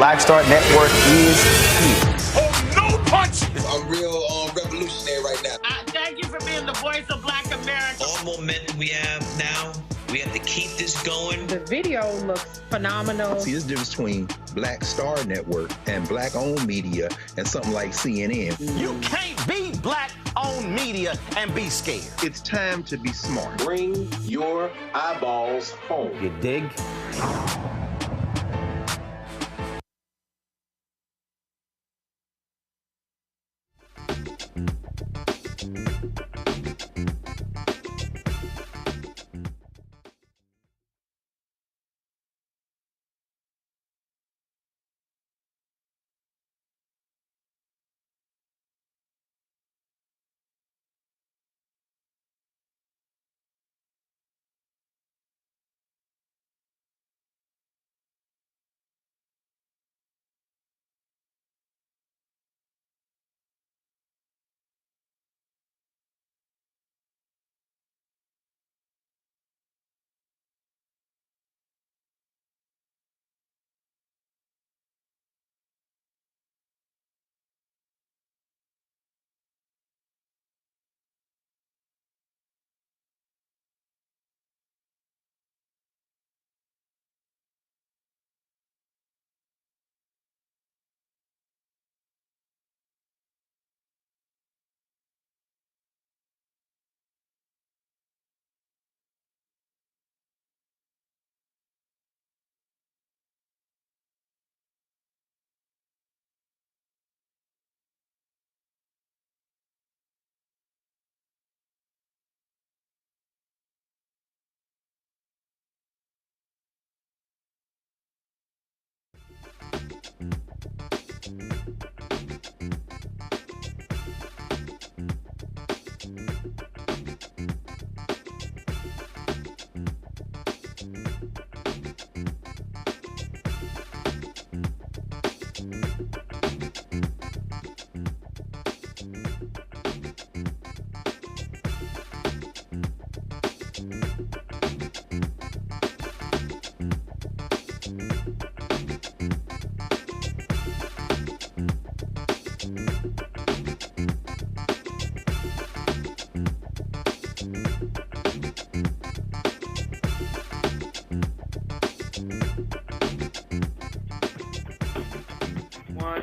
Black Star Network is here. Oh, no punches! I'm real revolutionary right now. Thank you for being the voice of Black America. All momentum we have now, we have to keep this going. The video looks phenomenal. See, there's a difference between Black Star Network and black-owned media and something like CNN. You can't be black-owned media and be scared. It's time to be smart. Bring your eyeballs home. You dig?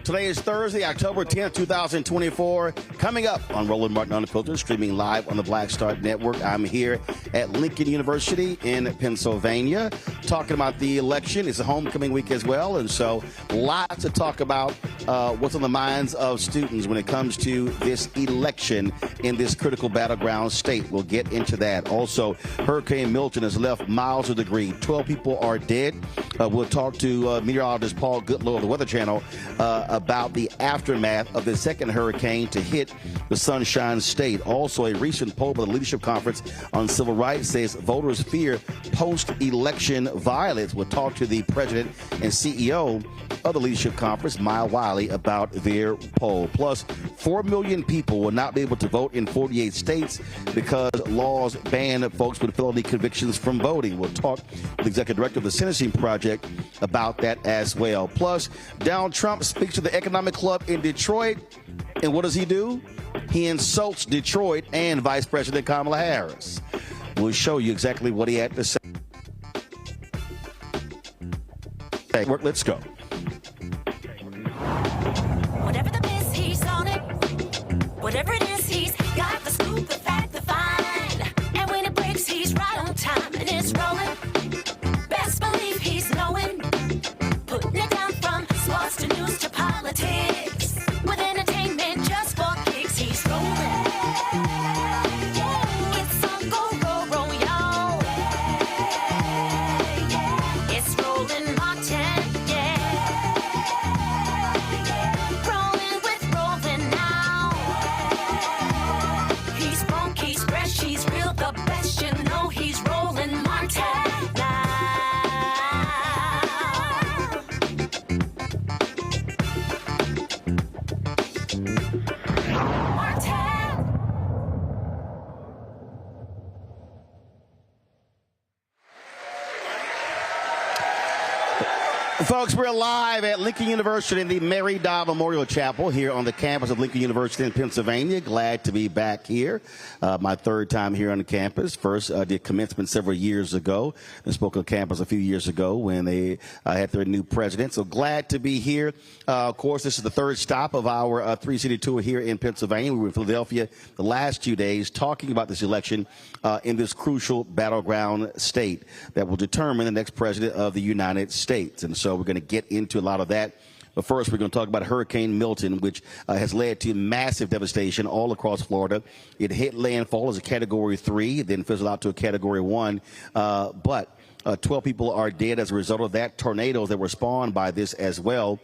Today is Thursday, October 10th, 2024. Coming up on Roland Martin Unfiltered, streaming live on the Black Star Network. I'm here at Lincoln University in Pennsylvania, talking about the election. It's a homecoming week as well, and so lots to talk about what's on the minds of students when it comes to this election in this critical battleground state. We'll get into that. Also, Hurricane Milton has left miles of debris. 12 people are dead. We'll talk to meteorologist Paul Goodloe of the Weather Channel about the aftermath of the second hurricane to hit the Sunshine State. Also, a recent poll by the Leadership Conference on Civil Rights says voters fear post-election violence. We'll talk to the president and CEO of the Leadership Conference, Maya Wiley, about their poll. Plus, 4 million people will not be able to vote in 48 states because laws ban folks with felony convictions from voting. We'll talk with the executive director of the Sentencing Project about that as well. Plus, Donald Trump speaks to the economic club in Detroit, and what does he do? He insults Detroit and Vice President Kamala Harris. We'll show you exactly what he had to say. Okay, let's go. Whatever the piss, he's on it. Whatever it is, he's got the scoop, the fact, the find. And when it breaks, he's right on time and it's rolling. Best believe he's knowing. Putting it down from sports to news to politics. With entertainment just for kicks, he's rolling. It's on go, roll, roll, y'all. It's Roland Martin, yeah. Rolling with Roland now. He's funky, he's fresh, he's real, the best, you know he's Roland Martin now. Folks, we're live at Lincoln University in the Mary Dodd Memorial Chapel here on the campus of Lincoln University in Pennsylvania. Glad to be back here. My third time here on the campus. First, did commencement several years ago. I spoke on campus a few years ago when they had their new president. So glad to be here. Of course, this is the third stop of our three-city tour here in Pennsylvania. We were in Philadelphia the last 2 days talking about this election in this crucial battleground state that will determine the next president of the United States. And so we're going to get into a lot of that. But first, we're going to talk about Hurricane Milton, which has led to massive devastation all across Florida. It hit landfall as a Category 3, then fizzled out to a Category 1. But 12 people are dead as a result of that. Tornadoes that were spawned by this as well,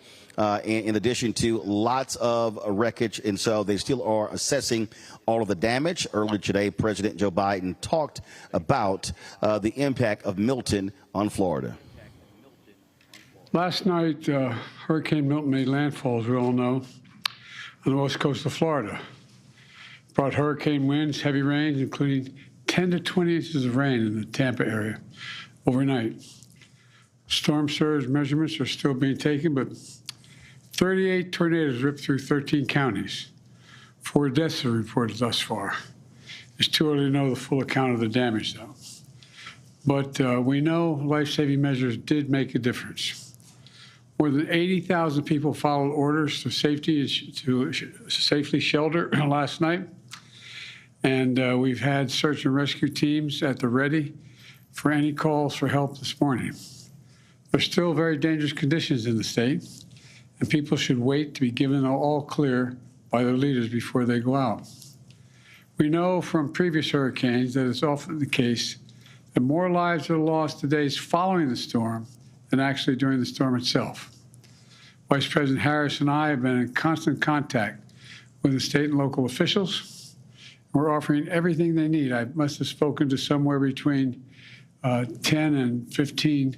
in addition to lots of wreckage. And so they still are assessing all of the damage. Earlier today, President Joe Biden talked about the impact of Milton on Florida. Last night, Hurricane Milton made landfall, as we all know, on the west coast of Florida. Brought hurricane winds, heavy rains, including 10 to 20 inches of rain in the Tampa area overnight. Storm surge measurements are still being taken, but 38 tornadoes ripped through 13 counties. 4 deaths are reported thus far. It's too early to know the full account of the damage, though. But we know life-saving measures did make a difference. More than 80,000 people followed orders to safely shelter last night. And we've had search and rescue teams at the ready for any calls for help this morning. There's still very dangerous conditions in the state, and people should wait to be given all clear by their leaders before they go out. We know from previous hurricanes that it's often the case that more lives are lost the days following the storm than actually during the storm itself. Vice President Harris and I have been in constant contact with the state and local officials. We're offering everything they need. I must have spoken to somewhere between 10 and 15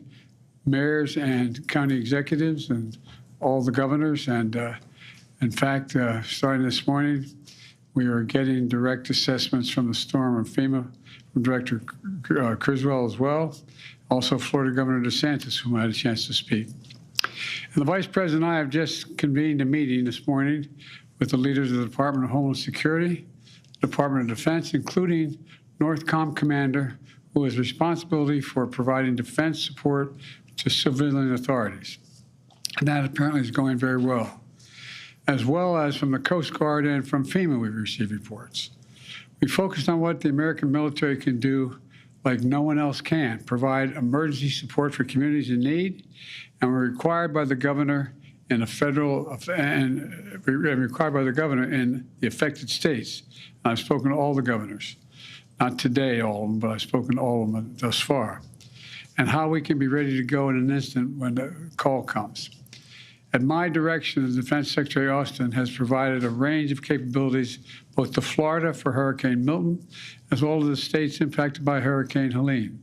mayors and county executives and all the governors. And in fact, starting this morning, we are getting direct assessments from the storm and FEMA from Director Criswell as well. Also, Florida Governor DeSantis, whom I had a chance to speak. And the Vice President and I have just convened a meeting this morning with the leaders of the Department of Homeland Security, Department of Defense, including NORTHCOM Commander, who has responsibility for providing defense support to civilian authorities. And that apparently is going very well. As well as from the Coast Guard and from FEMA, we've received reports. We focused on what the American military can do like no one else can, provide emergency support for communities in need, and we're required by the governor in required by the governor in the affected states. And I've spoken to all the governors, not today all of them, but I've spoken to all of them thus far, and how we can be ready to go in an instant when the call comes. At my direction, the Defense Secretary Austin has provided a range of capabilities both to Florida for Hurricane Milton, as well as the states impacted by Hurricane Helene.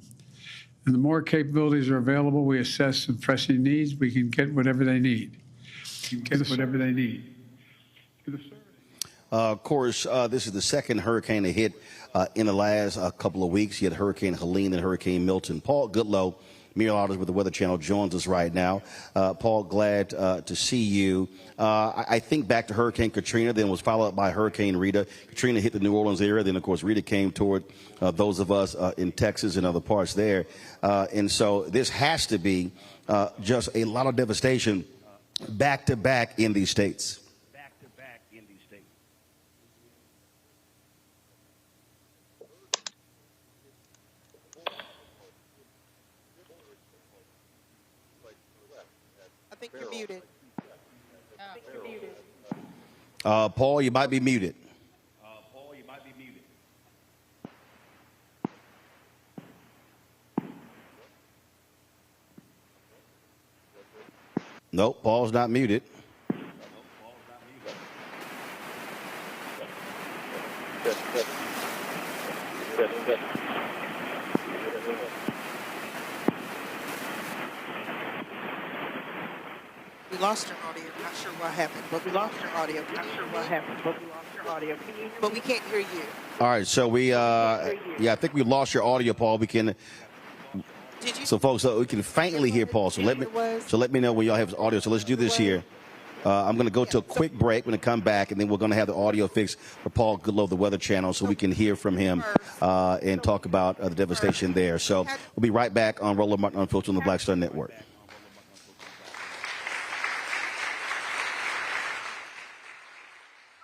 And the more capabilities are available, we assess some pressing needs. We can get whatever they need. Of course, this is the second hurricane to hit in the last couple of weeks. You had Hurricane Helene and Hurricane Milton. Paul Goodloe, meteorologist with the Weather Channel, joins us right now. Paul, glad to see you. I think back to Hurricane Katrina, then was followed up by Hurricane Rita. Katrina hit the New Orleans area, then, of course, Rita came toward those of us in Texas and other parts there. And so this has to be just a lot of devastation back-to-back in these states. I think you're muted. Paul, you might be muted. Nope, Paul's not muted. We lost your audio. Not sure what happened, but we lost your audio. But we can't hear you. All right, so we, I think we lost your audio, Paul. We can. Do So, folks, we can faintly hear Paul. So let me know when y'all have audio. So let's do this here. I'm going to go to a quick break. We're going to come back, and then we're going to have the audio fixed for Paul Goodloe, the Weather Channel, so we can hear from him and talk about the devastation there. So we'll be right back on Roland Martin Unfiltered on the Black Star Network.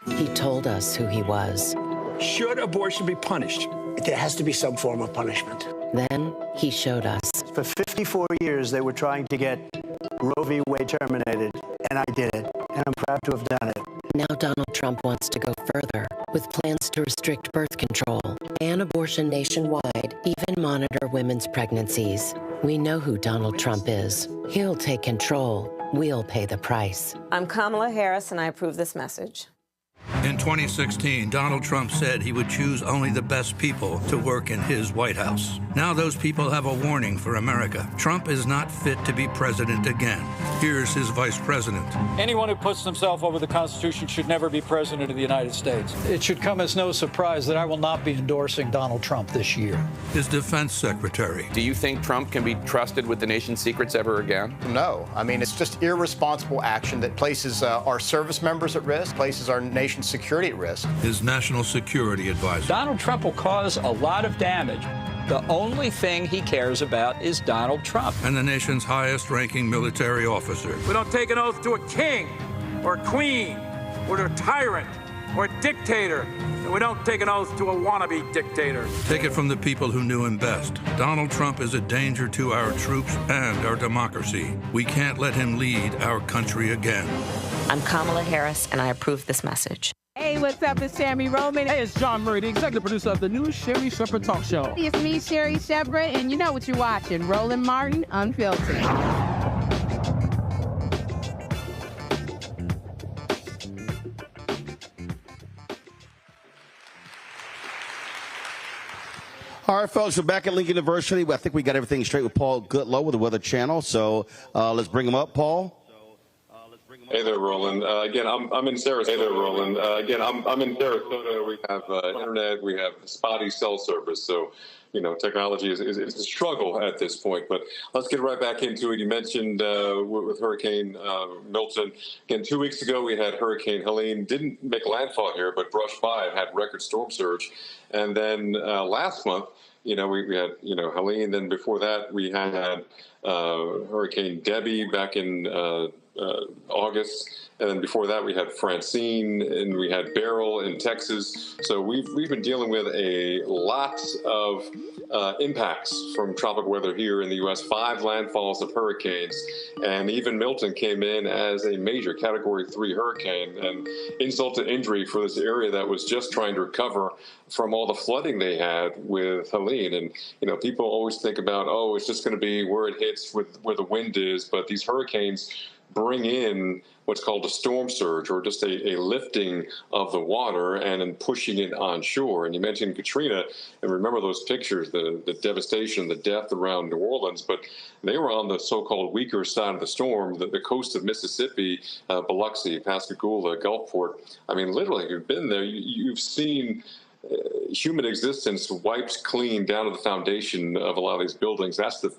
He told us who he was. Should abortion be punished? There has to be some form of punishment. Then he showed us. For 54 years, they were trying to get Roe v. Wade terminated, and I did it, and I'm proud to have done it. Now Donald Trump wants to go further with plans to restrict birth control, ban abortion nationwide, even monitor women's pregnancies. We know who Donald Trump is. He'll take control. We'll pay the price. I'm Kamala Harris, and I approve this message. In 2016, Donald Trump said he would choose only the best people to work in his White House. Now those people have a warning for America. Trump is not fit to be president again. Here's his vice president. Anyone who puts themselves over the Constitution should never be president of the United States. It should come as no surprise that I will not be endorsing Donald Trump this year. His defense secretary. Do you think Trump can be trusted with the nation's secrets ever again? No. I mean, it's just irresponsible action that places our service members at risk, places our nation's security at risk. His national security advisor. Donald Trump will cause a lot of damage. The only thing he cares about is Donald Trump. And the nation's highest-ranking military officer. We don't take an oath to a king or a queen or to a tyrant or a dictator. And we don't take an oath to a wannabe dictator. Take it from the people who knew him best. Donald Trump is a danger to our troops and our democracy. We can't let him lead our country again. I'm Kamala Harris, and I approve this message. Hey, what's up? It's Sammy Roman. Hey, it's John Murray, the executive producer of the new Sherry Shepherd Talk Show. It's me, Sherry Shepherd, and you know what you're watching, Roland Martin Unfiltered. All right, folks, we're back at Lincoln University. I think we got everything straight with Paul Goodloe with the Weather Channel. So let's bring him up, Paul. Hey there, Roland. Again, I'm in Sarasota. Hey there, Roland. Again, I'm in Sarasota. We have internet. We have spotty cell service. So, you know, technology is a struggle at this point. But let's get right back into it. You mentioned with Hurricane Milton. Again, 2 weeks ago, we had Hurricane Helene. Didn't make landfall here, but brushed by. It had record storm surge. And then last month, you know, we had, you know, Helene. Then before that, we had Hurricane Debbie back in August, and then before that we had Francine, and we had Beryl in Texas. So we've been dealing with a lot of impacts from tropical weather here in the U.S. 5 landfalls of hurricanes, and even Milton came in as a major Category 3 hurricane, and insult to injury for this area that was just trying to recover from all the flooding they had with Helene. And you know, people always think about, oh, it's just going to be where it hits with where the wind is, but these hurricanes bring in what's called a storm surge, or just a lifting of the water and then pushing it on shore. And you mentioned Katrina, and remember those pictures, the devastation, the death around New Orleans, but they were on the so-called weaker side of the storm, the coast of Mississippi, Biloxi, Pascagoula, Gulfport. I mean, literally, you've been there, you've seen human existence wiped clean down to the foundation of a lot of these buildings. That's the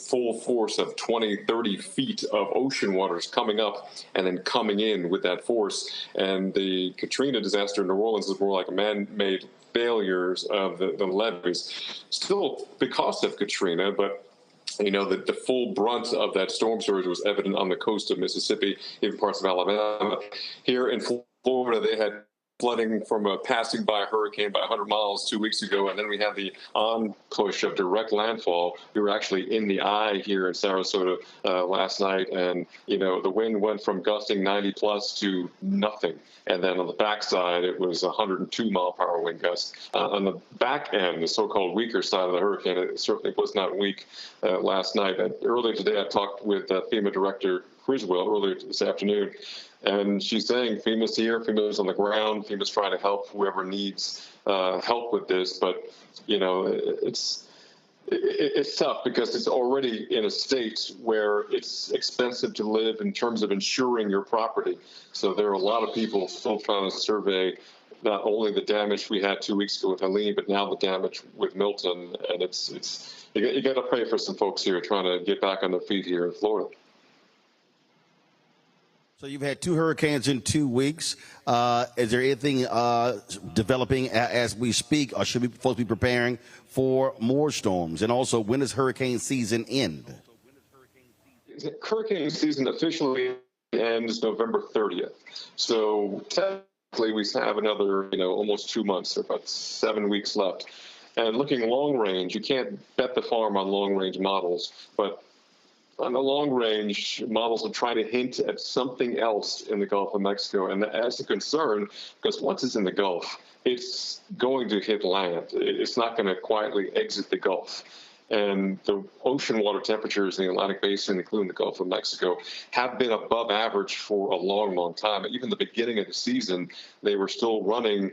full force of 20, 30 feet of ocean waters coming up and then coming in with that force. And the Katrina disaster in New Orleans is more like a man-made failures of the levees. Still because of Katrina, but you know, the full brunt of that storm surge was evident on the coast of Mississippi, even parts of Alabama. Here in Florida, they had flooding from a passing by hurricane by 100 miles 2 weeks ago, and then we had the on push of direct landfall. We were actually in the eye here in Sarasota last night, and you know, the wind went from gusting 90 plus to nothing, and then on the backside it was 102 mile per hour wind gusts. On the back end, the so-called weaker side of the hurricane, it certainly was not weak last night. And earlier today, I talked with FEMA Director Criswell earlier this afternoon, and she's saying FEMA's here, FEMA's on the ground, FEMA's trying to help whoever needs help with this. But, you know, it's tough because it's already in a state where it's expensive to live in terms of insuring your property. So there are a lot of people still trying to survey not only the damage we had 2 weeks ago with Helene, but now the damage with Milton. And you got to pray for some folks here trying to get back on their feet here in Florida. So you've had 2 hurricanes in 2 weeks. Is there anything developing as we speak, or should we folks be preparing for more storms? And also, when does hurricane season end? Hurricane season officially ends November 30th. So technically we have another, almost 2 months, or about 7 weeks left. And looking long range, you can't bet the farm on long range models, but on the long range, models will try to hint at something else in the Gulf of Mexico. And that's a concern, because once it's in the Gulf, it's going to hit land. It's not going to quietly exit the Gulf. And the ocean water temperatures in the Atlantic Basin, including the Gulf of Mexico, have been above average for a long, long time. Even the beginning of the season, they were still running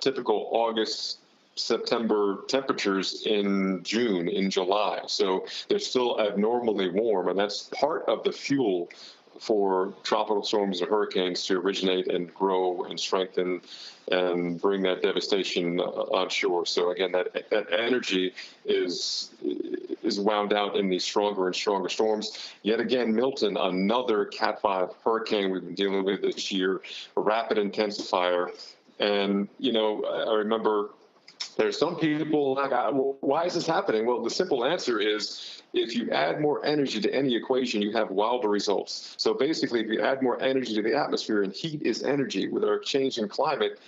typical August, September temperatures in June, in July. So they're still abnormally warm, and that's part of the fuel for tropical storms and hurricanes to originate and grow and strengthen and bring that devastation onshore. So again, that energy is wound out in these stronger and stronger storms. Yet again, Milton, another Cat 5 hurricane we've been dealing with this year, a rapid intensifier. And, I remember there's some people like, well, why is this happening? Well, the simple answer is, if you add more energy to any equation, you have wilder results. So basically, if you add more energy to the atmosphere, and heat is energy, with our changing climate,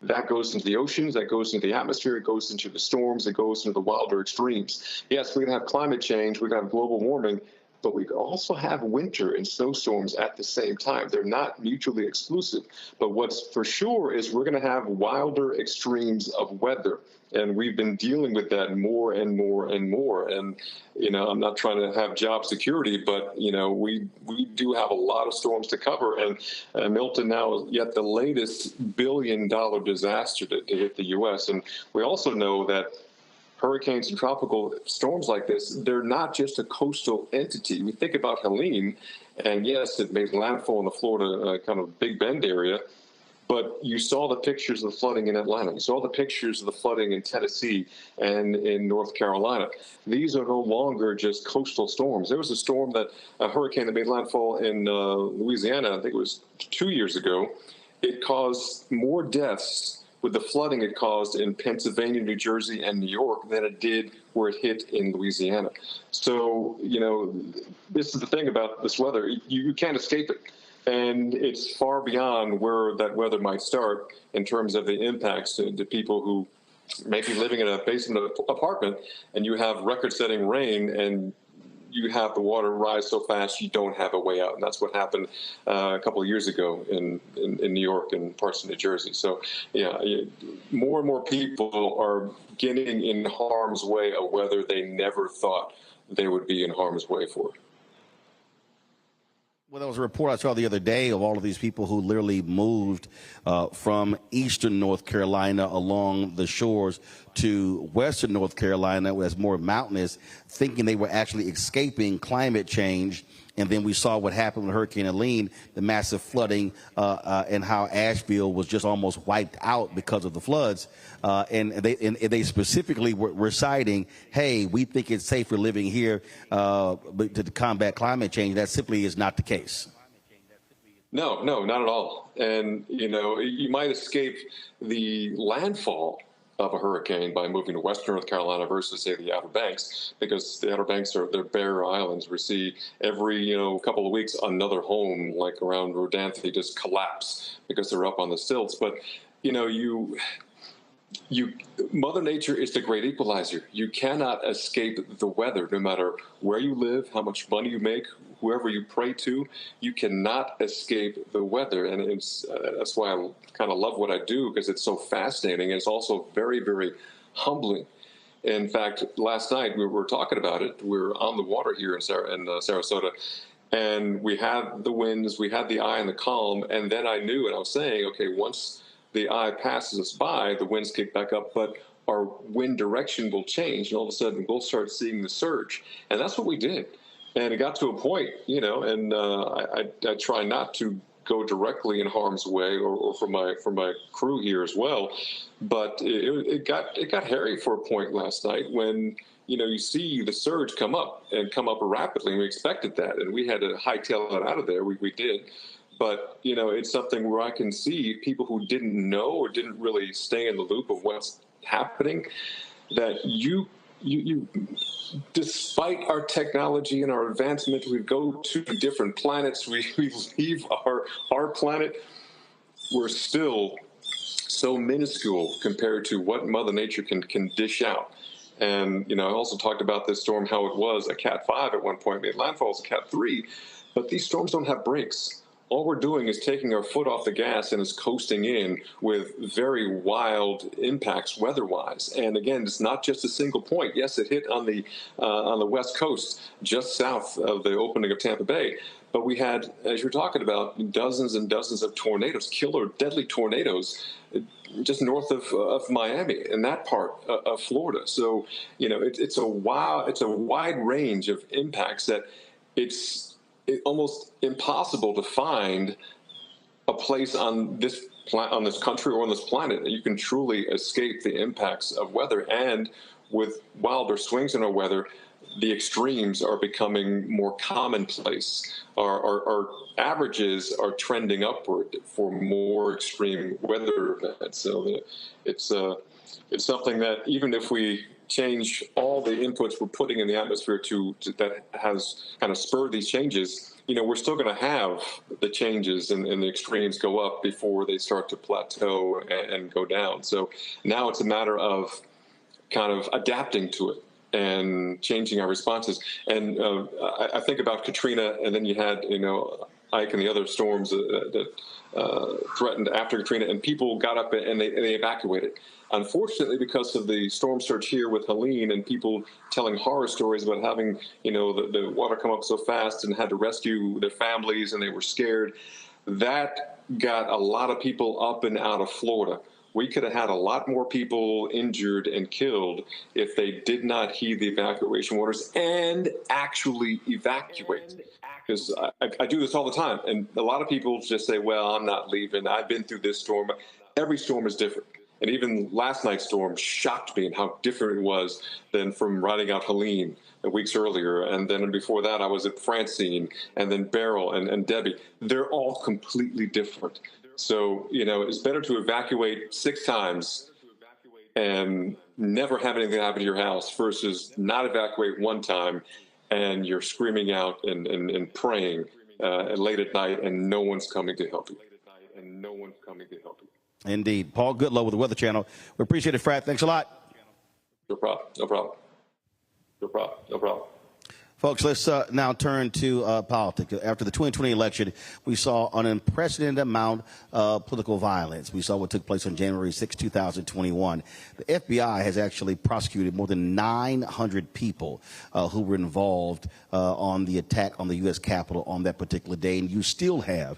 that goes into the oceans, that goes into the atmosphere, it goes into the storms, it goes into the wilder extremes. Yes, we can have climate change, we can have global warming, but we also have winter and snowstorms at the same time. They're not mutually exclusive. But what's for sure is we're going to have wilder extremes of weather. And we've been dealing with that more and more and more. And, I'm not trying to have job security, but, we do have a lot of storms to cover. And Milton now is yet the latest billion-dollar disaster to hit the U.S. And we also know that hurricanes and tropical storms like this, they're not just a coastal entity. We think about Helene, and yes, it made landfall in the Florida kind of Big Bend area, but you saw the pictures of the flooding in Atlanta. You saw the pictures of the flooding in Tennessee and in North Carolina. These are no longer just coastal storms. There was a hurricane that made landfall in Louisiana, I think it was 2 years ago. It caused more deaths with the flooding it caused in Pennsylvania, New Jersey, and New York than it did where it hit in Louisiana. So, this is the thing about this weather. You can't escape it. And it's far beyond where that weather might start in terms of the impacts to people who may be living in a basement apartment, and you have record-setting rain, and you have the water rise so fast you don't have a way out. And that's what happened a couple of years ago in New York and parts of New Jersey. So, more and more people are getting in harm's way of weather they never thought they would be in harm's way for. Well, there was a report I saw the other day of all of these people who literally moved from eastern North Carolina along the shores to western North Carolina, that's more mountainous, thinking they were actually escaping climate change. And then we saw what happened with Hurricane Helene, the massive flooding, and how Asheville was just almost wiped out because of the floods. And they specifically were citing, hey, we think it's safer living here but to combat climate change. That simply is not the case. No, not at all. And, you might escape the landfall of a hurricane by moving to western North Carolina versus, say, the Outer Banks, because the Outer Banks they're bare islands. We see every couple of weeks another home like around Rodanthe just collapse because they're up on the stilts. But Mother Nature is the great equalizer. You cannot escape the weather, no matter where you live, how much money you make, whoever you pray to. You cannot escape the weather, and that's why I kind of love what I do, because it's so fascinating, and it's also very, very humbling. In fact, last night we were talking about it. We were on the water here in Sarasota, and we had the winds, we had the eye and the calm, and then I knew, and I was saying, okay, once the eye passes us by, the winds kick back up, but our wind direction will change, and all of a sudden we'll start seeing the surge. And that's what we did. And it got to a point, and I try not to go directly in harm's way, or for my crew here as well. But it got hairy for a point last night when you see the surge come up rapidly, and we expected that, and we had to hightail it out of there. We did. But, it's something where I can see people who didn't know or didn't really stay in the loop of what's happening, that you despite our technology and our advancement, we go to different planets, we leave our planet, we're still so minuscule compared to what Mother Nature can dish out. And, I also talked about this storm, how it was a Cat 5 at one point, made landfall as a Cat 3, but these storms don't have brakes. All we're doing is taking our foot off the gas and is coasting in with very wild impacts weather-wise. And again, it's not just a single point. Yes, it hit on the West Coast, just south of the opening of Tampa Bay. But we had, as you're talking about, dozens and dozens of tornadoes, killer, deadly tornadoes, just north of Miami, in that part of Florida. So, it's a wide range of impacts that it's almost impossible to find a place on this country or on this planet that you can truly escape the impacts of weather. And with wilder swings in our weather, the extremes are becoming more commonplace. Our averages are trending upward for more extreme weather events. So it's something that even if we change all the inputs we're putting in the atmosphere that has kind of spurred these changes, we're still going to have the changes and the extremes go up before they start to plateau and go down. So now it's a matter of kind of adapting to it and changing our responses. And I think about Katrina, and then you had, Ike and the other storms that threatened after Katrina, and people got up and they evacuated. Unfortunately, because of the storm surge here with Helene and people telling horror stories about having, the water come up so fast and had to rescue their families and they were scared, that got a lot of people up and out of Florida. We could have had a lot more people injured and killed if they did not heed the evacuation orders and actually evacuate. Because I do this all the time, and a lot of people just say, well, I'm not leaving. I've been through this storm. Every storm is different. And even last night's storm shocked me in how different it was than from riding out Helene weeks earlier. And then before that, I was at Francine, and then Beryl and Debbie. They're all completely different. So, it's better to evacuate 6 times and never have anything happen to your house versus not evacuate 1 time and you're screaming out and praying late at night and no one's coming to help you. Indeed. Paul Goodloe with the Weather Channel. We appreciate it, Frat. Thanks a lot. No problem. Folks, let's now turn to politics. After the 2020 election, we saw an unprecedented amount of political violence. We saw what took place on January 6, 2021. The FBI has actually prosecuted more than 900 people who were involved on the attack on the U.S. Capitol on that particular day. And you still have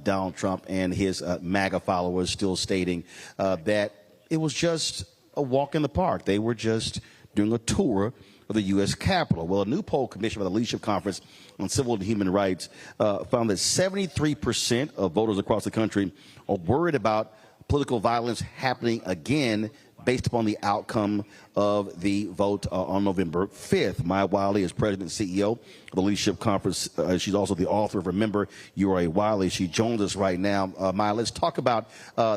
Donald Trump and his MAGA followers still stating that it was just a walk in the park. They were just doing a tour of the U.S. Capitol. Well, a new poll commissioned by the Leadership Conference on Civil and Human Rights found that 73% of voters across the country are worried about political violence happening again based upon the outcome of the vote on November 5th. Maya Wiley is president and CEO of the Leadership Conference. She's also the author of Remember You Are a Wiley. She joins us right now. Maya, let's talk about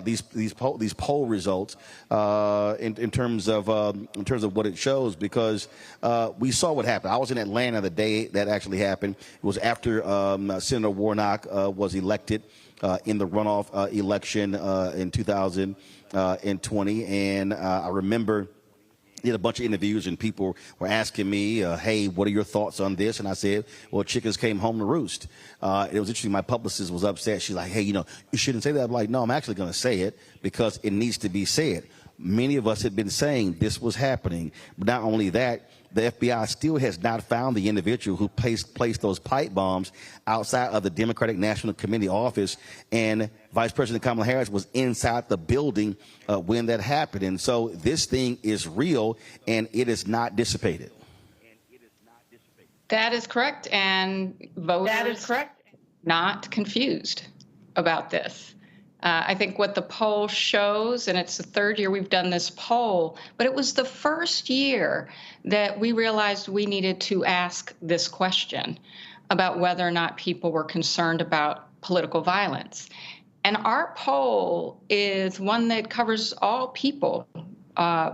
these poll results in terms of what it shows, because we saw what happened. I was in Atlanta the day that actually happened. It was after Senator Warnock was elected in the runoff election in 2020, and I remember did a bunch of interviews and people were asking me, hey, what are your thoughts on this? And I said, well, chickens came home to roost. It was interesting. My publicist was upset. She's like, hey, you shouldn't say that. I'm like, no, I'm actually going to say it because it needs to be said. Many of us had been saying this was happening. But not only that, the FBI still has not found the individual who placed those pipe bombs outside of the Democratic National Committee office, and Vice President Kamala Harris was inside the building when that happened. And so this thing is real, and it is not dissipated. That is correct, and voters not confused. about this. I think what the poll shows, and it's the third year we've done this poll, but it was the first year that we realized we needed to ask this question about whether or not people were concerned about political violence. And our poll is one that covers all people.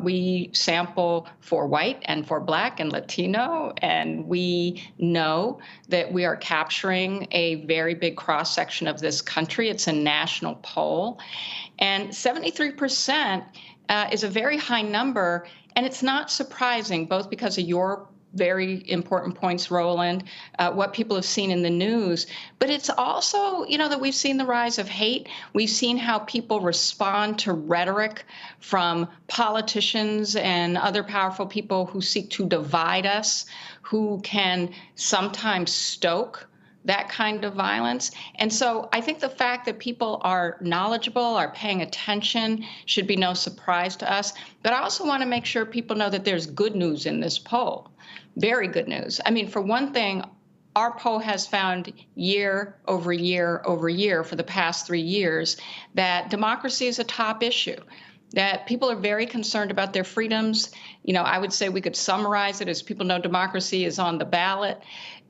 We sample for white and for Black and Latino, and we know that we are capturing a very big cross-section of this country. It's a national poll. And 73% is a very high number, and it's not surprising, both because of your very important points, Roland, what people have seen in the news. But it's also, that we've seen the rise of hate. We've seen how people respond to rhetoric from politicians and other powerful people who seek to divide us, who can sometimes stoke that kind of violence. And so I think the fact that people are knowledgeable, are paying attention, should be no surprise to us. But I also want to make sure people know that there's good news in this poll. Very good news. I mean, for one thing, our poll has found year over year over year for the past 3 years that democracy is a top issue, that people are very concerned about their freedoms. I would say we could summarize it as people know democracy is on the ballot.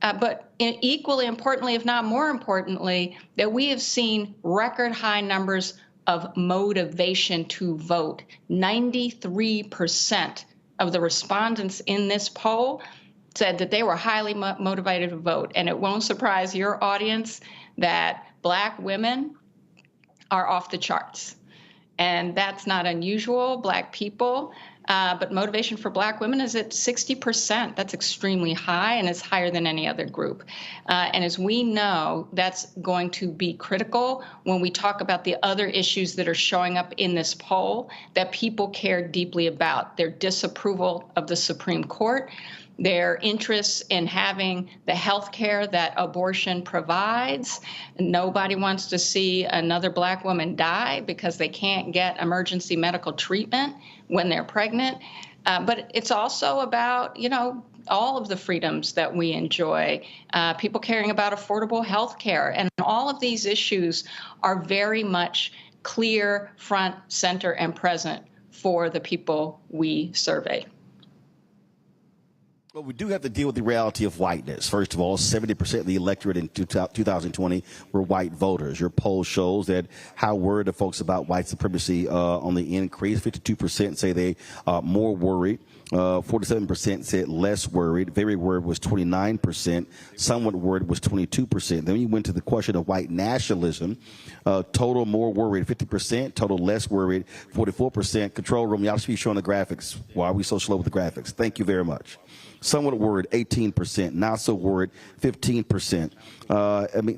But equally importantly, if not more importantly, that we have seen record high numbers of motivation to vote. 93% of the respondents in this poll said that they were highly motivated to vote. And it won't surprise your audience that Black women are off the charts. And that's not unusual, Black people. But motivation for Black women is at 60%. That's extremely high, and it's higher than any other group. And as we know, that's going to be critical when we talk about the other issues that are showing up in this poll that people care deeply about. Their disapproval of the Supreme Court, their interests in having the health care that abortion provides. Nobody wants to see another Black woman die because they can't get emergency medical treatment when they're pregnant. But it's also about, all of the freedoms that we enjoy, people caring about affordable health care. And all of these issues are very much clear, front, center, and present for the people we survey. Well, we do have to deal with the reality of whiteness. First of all, 70% of the electorate in 2020 were white voters. Your poll shows that how worried are folks about white supremacy on the increase. 52% say they are more worried. 47% said less worried. Very worried was 29%. Somewhat worried was 22%. Then you went to the question of white nationalism. Total more worried, 50%. Total less worried, 44%. Control room, y'all should be showing the graphics. Why are we so slow with the graphics? Thank you very much. Somewhat worried, 18%. Not so worried, 15%.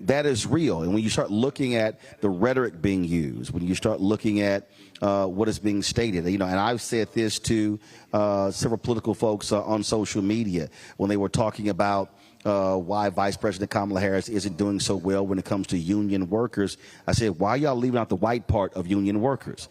That is real. And when you start looking at the rhetoric being used, when you start looking at what is being stated, and I've said this to several political folks on social media when they were talking about why Vice President Kamala Harris isn't doing so well when it comes to union workers. I said, why are y'all leaving out the white part of union workers?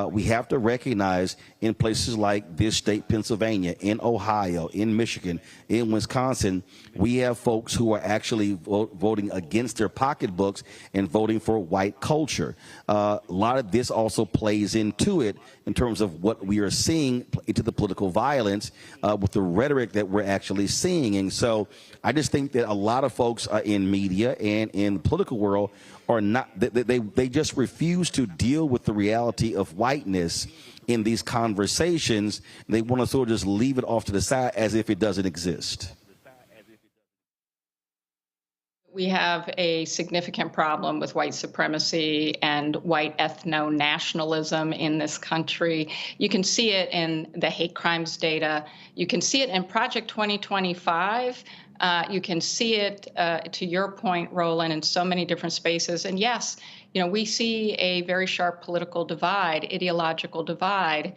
We have to recognize in places like this state, Pennsylvania, in Ohio, in Michigan, in Wisconsin, we have folks who are actually voting against their pocketbooks and voting for white culture. A lot of this also plays into it in terms of what we are seeing into the political violence with the rhetoric that we're actually seeing. And so I just think that a lot of folks in media and in the political world are not, they just refuse to deal with the reality of whiteness in these conversations. They want to sort of just leave it off to the side as if it doesn't exist. We have a significant problem with white supremacy and white ethno-nationalism in this country. You can see it in the hate crimes data. You can see it in Project 2025. You can see it, to your point, Roland, in so many different spaces. And yes, we see a very sharp political divide, ideological divide.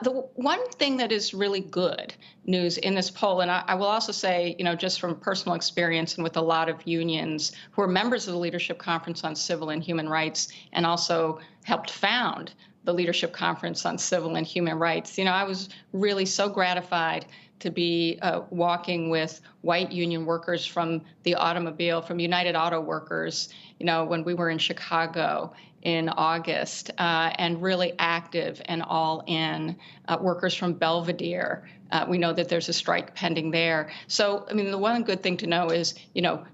The one thing that is really good news in this poll, and I will also say, just from personal experience and with a lot of unions who are members of the Leadership Conference on Civil and Human Rights and also helped found the Leadership Conference on Civil and Human Rights. I was really so gratified to be walking with white union workers from the automobile, from United Auto Workers, when we were in Chicago in August, and really active and all in. Workers from Belvedere. We know that there's a strike pending there. So, the one good thing to know is,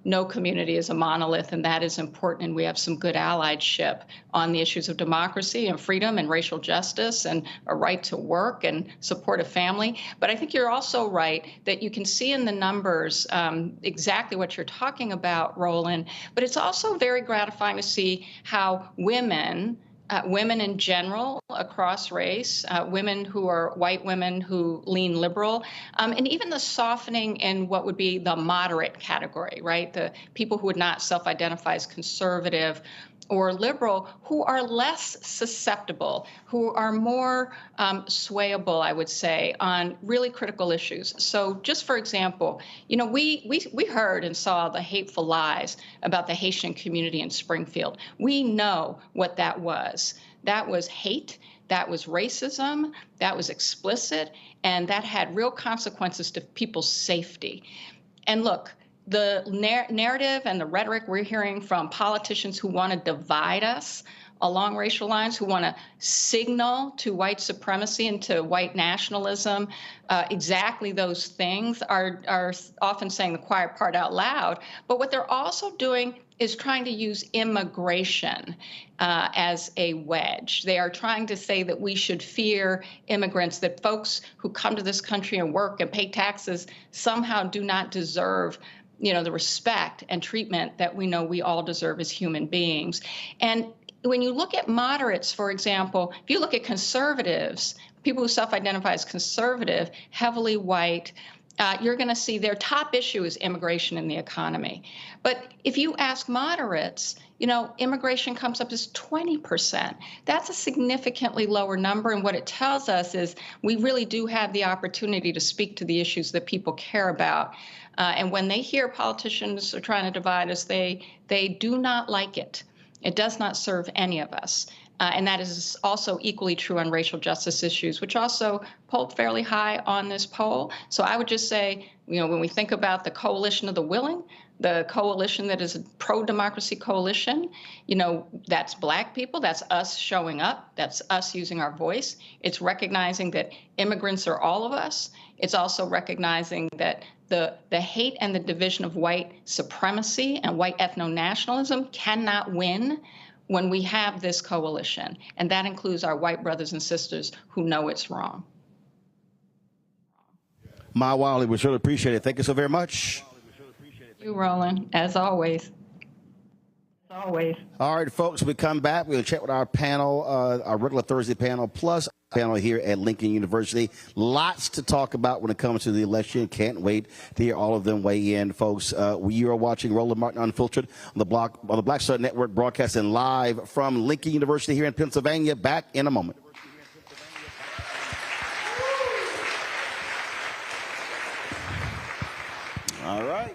no community is a monolith, and that is important. And we have some good allyship on the issues of democracy and freedom and racial justice and a right to work and support a family. But I think you're also right that you can see in the numbers exactly what you're talking about, Roland. But it's also very gratifying to see how women in general across race, women who are white women who lean liberal, and even the softening in what would be the moderate category, right? The people who would not self-identify as conservative or liberal, who are less susceptible, who are more swayable, I would say, on really critical issues. So just for example, we heard and saw the hateful lies about the Haitian community in Springfield. We know what that was. That was hate, that was racism, that was explicit, and that had real consequences to people's safety. And look, the narrative and the rhetoric we're hearing from politicians who want to divide us along racial lines, who want to signal to white supremacy and to white nationalism, exactly those things are often saying the quiet part out loud. But what they're also doing is trying to use immigration as a wedge. They are trying to say that we should fear immigrants, that folks who come to this country and work and pay taxes somehow do not deserve the respect and treatment that we know we all deserve as human beings. And when you look at moderates, for example, if you look at conservatives, people who self-identify as conservative, heavily white, you're going to see their top issue is immigration and the economy. But if you ask moderates, immigration comes up as 20%. That's a significantly lower number. And what it tells us is we really do have the opportunity to speak to the issues that people care about. And when they hear politicians are trying to divide us, they do not like it. It does not serve any of us. And that is also equally true on racial justice issues, which also polled fairly high on this poll. So I would just say, when we think about the coalition of the willing, the coalition that is a pro-democracy coalition, that's Black people, that's us showing up, that's us using our voice. It's recognizing that immigrants are all of us. It's also recognizing that the hate and the division of white supremacy and white ethno-nationalism cannot win when we have this coalition. And that includes our white brothers and sisters who know it's wrong. Maya Wiley, we surely appreciate it. Thank you so very much. You, Roland, as always. As always. All right, folks, we come back. We'll check with our panel, our regular Thursday panel, plus panel here at Lincoln University. Lots to talk about when it comes to the election. Can't wait to hear all of them weigh in, folks. You are watching Roland Martin Unfiltered on the Black Star Network, broadcasting live from Lincoln University here in Pennsylvania. Back in a moment. All right.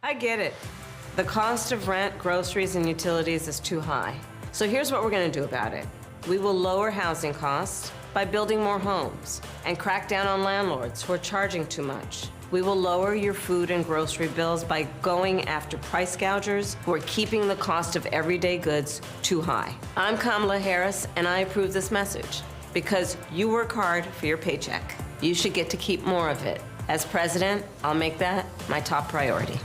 I get it. The cost of rent, groceries, and utilities is too high. So here's what we're going to do about it. We will lower housing costs by building more homes and crack down on landlords who are charging too much. We will lower your food and grocery bills by going after price gougers who are keeping the cost of everyday goods too high. I'm Kamala Harris, and I approve this message because you work hard for your paycheck. You should get to keep more of it. As president, I'll make that my top priority.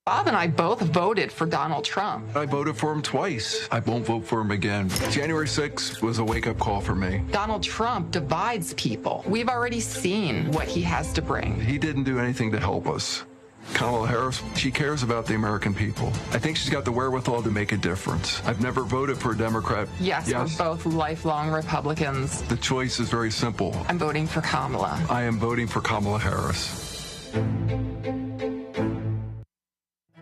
Bob and I both voted for Donald Trump. I voted for him twice. I won't vote for him again. January 6th was a wake-up call for me. Donald Trump divides people. We've already seen what he has to bring. He didn't do anything to help us. Kamala Harris, she cares about the American people. I think she's got the wherewithal to make a difference. I've never voted for a Democrat. Yes, we're both lifelong Republicans. The choice is very simple. I'm voting for Kamala. I am voting for Kamala Harris.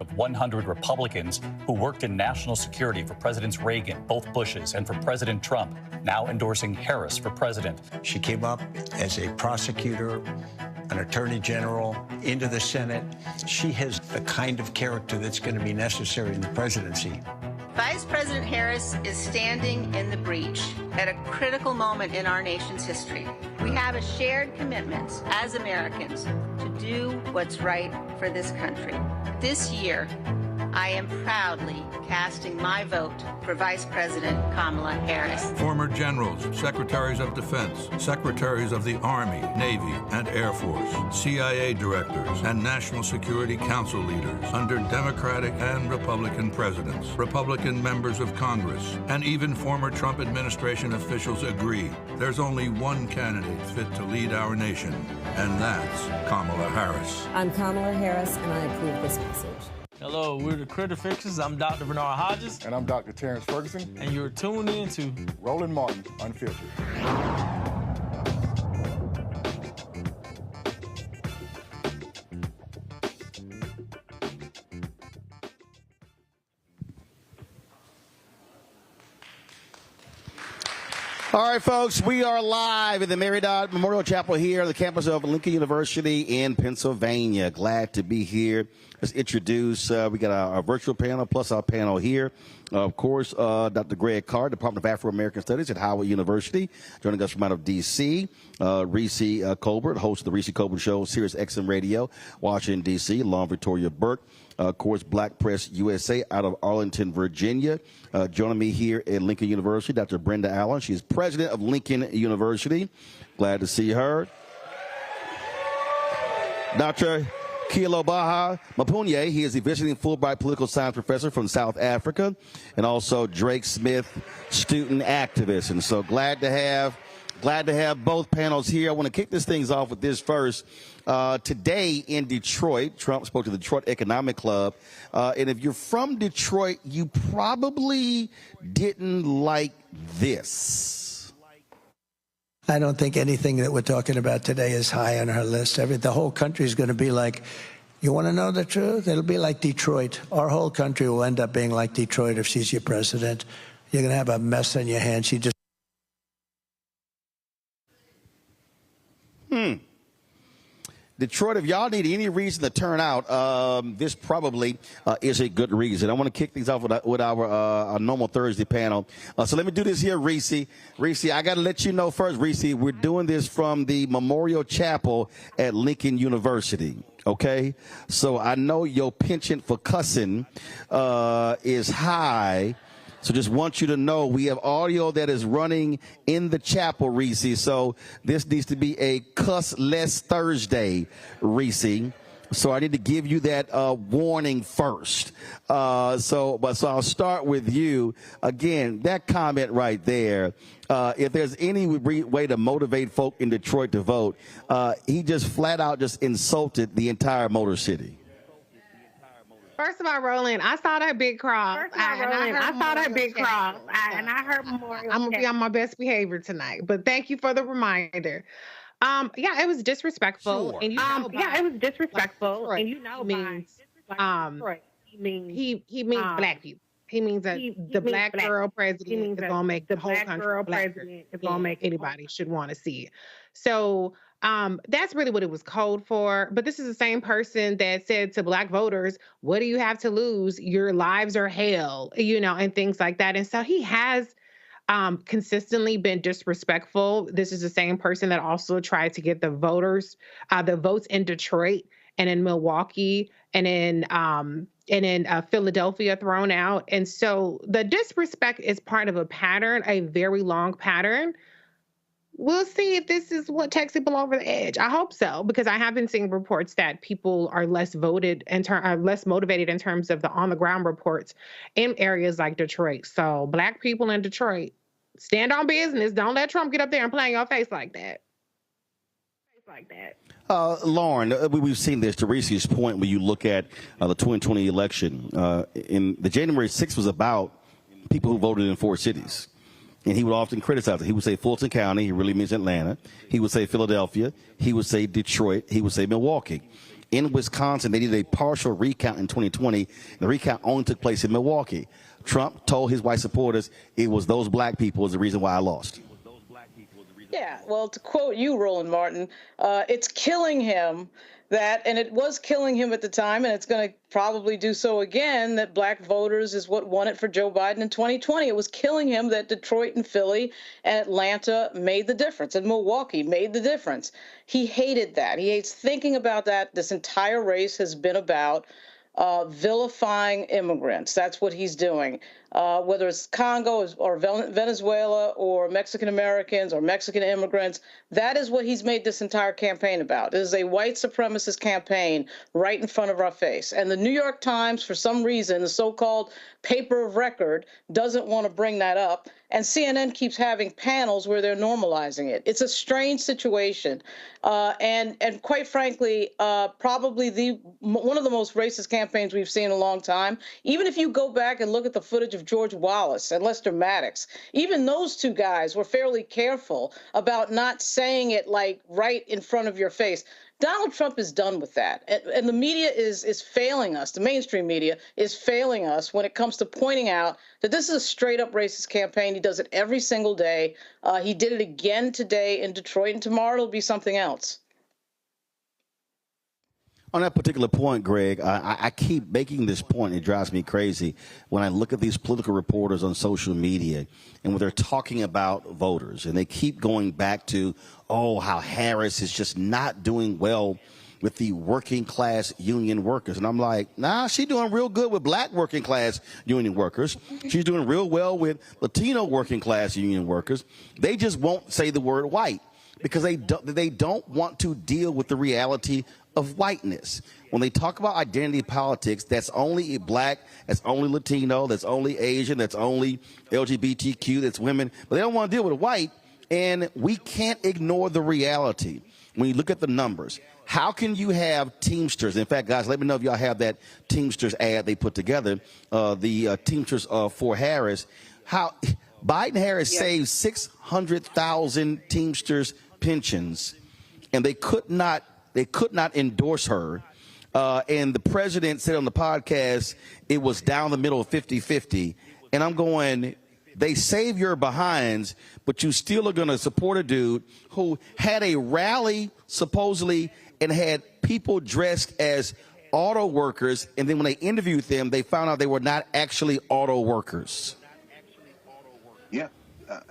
Of 100 Republicans who worked in national security for Presidents Reagan, both Bushes, and for President Trump, now endorsing Harris for president. She came up as a prosecutor, an attorney general, into the Senate. She has the kind of character that's going to be necessary in the presidency. Vice President Harris is standing in the breach at a critical moment in our nation's history. We have a shared commitment as Americans to do what's right for this country. This year, I am proudly casting my vote for Vice President Kamala Harris. Former generals, secretaries of defense, secretaries of the Army, Navy, and Air Force, CIA directors, and National Security Council leaders under Democratic and Republican presidents, Republican members of Congress, and even former Trump administration officials agree there's only one candidate fit to lead our nation, and that's Kamala Harris. I'm Kamala Harris, and I approve this message. Hello, we're the Critter Fixers. I'm Dr. Bernard Hodges. And I'm Dr. Terrence Ferguson. And you're tuned in to Roland Martin Unfiltered. All right, folks, we are live at the Mary Dodd Memorial Chapel here on the campus of Lincoln University in Pennsylvania. Glad to be here. Let's introduce, we got our virtual panel plus our panel here. Of course, Dr. Greg Carr, Department of Afro-American Studies at Howard University, joining us from out of D.C. Reese Colbert, host of the Reese Colbert Show, Sirius XM Radio, Washington, D.C. Along Victoria Burke. Of course, Black Press USA out of Arlington, Virginia. Joining me here at Lincoln University, Dr. Brenda Allen. She's president of Lincoln University. Glad to see her. Dr. Kilo Baha Mapunye, he is a visiting Fulbright political science professor from South Africa, and also Drake Smith, student activist. And so glad to have both panels here. I want to kick this things off with this first. Today in Detroit, Trump spoke to the Detroit Economic Club. And if you're from Detroit, you probably didn't like this. I don't think anything that we're talking about today is high on our list. The whole country is going to be like, you want to know the truth? It'll be like Detroit. Our whole country will end up being like Detroit if she's your president. You're going to have a mess on your hands. She just... Detroit, if y'all need any reason to turn out, this probably is a good reason. I want to kick things off with our normal Thursday panel. So let me do this here, Reese. Reese, I got to let you know first, Reese, we're doing this from the Memorial Chapel at Lincoln University. Okay? So I know your penchant for cussing is high. So just want you to know we have audio that is running in the chapel, Reese. So this needs to be a cuss-less Thursday, Reese. So I need to give you that warning first. So I'll start with you. Again, that comment right there, if there's any way to motivate folk in Detroit to vote, he just flat out just insulted the entire Motor City. First of all, Roland, I saw that big cross. I saw that big cross. And I heard Memorial. I'm going to be on my best behavior tonight. But thank you for the reminder. Yeah, it was disrespectful. Sure. And you know it was disrespectful. Like, and you know, he means black people. He means that the black girl president is going to make the whole country blacker than anybody should want to see it. So that's really what it was code for. But this is the same person that said to black voters, what do you have to lose? Your lives are hell, and things like that. And so he has consistently been disrespectful. This is the same person that also tried to get the votes in Detroit and in Milwaukee and in Philadelphia thrown out. And so the disrespect is part of a pattern, a very long pattern. We'll see if this is what takes people over the edge. I hope so, because I have been seeing reports that people are less motivated in terms of the on-the-ground reports in areas like Detroit. So black people in Detroit, stand on business. Don't let Trump get up there and play in your face like that. Lauren, we've seen this, to Reese's point, when you look at the 2020 election. In the January 6th was about people who voted in 4 cities. And he would often criticize it. He would say Fulton County. He really means Atlanta. He would say Philadelphia. He would say Detroit. He would say Milwaukee. In Wisconsin, they did a partial recount in 2020. The recount only took place in Milwaukee. Trump told his white supporters it was those black people is the reason why I lost. Yeah, well, to quote you, Roland Martin, it's killing him that, and it was killing him at the time, and it's going to probably do so again, that black voters is what won it for Joe Biden in 2020. It was killing him that Detroit and Philly and Atlanta made the difference, and Milwaukee made the difference. He hated that. He hates thinking about that. This entire race has been about vilifying immigrants. That's what he's doing. Whether it's Congo or Venezuela or Mexican Americans or Mexican immigrants, that is what he's made this entire campaign about. It is a white supremacist campaign right in front of our face. And the New York Times, for some reason, the so-called paper of record, doesn't want to bring that up. And CNN keeps having panels where they're normalizing it. It's a strange situation. And quite frankly, probably one of the most racist campaigns we've seen in a long time. Even if you go back and look at the footage of George Wallace and Lester Maddox, even those two guys were fairly careful about not saying it like right in front of your face. Donald Trump is done with that. And the media is failing us. The mainstream media is failing us when it comes to pointing out that this is a straight up racist campaign. He does it every single day. He did it again today in Detroit, and tomorrow it'll be something else. On that particular point, Greg, I keep making this point. It drives me crazy when I look at these political reporters on social media and when they're talking about voters, and they keep going back to, oh, how Harris is just not doing well with the working class union workers. And I'm like, nah, she's doing real good with black working class union workers. She's doing real well with Latino working class union workers. They just won't say the word white because they don't want to deal with the reality of whiteness. When they talk about identity politics, that's only black, that's only Latino, that's only Asian, that's only LGBTQ, that's women, but they don't want to deal with white, and we can't ignore the reality. When you look at the numbers, how can you have Teamsters? In fact, guys, let me know if y'all have that Teamsters ad they put together, the Teamsters for Harris. How Biden-Harris saved 600,000 Teamsters pensions, and they could not endorse her. And the president said on the podcast it was down the middle of 50-50. And I'm going, they save your behinds, but you still are going to support a dude who had a rally supposedly and had people dressed as auto workers. And then when they interviewed them, they found out they were not actually auto workers. Yeah,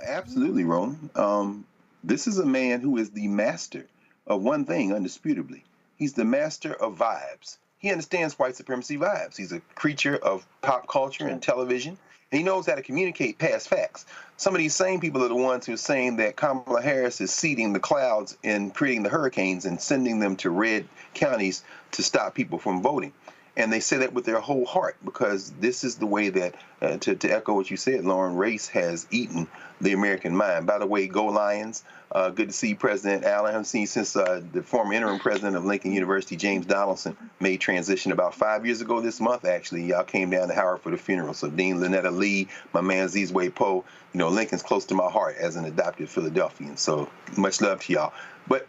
absolutely, Roland. This is a man who is the master of one thing, undisputably. He's the master of vibes. He understands white supremacy vibes. He's a creature of pop culture and television, and he knows how to communicate past facts. Some of these same people are the ones who are saying that Kamala Harris is seeding the clouds and creating the hurricanes and sending them to red counties to stop people from voting. And they say that with their whole heart, because this is the way that, to echo what you said, Lauren, race has eaten the American mind. By the way, go Lions. Good to see President Allen. I haven't seen since the former interim president of Lincoln University, James Donaldson, made transition about 5 years ago this month, actually. Y'all came down to Howard for the funeral. So Dean Lynetta Lee, my man Zizwe Poe, Lincoln's close to my heart as an adopted Philadelphian. So much love to y'all. But,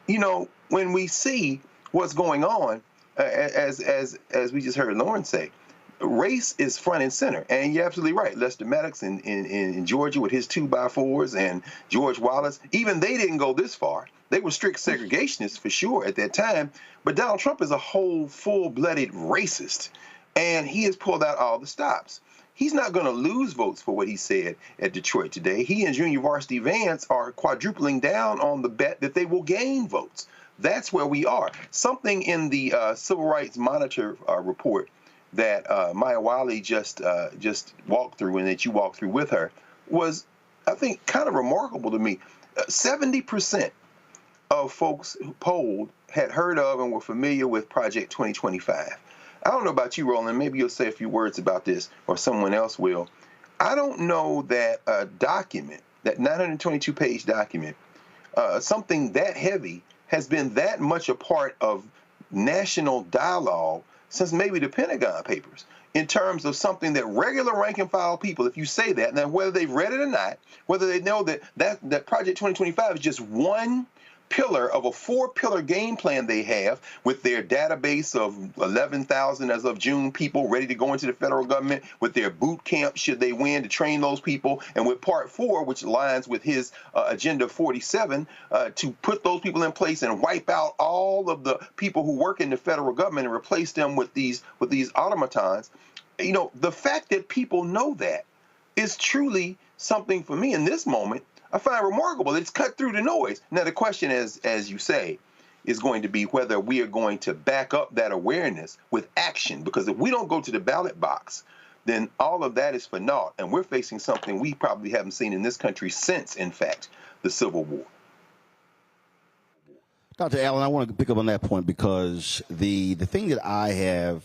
when we see what's going on, as we just heard Lauren say, race is front and center. And you're absolutely right. Lester Maddox in Georgia with his 2x4s and George Wallace, even they didn't go this far. They were strict segregationists for sure at that time. But Donald Trump is a whole full-blooded racist, and he has pulled out all the stops. He's not going to lose votes for what he said at Detroit today. He and Junior Varsity Vance are quadrupling down on the bet that they will gain votes. That's where we are. Something in the Civil Rights Monitor report that Maya Wiley just walked through and that you walked through with her was, I think, kind of remarkable to me. 70% of folks who polled had heard of and were familiar with Project 2025. I don't know about you, Roland. Maybe you'll say a few words about this, or someone else will. I don't know that a document, that 922-page document, something that heavy, has been that much a part of national dialogue since maybe the Pentagon Papers, in terms of something that regular rank and file people, if you say that, now whether they've read it or not, whether they know that Project 2025 is just one pillar of a 4-pillar game plan they have with their database of 11,000 as of June people ready to go into the federal government, with their boot camp should they win to train those people, and with part 4, which aligns with his agenda 47, to put those people in place and wipe out all of the people who work in the federal government and replace them with these automatons. You know, the fact that people know that is truly something for me in this moment. I find remarkable. It's cut through the noise. Now, the question is, as you say, is going to be whether we are going to back up that awareness with action. Because if we don't go to the ballot box, then all of that is for naught. And we're facing something we probably haven't seen in this country since, in fact, the Civil War. Dr. Allen, I want to pick up on that point because the thing that I have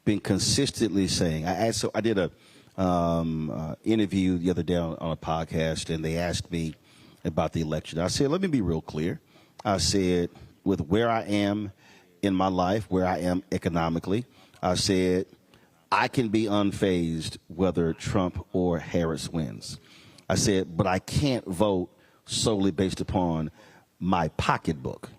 been consistently saying, I did a interview the other day on a podcast, and they asked me about the election. I said, let me be real clear. I said, with where I am in my life, where I am economically, I said, I can be unfazed whether Trump or Harris wins. I said, but I can't vote solely based upon my pocketbook.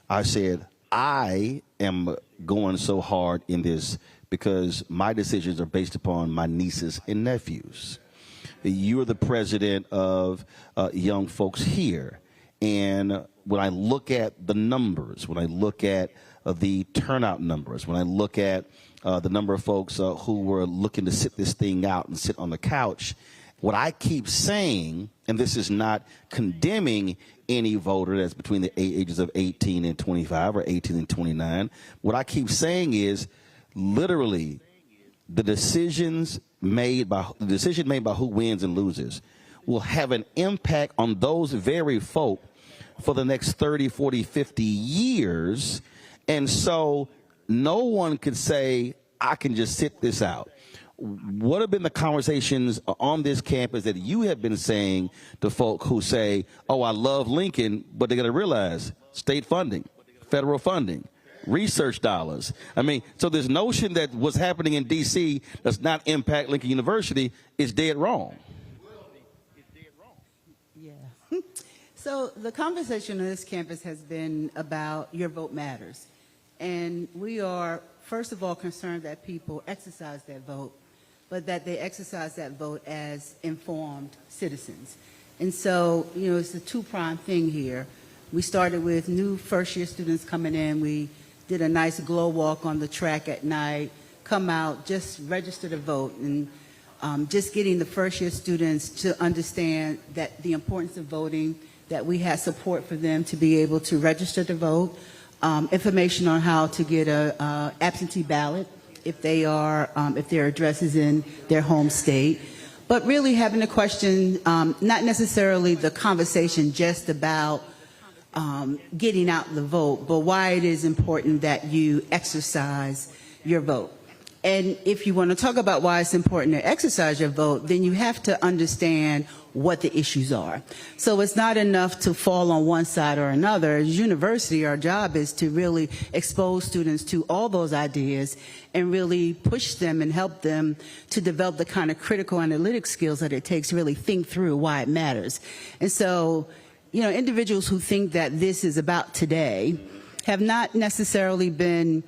I said, I am going so hard in this because my decisions are based upon my nieces and nephews. You're the president of young folks here. And when I look at the numbers, when I look at the turnout numbers, when I look at the number of folks who were looking to sit this thing out and sit on the couch, what I keep saying, and this is not condemning any voter that's between the ages of 18 and 25 or 18 and 29, what I keep saying is, literally, the decision made by who wins and loses will have an impact on those very folk for the next 30, 40, 50 years. And so no one could say, I can just sit this out. What have been the conversations on this campus that you have been saying to folk who say, oh, I love Lincoln, but they got to realize state funding, federal funding, research dollars. I mean, so this notion that what's happening in D.C. does not impact Lincoln University is dead wrong. Yeah. So the conversation on this campus has been about your vote matters. And we are, first of all, concerned that people exercise their vote, but that they exercise that vote as informed citizens. And so, you know, it's a two-pronged thing here. We started with new first-year students coming in. We did a nice glow walk on the track at night, come out, just register to vote, and just getting the first-year students to understand that the importance of voting, that we had support for them to be able to register to vote, information on how to get a absentee ballot if they are if their address is in their home state, but really having a question, not necessarily the conversation just about getting out the vote, but why it is important that you exercise your vote. And if you want to talk about why it's important to exercise your vote, then you have to understand what the issues are. So it's not enough to fall on one side or another. As university, our job is to really expose students to all those ideas and really push them and help them to develop the kind of critical analytic skills that it takes to really think through why it matters. And so, you know, individuals who think that this is about today have not necessarily been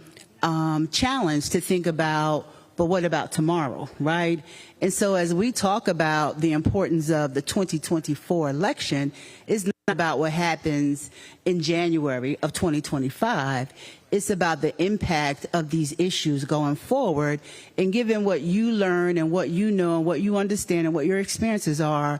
challenged to think about, but what about tomorrow, right? And so as we talk about the importance of the 2024 election, it's not about what happens in January of 2025. It's about the impact of these issues going forward. And given what you learn and what you know and what you understand and what your experiences are,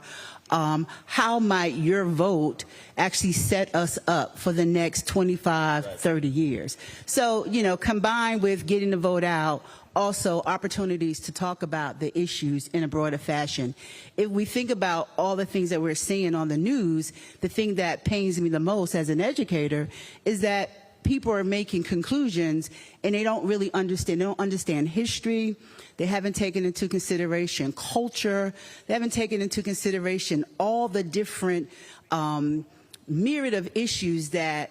how might your vote actually set us up for the next 25, 30 years? So, you know, combined with getting the vote out, also opportunities to talk about the issues in a broader fashion. If we think about all the things that we're seeing on the news, the thing that pains me the most as an educator is that people are making conclusions and they don't really understand. They don't understand history. They haven't taken into consideration culture. They haven't taken into consideration all the different myriad of issues that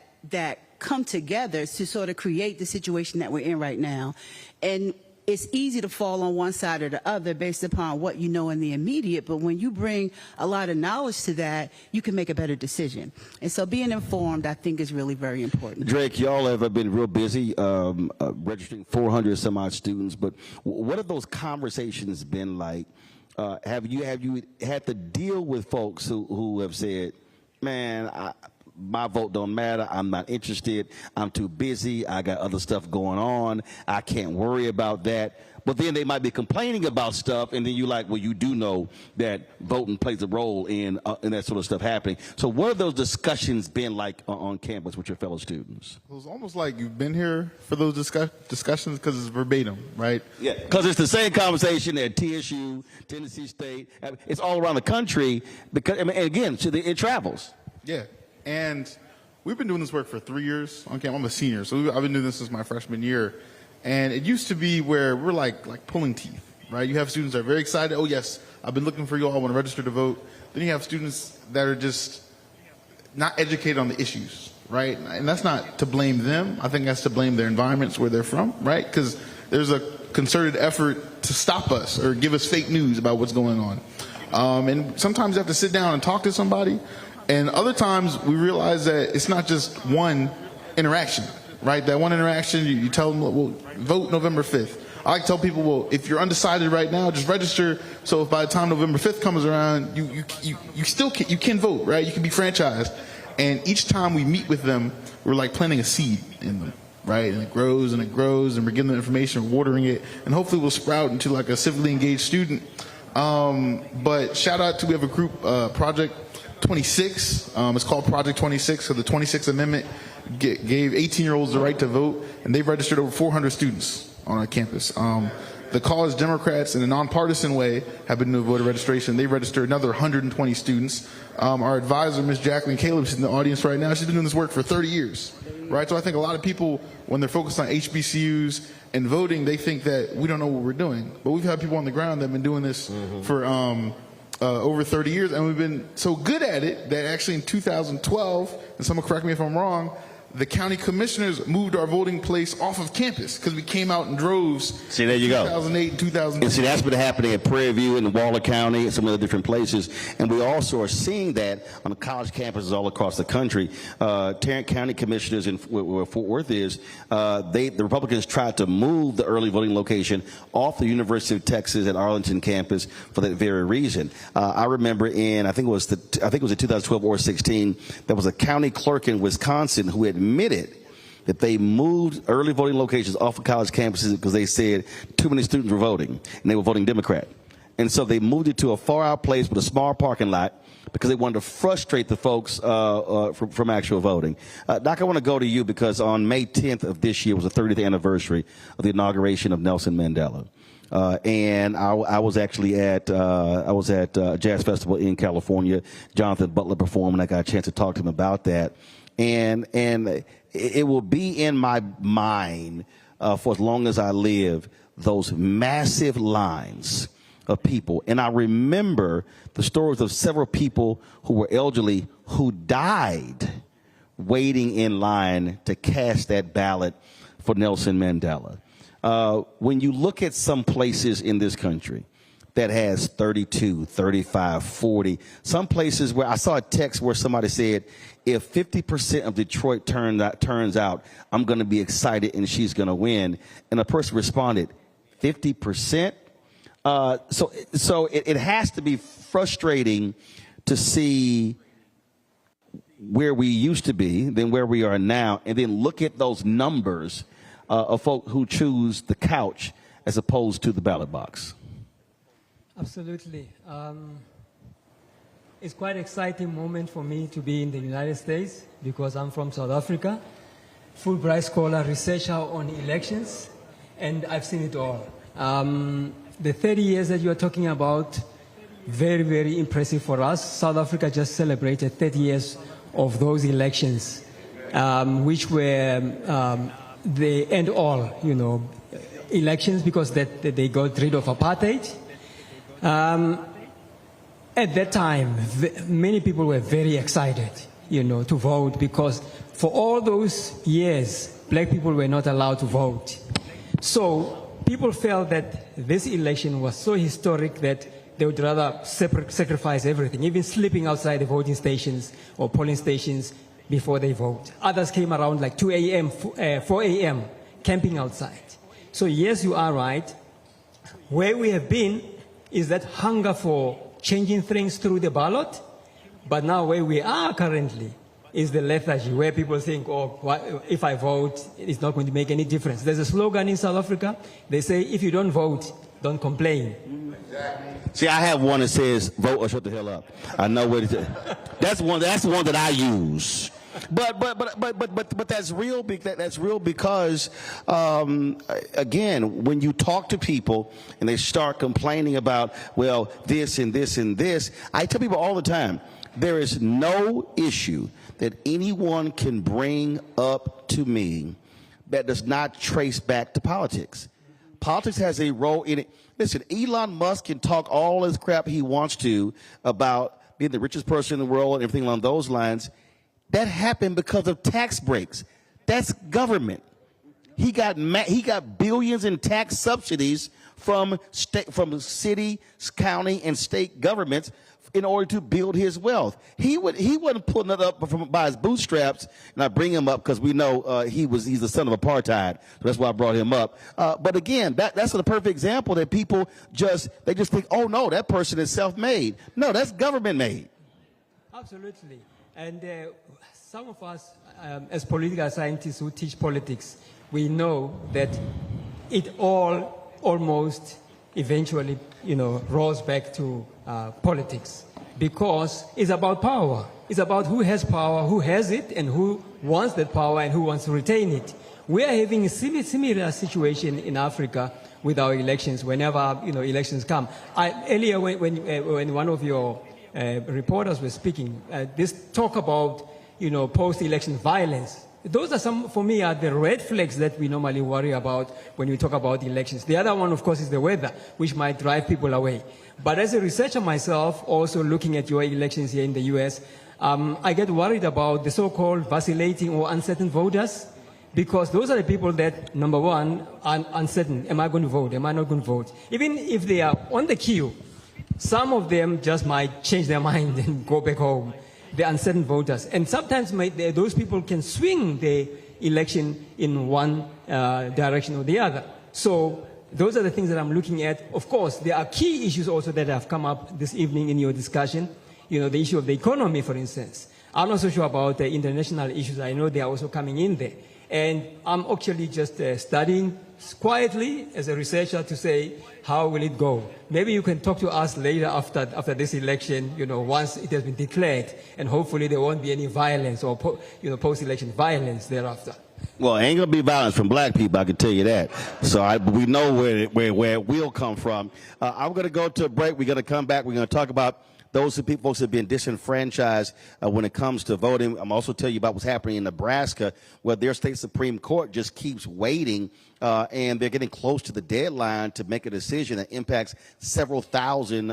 come together to sort of create the situation that we're in right now. And it's easy to fall on one side or the other based upon what you know in the immediate, but when you bring a lot of knowledge to that, you can make a better decision. And so being informed, I think, is really very important. Drake, y'all have been real busy registering 400 some odd students, but what have those conversations been like? Have you had to deal with folks who have said, man, my vote don't matter, I'm not interested, I'm too busy, I got other stuff going on, I can't worry about that? But then they might be complaining about stuff, and then you're like, well, you do know that voting plays a role in that sort of stuff happening. So what have those discussions been like on campus with your fellow students? It was almost like you've been here for those discussions because it's verbatim, right? Yeah, because it's the same conversation at TSU, Tennessee State. It's all around the country, because, I mean, and again, it travels. Yeah, and we've been doing this work for 3 years on campus. I'm a senior, so I've been doing this since my freshman year. And it used to be where we're like pulling teeth, right? You have students that are very excited. Oh, yes, I've been looking for you all. I want to register to vote. Then you have students that are just not educated on the issues, right? And that's not to blame them. I think that's to blame their environments where they're from, right? Because there's a concerted effort to stop us or give us fake news about what's going on. And sometimes you have to sit down and talk to somebody. And other times we realize that it's not just one interaction. Right, that one interaction, you tell them, well, vote November 5th. I like to tell people, well, if you're undecided right now, just register. So if by the time November 5th comes around, you still can vote, right? You can be franchised. And each time we meet with them, we're like planting a seed in them, right? And it grows and it grows, and we're giving them information, watering it, and hopefully we'll sprout into like a civically engaged student. But shout out to, we have a group, Project 26. It's called Project 26, so the 26th Amendment gave 18-year-olds the right to vote, and they've registered over 400 students on our campus. The College Democrats, in a nonpartisan way, have been doing voter registration. They registered another 120 students. Our advisor, Ms. Jacqueline Caleb, is in the audience right now. She's been doing this work for 30 years, right? So I think a lot of people, when they're focused on HBCUs and voting, they think that we don't know what we're doing. But we've had people on the ground that have been doing this for over 30 years, and we've been so good at it that actually in 2012, and someone correct me if I'm wrong, the county commissioners moved our voting place off of campus because we came out in droves. See, there you go. 2008 and 2009. And see, that's been happening at Prairie View and Waller County and some other different places. And we also are seeing that on the college campuses all across the country. Tarrant County commissioners, in where Fort Worth is, the Republicans tried to move the early voting location off the University of Texas at Arlington campus for that very reason. I remember I think it was in 2012 or 16, there was a county clerk in Wisconsin who admitted that they moved early voting locations off of college campuses because they said too many students were voting, and they were voting Democrat. And so they moved it to a far-out place with a small parking lot because they wanted to frustrate the folks from actual voting. Doc, I want to go to you because on May 10th of this year was the 30th anniversary of the inauguration of Nelson Mandela. And I was actually at Jazz Festival in California. Jonathan Butler performed, and I got a chance to talk to him about that. And it will be in my mind for as long as I live, those massive lines of people. And I remember the stories of several people who were elderly who died waiting in line to cast that ballot for Nelson Mandela. When you look at some places in this country that has 32, 35, 40, some places where I saw a text where somebody said, if 50% of Detroit turns out, I'm going to be excited and she's going to win. And a person responded, 50%? So it has to be frustrating to see where we used to be, then where we are now, and then look at those numbers of folk who choose the couch as opposed to the ballot box. Absolutely. It's quite an exciting moment for me to be in the United States because I'm from South Africa, Fulbright scholar, researcher on elections, and I've seen it all. The 30 years that you are talking about, very, very impressive for us. South Africa just celebrated 30 years of those elections, which were the end all, elections because they got rid of apartheid. At that time, many people were very excited, to vote because for all those years, black people were not allowed to vote. So people felt that this election was so historic that they would rather sacrifice everything, even sleeping outside the voting stations or polling stations before they vote. Others came around like 2 a.m., 4 a.m., camping outside. So yes, you are right. Where we have been is that hunger for changing things through the ballot. But now where we are currently is the lethargy, where people think, oh, if I vote, it's not going to make any difference. There's a slogan in South Africa. They say, if you don't vote, don't complain. See, I have one that says, vote or shut the hell up. I know what it is. That's the one that I use. But that's real. That's real because, again, when you talk to people and they start complaining about, well, this and this and this, I tell people all the time, there is no issue that anyone can bring up to me that does not trace back to politics. Politics has a role in it. Listen, Elon Musk can talk all this crap he wants to about being the richest person in the world and everything along those lines. That happened because of tax breaks. That's government. He got billions in tax subsidies from city, county, and state governments in order to build his wealth. He wasn't pulling it up by his bootstraps, and I bring him up because we know he's the son of apartheid. So that's why I brought him up. But again, that's a perfect example that people just think, oh no, that person is self-made. No, that's government-made. Absolutely. And some of us, as political scientists who teach politics, we know that it all almost eventually, rolls back to politics, because it's about power. It's about who has power, who has it, and who wants that power and who wants to retain it. We are having a similar situation in Africa with our elections. Whenever elections come, earlier when one of your reporters were speaking, this talk about post-election violence. Those are for me, are the red flags that we normally worry about when we talk about elections. The other one, of course, is the weather, which might drive people away. But as a researcher myself, also looking at your elections here in the U.S., I get worried about the so-called vacillating or uncertain voters, because those are the people that, number one, are uncertain. Am I going to vote? Am I not going to vote? Even if they are on the queue, some of them just might change their mind and go back home. The uncertain voters. And sometimes those people can swing the election in one direction or the other. So those are the things that I'm looking at. Of course, there are key issues also that have come up this evening in your discussion. The issue of the economy, for instance. I'm not so sure about the international issues. I know they are also coming in there. And I'm actually just studying quietly as a researcher to say, how will it go? Maybe you can talk to us later after this election, once it has been declared, and hopefully there won't be any violence or post-election violence thereafter. Well, ain't gonna be violence from black people, I can tell you that. So we know where it will come from. I'm gonna go to a break. We're gonna come back. We're gonna talk about those folks have been disenfranchised when it comes to voting. I'm also tell you about what's happening in Nebraska, where their state Supreme Court just keeps waiting, and they're getting close to the deadline to make a decision that impacts several thousand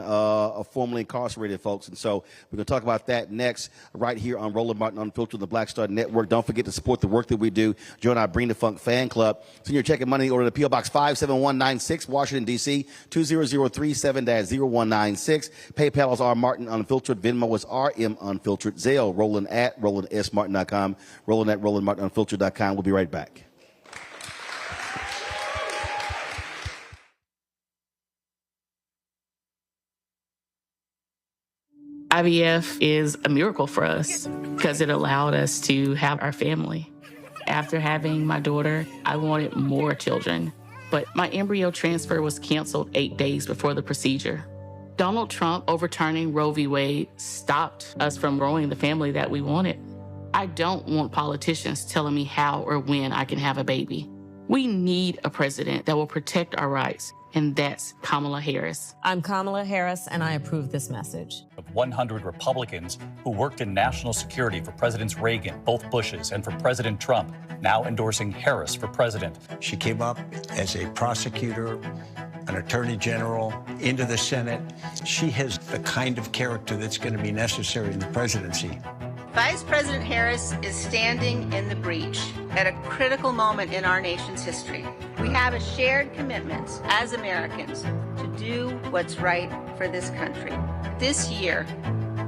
formerly incarcerated folks. And so we're going to talk about that next, right here on Roland Martin Unfiltered, the Black Star Network. Don't forget to support the work that we do. Join our Bring the Funk fan club. Send your check and money order to P.O. Box 57196, Washington, D.C., 20037-0196. PayPal is R. Martin Unfiltered. Venmo is RM Unfiltered. Zelle, Roland at RolandSMartin.com. Roland at RolandMartinUnfiltered.com. We'll be right back. IVF is a miracle for us because it allowed us to have our family. After having my daughter, I wanted more children, but my embryo transfer was canceled 8 days before the procedure. Donald Trump overturning Roe v. Wade stopped us from growing the family that we wanted. I don't want politicians telling me how or when I can have a baby. We need a president that will protect our rights, and that's Kamala Harris. I'm Kamala Harris, and I approve this message. Of 100 Republicans who worked in national security for Presidents Reagan, both Bushes, and for President Trump, now endorsing Harris for president. She came up as a prosecutor, an attorney general, into the Senate. She has the kind of character that's going to be necessary in the presidency. Vice President Harris is standing in the breach at a critical moment in our nation's history. We have a shared commitment as Americans to do what's right for this country. This year,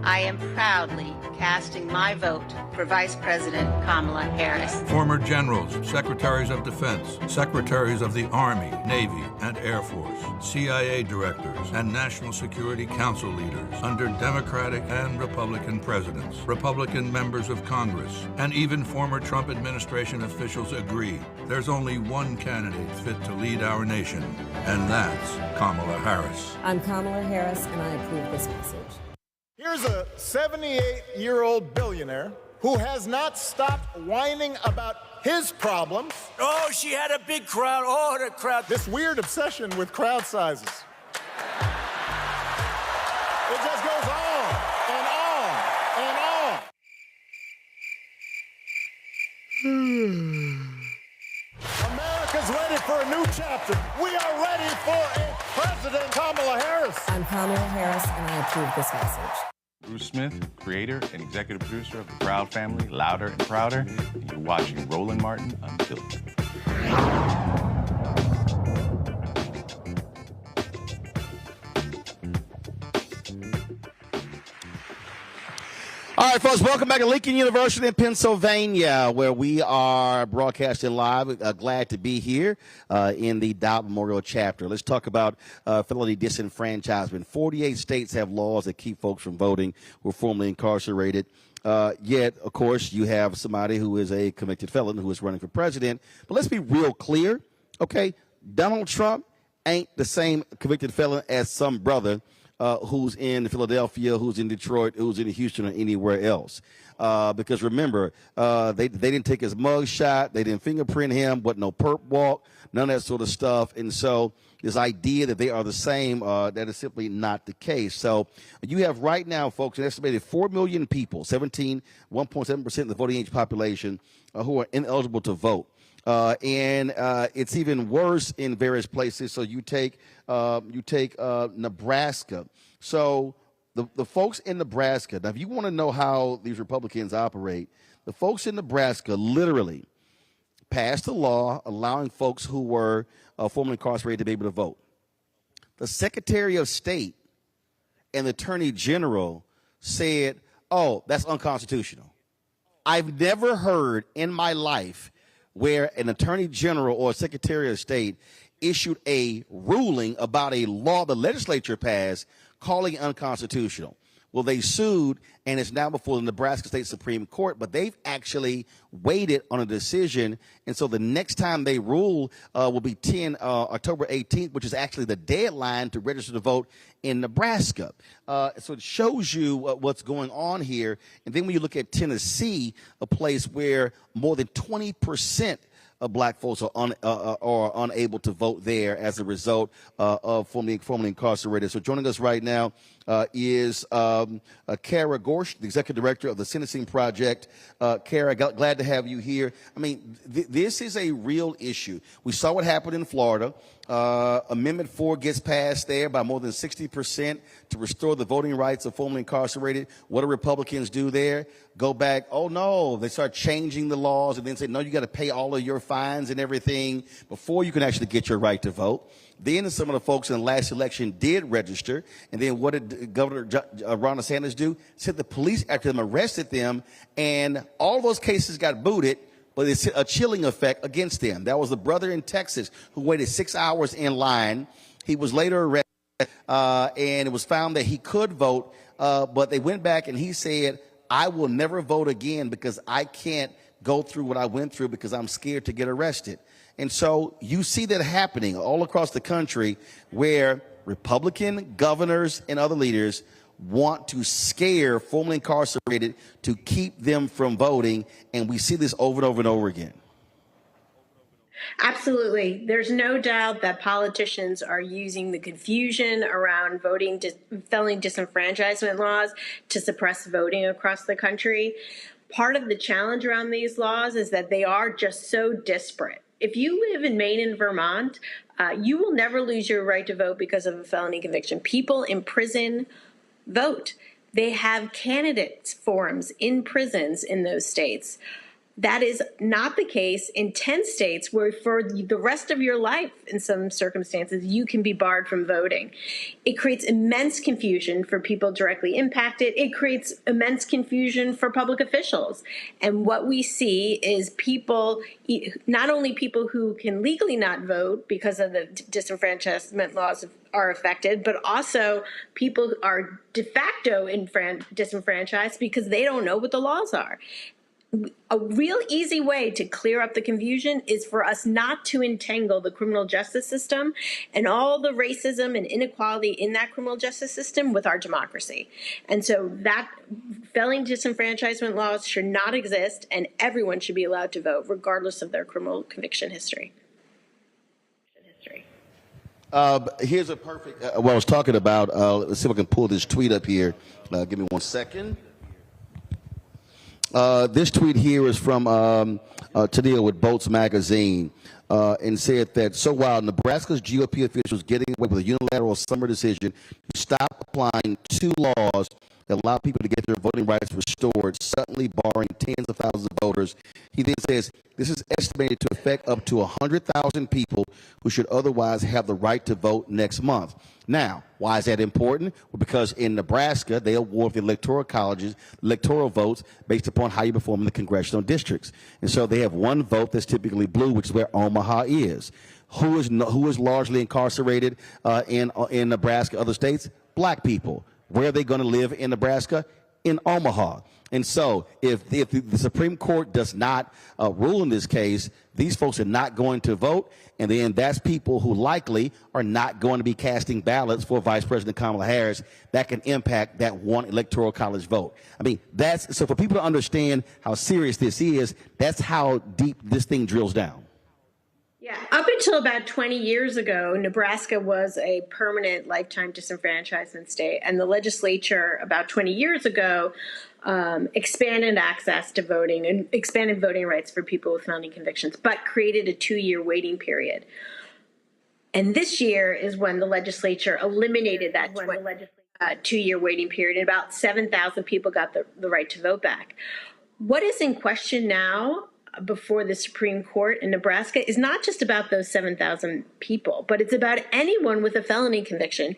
I am proudly casting my vote for Vice President Kamala Harris. Former generals, secretaries of defense, secretaries of the Army, Navy, and Air Force, CIA directors, and National Security Council leaders under Democratic and Republican presidents, Republican members of Congress, and even former Trump administration officials agree there's only one candidate fit to lead our nation, and that's Kamala Harris. I'm Kamala Harris, and I approve this message. Here's a 78-year-old billionaire who has not stopped whining about his problems. Oh, she had a big crowd. Oh, the crowd. This weird obsession with crowd sizes. It just goes on and on and on. America's ready for a new chapter. We are ready for a President Kamala Harris. I'm Kamala Harris, and I approve this message. Bruce Smith, creator and executive producer of the Proud Family, Louder and Prouder, and you're watching Roland Martin Unfiltered. All right, folks, welcome back to Lincoln University in Pennsylvania, where we are broadcasting live. Glad to be here in the Dow Memorial chapter. Let's talk about felony disenfranchisement. 48 states have laws that keep folks from voting who are formerly incarcerated. Yet, of course, you have somebody who is a convicted felon who is running for president. But let's be real clear, okay? Donald Trump ain't the same convicted felon as some brother who's in Philadelphia, who's in Detroit, who's in Houston, or anywhere else. Because remember, they didn't take his mug shot, they didn't fingerprint him, but no perp walk, none of that sort of stuff. And so this idea that they are the same, that is simply not the case. So you have right now, folks, an estimated 4 million people, 1.7% of the voting age population, who are ineligible to vote. And it's even worse in various places. So you take Nebraska. So the folks in Nebraska, now if you want to know how these Republicans operate, the folks in Nebraska literally passed a law allowing folks who were formerly incarcerated to be able to vote. The Secretary of State and the Attorney General said, oh, that's unconstitutional. I've never heard in my life where an Attorney General or Secretary of State issued a ruling about a law the legislature passed calling it unconstitutional. Well, they sued, and it's now before the Nebraska State Supreme Court, but they've actually waited on a decision, and so the next time they rule will be October 18th, which is actually the deadline to register to vote in Nebraska. So it shows you what's going on here. And then when you look at Tennessee, a place where more than 20% of black folks are unable to vote there as a result of formerly incarcerated. So joining us right now is Kara Gorsh, the executive director of the Sentencing Project. Kara, glad to have you here. I mean, this is a real issue. We saw what happened in Florida. Amendment 4 gets passed there by more than 60% to restore the voting rights of formerly incarcerated. What do Republicans do there? Go back, oh no, they start changing the laws and then say, no, you got to pay all of your fines and everything before you can actually get your right to vote. Then some of the folks in the last election did register. And then what did Governor Ron DeSantis do? Sent the police after them, arrested them, and all those cases got booted. But it's a chilling effect against them. That was the brother in Texas who waited 6 hours in line. He was later arrested, and it was found that he could vote, but they went back and he said, I will never vote again because I can't go through what I went through because I'm scared to get arrested. And so you see that happening all across the country where Republican governors and other leaders want to scare formerly incarcerated to keep them from voting, and we see this over and over and over again. Absolutely. There's no doubt that politicians are using the confusion around felony disenfranchisement laws to suppress voting across the country. Part of the challenge around these laws is that they are just so disparate. If you live in Maine and Vermont, you will never lose your right to vote because of a felony conviction. People in prison vote. They have candidates forums in prisons in those states. That is not the case in 10 states where for the rest of your life, in some circumstances, you can be barred from voting. It creates immense confusion for people directly impacted. It creates immense confusion for public officials. And what we see is people, not only people who can legally not vote because of the disenfranchisement laws are affected, but also people who are de facto disenfranchised because they don't know what the laws are. A real easy way to clear up the confusion is for us not to entangle the criminal justice system and all the racism and inequality in that criminal justice system with our democracy. And so that felony disenfranchisement laws should not exist, and everyone should be allowed to vote regardless of their criminal conviction history. Here's a perfect, what I was talking about. Let's see if I can pull this tweet up here. Give me 1 second. This tweet here is from Tadil with Bolts Magazine, and said that, so while Nebraska's GOP officials getting away with a unilateral summer decision to stop applying 2 laws that allow people to get their voting rights restored, suddenly barring tens of thousands of voters, he then says this is estimated to affect up to 100,000 people who should otherwise have the right to vote next month. Now, why is that important? Well, because in Nebraska, they award the electoral colleges electoral votes based upon how you perform in the congressional districts. And so they have one vote that's typically blue, which is where Omaha is. Who is largely incarcerated in Nebraska, other states? Black people. Where are they going to live in Nebraska? In Omaha. And so if the Supreme Court does not rule in this case, these folks are not going to vote, and then that's people who likely are not going to be casting ballots for Vice President Kamala Harris. That can impact that one electoral college vote. I mean, so for people to understand how serious this is, that's how deep this thing drills down. Yeah, up until about 20 years ago, Nebraska was a permanent lifetime disenfranchisement state, and the legislature about 20 years ago expanded access to voting and expanded voting rights for people with felony convictions, but created a 2-year waiting period. And this year is when the legislature eliminated that 2-year waiting period, and about 7,000 people got the right to vote back. What is in question now before the Supreme Court in Nebraska is not just about those 7,000 people, but it's about anyone with a felony conviction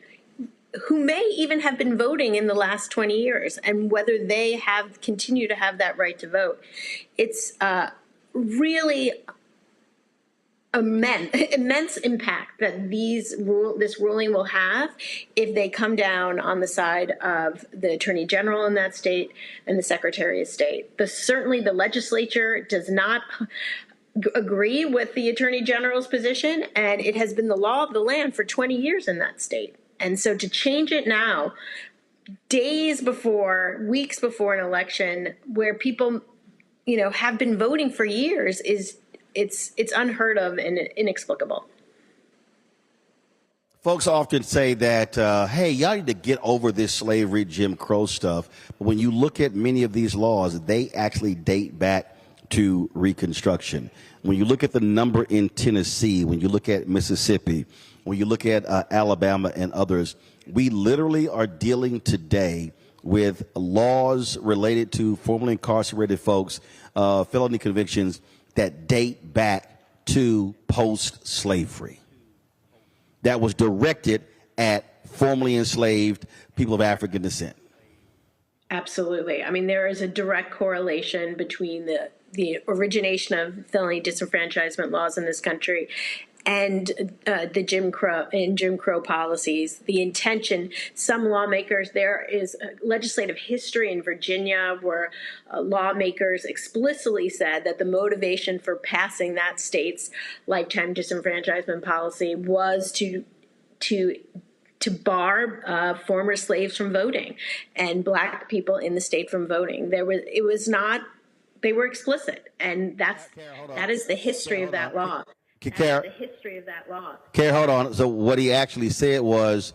who may even have been voting in the last 20 years and whether they continue to have that right to vote. It's really immense impact that this ruling will have if they come down on the side of the Attorney General in that state and the Secretary of State. Certainly the legislature does not agree with the Attorney General's position, and it has been the law of the land for 20 years in that state. And so to change it now, days before, weeks before an election where people, have been voting for years it's unheard of and inexplicable. Folks often say that, hey, y'all need to get over this slavery, Jim Crow stuff. But when you look at many of these laws, they actually date back to Reconstruction. When you look at the number in Tennessee, when you look at Mississippi, when you look at Alabama and others, we literally are dealing today with laws related to formerly incarcerated folks, felony convictions that date back to post-slavery, that was directed at formerly enslaved people of African descent. Absolutely. I mean, there is a direct correlation between the origination of felony disenfranchisement laws in this country and the Jim Crow policies, the intention. Some lawmakers, there is a legislative history in Virginia where lawmakers explicitly said that the motivation for passing that state's lifetime disenfranchisement policy was to bar former slaves from voting and Black people in the state from voting. They were explicit, and that is the history of that law. Kara, hold on. So what he actually said was,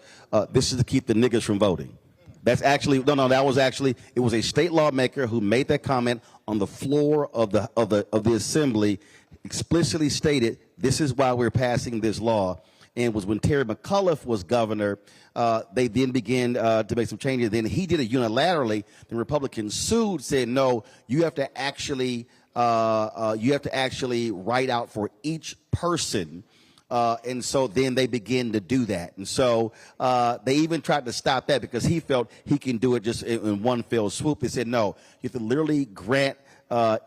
this is to keep the niggas from voting. That's actually, it was a state lawmaker who made that comment on the floor of the assembly, explicitly stated, this is why we're passing this law. And it was when Terry McAuliffe was governor, they then began to make some changes. Then he did it unilaterally. The Republicans sued, said, no, you have to actually you have to actually write out for each person. And so then they begin to do that. And so they even tried to stop that because he felt he can do it just in one fell swoop. They said, no, you have to literally grant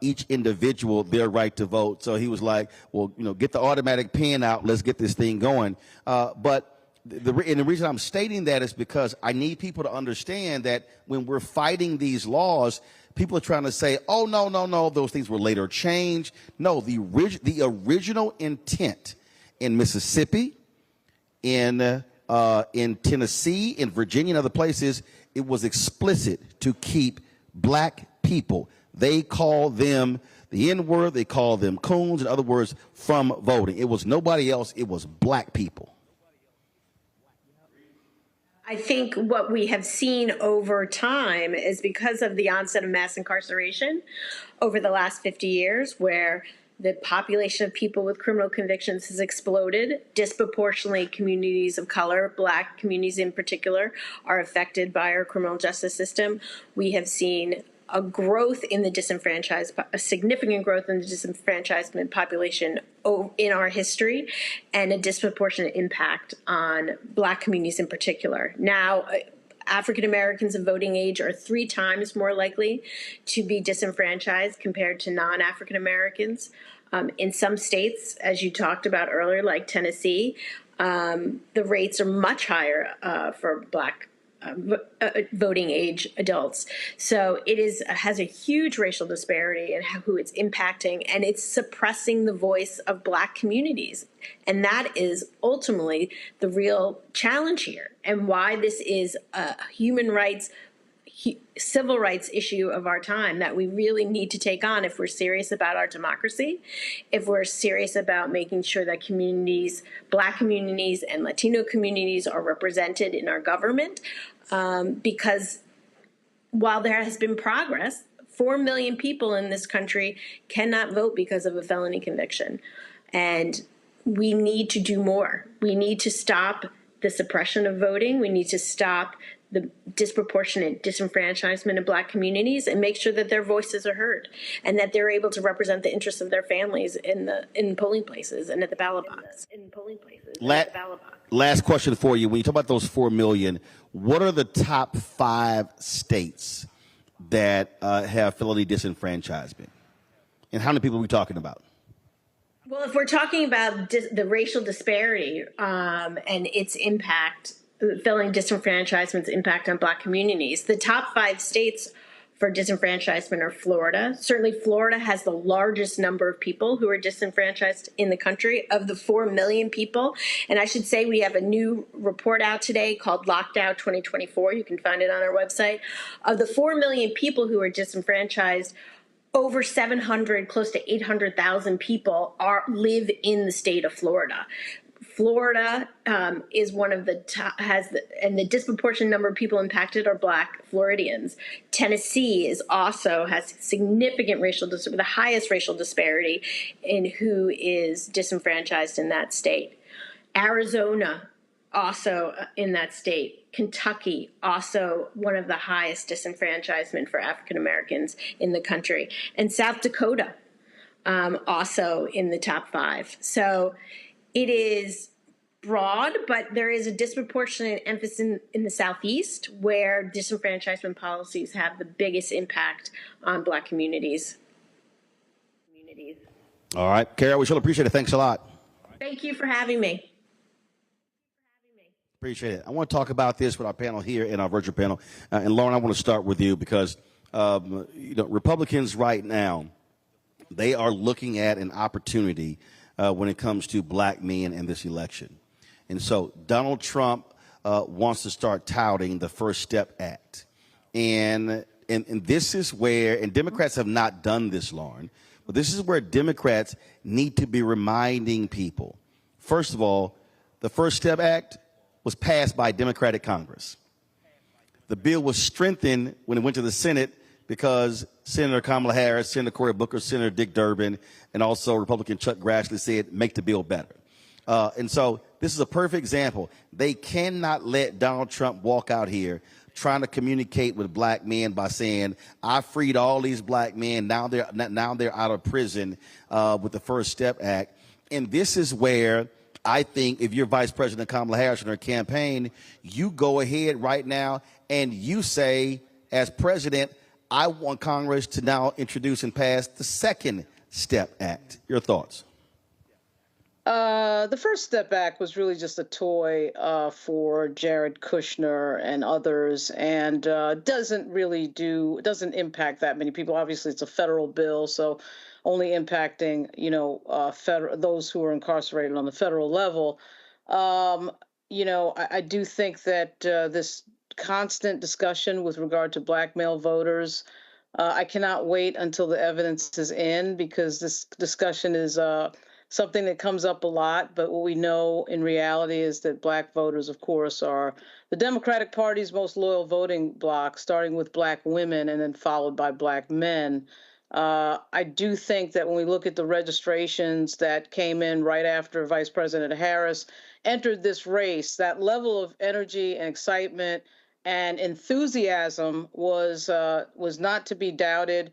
each individual their right to vote. So he was like, well, get the automatic pen out. Let's get this thing going. But the reason I'm stating that is because I need people to understand that when we're fighting these laws, people are trying to say, oh, no, those things were later changed. No, the original intent in Mississippi, in Tennessee, in Virginia, and other places, it was explicit to keep black people. They call them the N-word, they call them coons, in other words, from voting. It was nobody else, it was black people. I think what we have seen over time is because of the onset of mass incarceration over the last 50 years, where the population of people with criminal convictions has exploded. Disproportionately, communities of color, black communities in particular, are affected by our criminal justice system. We have seen a growth in the disenfranchised, a significant growth in the disenfranchisement population in our history, and a disproportionate impact on black communities in particular. Now, African Americans of voting age are 3 times more likely to be disenfranchised compared to non-African Americans. In some states, as you talked about earlier, like Tennessee, the rates are much higher for black voting age adults. So it has a huge racial disparity in who it's impacting, and it's suppressing the voice of black communities. And that is ultimately the real challenge here, and why this is a human rights, civil rights issue of our time that we really need to take on if we're serious about our democracy, if we're serious about making sure that communities, black communities and Latino communities, are represented in our government. Because while there has been progress, 4 million people in this country cannot vote because of a felony conviction. And we need to do more. We need to stop the suppression of voting. We need to stop the disproportionate disenfranchisement of black communities and make sure that their voices are heard and that they're able to represent the interests of their families in polling places and at the ballot box. Last question for you. When you talk about those 4 million, what are the top 5 states that have felony disenfranchisement? And how many people are we talking about? Well, if we're talking about the racial disparity and its impact, felony disenfranchisement's impact on black communities, the top 5 states for disenfranchisement are Florida. Certainly Florida has the largest number of people who are disenfranchised in the country, of the 4 million people. And I should say we have a new report out today called Lockdown 2024. You can find it on our website. Of the 4 million people who are disenfranchised, over 700, close to 800,000 people live in the state of Florida. Florida is one of the top, and the disproportionate number of people impacted are black Floridians. Tennessee has significant the highest racial disparity in who is disenfranchised in that state. Arizona, also in that state. Kentucky, also one of the highest disenfranchisement for African Americans in the country. And South Dakota, also in the top 5. So it is broad, but there is a disproportionate emphasis in the Southeast, where disenfranchisement policies have the biggest impact on black communities. All right, Carol, we shall appreciate it. Thanks a lot. Thank you for having me. Appreciate it. I want to talk about this with our panel here in our virtual panel. And Lauren, I want to start with you because Republicans right now, they are looking at an opportunity when it comes to black men in this election. And so Donald Trump wants to start touting the First Step Act. And this is where, and Democrats have not done this, Lauren, but this is where Democrats need to be reminding people. First of all, the First Step Act was passed by Democratic Congress. The bill was strengthened when it went to the Senate because Senator Kamala Harris, Senator Cory Booker, Senator Dick Durbin, and also Republican Chuck Grassley said, make the bill better. And so this is a perfect example. They cannot let Donald Trump walk out here trying to communicate with black men by saying, I freed all these black men. Now they're out of prison with the First Step Act. And this is where I think if you're Vice President Kamala Harris in her campaign, you go ahead right now and you say, as president, I want Congress to now introduce and pass the Second Step Act. Your thoughts? The First Step Act was really just a toy for Jared Kushner and others, and doesn't impact that many people. Obviously, it's a federal bill, so only impacting, those who are incarcerated on the federal level. I do think that this constant discussion with regard to black male voters, I cannot wait until the evidence is in, because this discussion is something that comes up a lot. But what we know in reality is that black voters, of course, are the Democratic Party's most loyal voting bloc, starting with black women and then followed by black men. I do think that when we look at the registrations that came in right after Vice President Harris entered this race, that level of energy and excitement and enthusiasm was not to be doubted.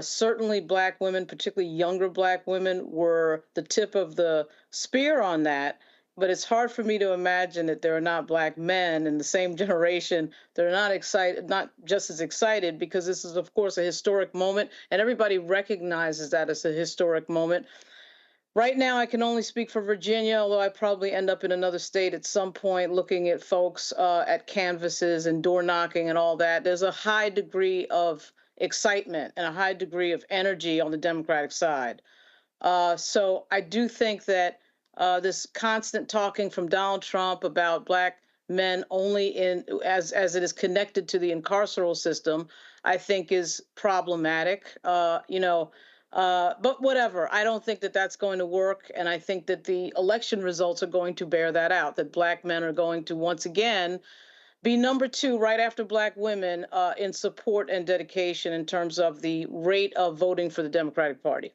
Certainly black women, particularly younger black women, were the tip of the spear on that. But it's hard for me to imagine that there are not black men in the same generation that are not just as excited, because this is, of course, a historic moment, and everybody recognizes that as a historic moment. Right now, I can only speak for Virginia, although I probably end up in another state at some point looking at folks at canvases and door knocking and all that. There's a high degree of excitement and a high degree of energy on the Democratic side. So I do think that this constant talking from Donald Trump about black men only as it is connected to the incarceral system, I think is problematic. But whatever, I don't think that that's going to work. And I think that the election results are going to bear that out, that black men are going to once again be number two right after black women in support and dedication in terms of the rate of voting for the Democratic Party.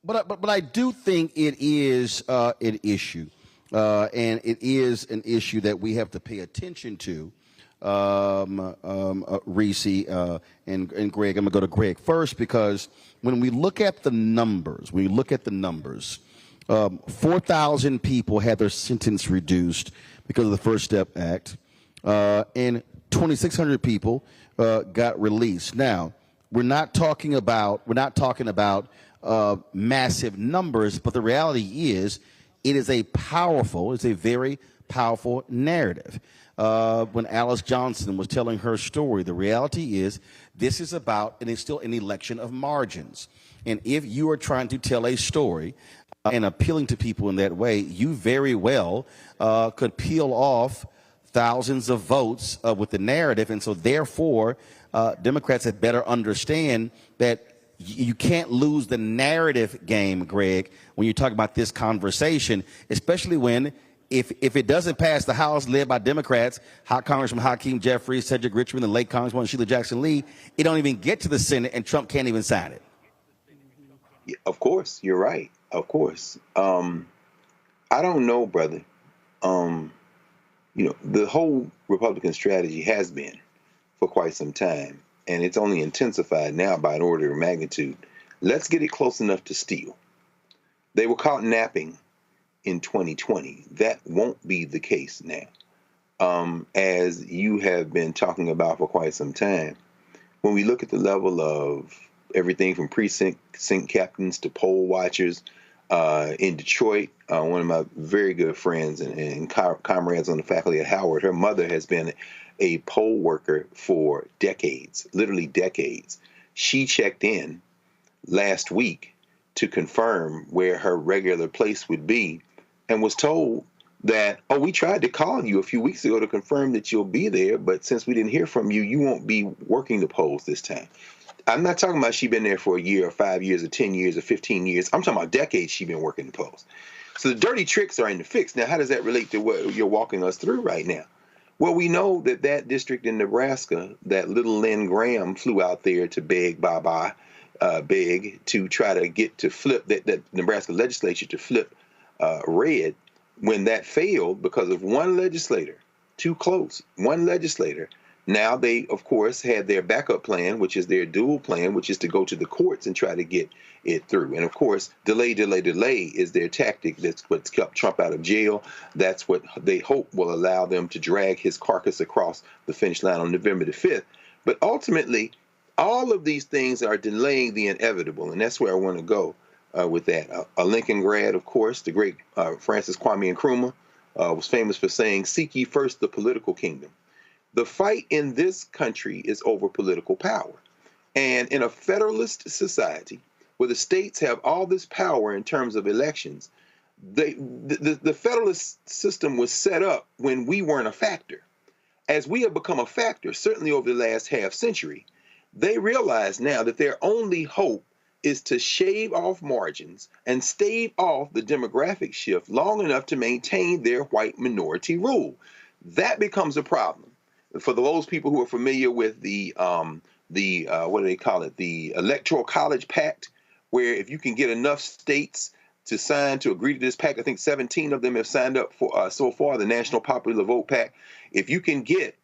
But I do think it is an issue, and it is an issue that we have to pay attention to. Reese and Greg, I'm gonna go to Greg first, because when we look at the numbers, 4,000 people had their sentence reduced because of the First Step Act, and 2,600 people got released. Now, we're not talking about massive numbers, but the reality is it is a very powerful narrative. When Alice Johnson was telling her story, the reality is this is about, and it's still an election of margins. And if you are trying to tell a story and appealing to people in that way, you very well could peel off thousands of votes with the narrative. And so therefore, Democrats had better understand that you can't lose the narrative game, Greg, when you talk about this conversation, especially when if it doesn't pass the House led by Democrats, Congressman Hakeem Jeffries, Cedric Richmond, and late Congresswoman Sheila Jackson Lee, it don't even get to the Senate and Trump can't even sign it. Yeah, of course, you're right. Of course. I don't know, brother. The whole Republican strategy has been for quite some time, and it's only intensified now by an order of magnitude. Let's get it close enough to steal. They were caught napping in 2020. That won't be the case now. As you have been talking about for quite some time, when we look at the level of everything from precinct captains to poll watchers in Detroit, one of my very good friends and comrades on the faculty at Howard, her mother has been a poll worker for decades, literally decades. She checked in last week to confirm where her regular place would be and was told that, oh, we tried to call you a few weeks ago to confirm that you'll be there, but since we didn't hear from you, you won't be working the polls this time. I'm not talking about she's been there for a year or 5 years or 10 years or 15 years. I'm talking about decades she's been working the polls. So the dirty tricks are in the fix. Now, how does that relate to what you're walking us through right now? Well, we know that district in Nebraska, that little Lynn Graham flew out there to beg to try to get to flip that Nebraska legislature to flip red. When that failed because of one legislator too close. One legislator. Now they, of course, had their backup plan, which is their dual plan, which is to go to the courts and try to get it through. And of course, delay is their tactic. That's what's kept Trump out of jail. That's what they hope will allow them to drag his carcass across the finish line on November the 5th. But ultimately, all of these things are delaying the inevitable. And that's where I want to go with that. A Lincoln grad, of course, the great Francis Kwame Nkrumah was famous for saying, "Seek ye first the political kingdom." The fight in this country is over political power. And in a federalist society where the states have all this power in terms of elections, the federalist system was set up when we weren't a factor. As we have become a factor, certainly over the last half century, they realize now that their only hope is to shave off margins and stave off the demographic shift long enough to maintain their white minority rule. That becomes a problem. For those people who are familiar with the what do they call it? The Electoral College Pact, where if you can get enough states to sign to agree to this pact, I think 17 of them have signed up for so far, the National Popular Vote Pact. If you can get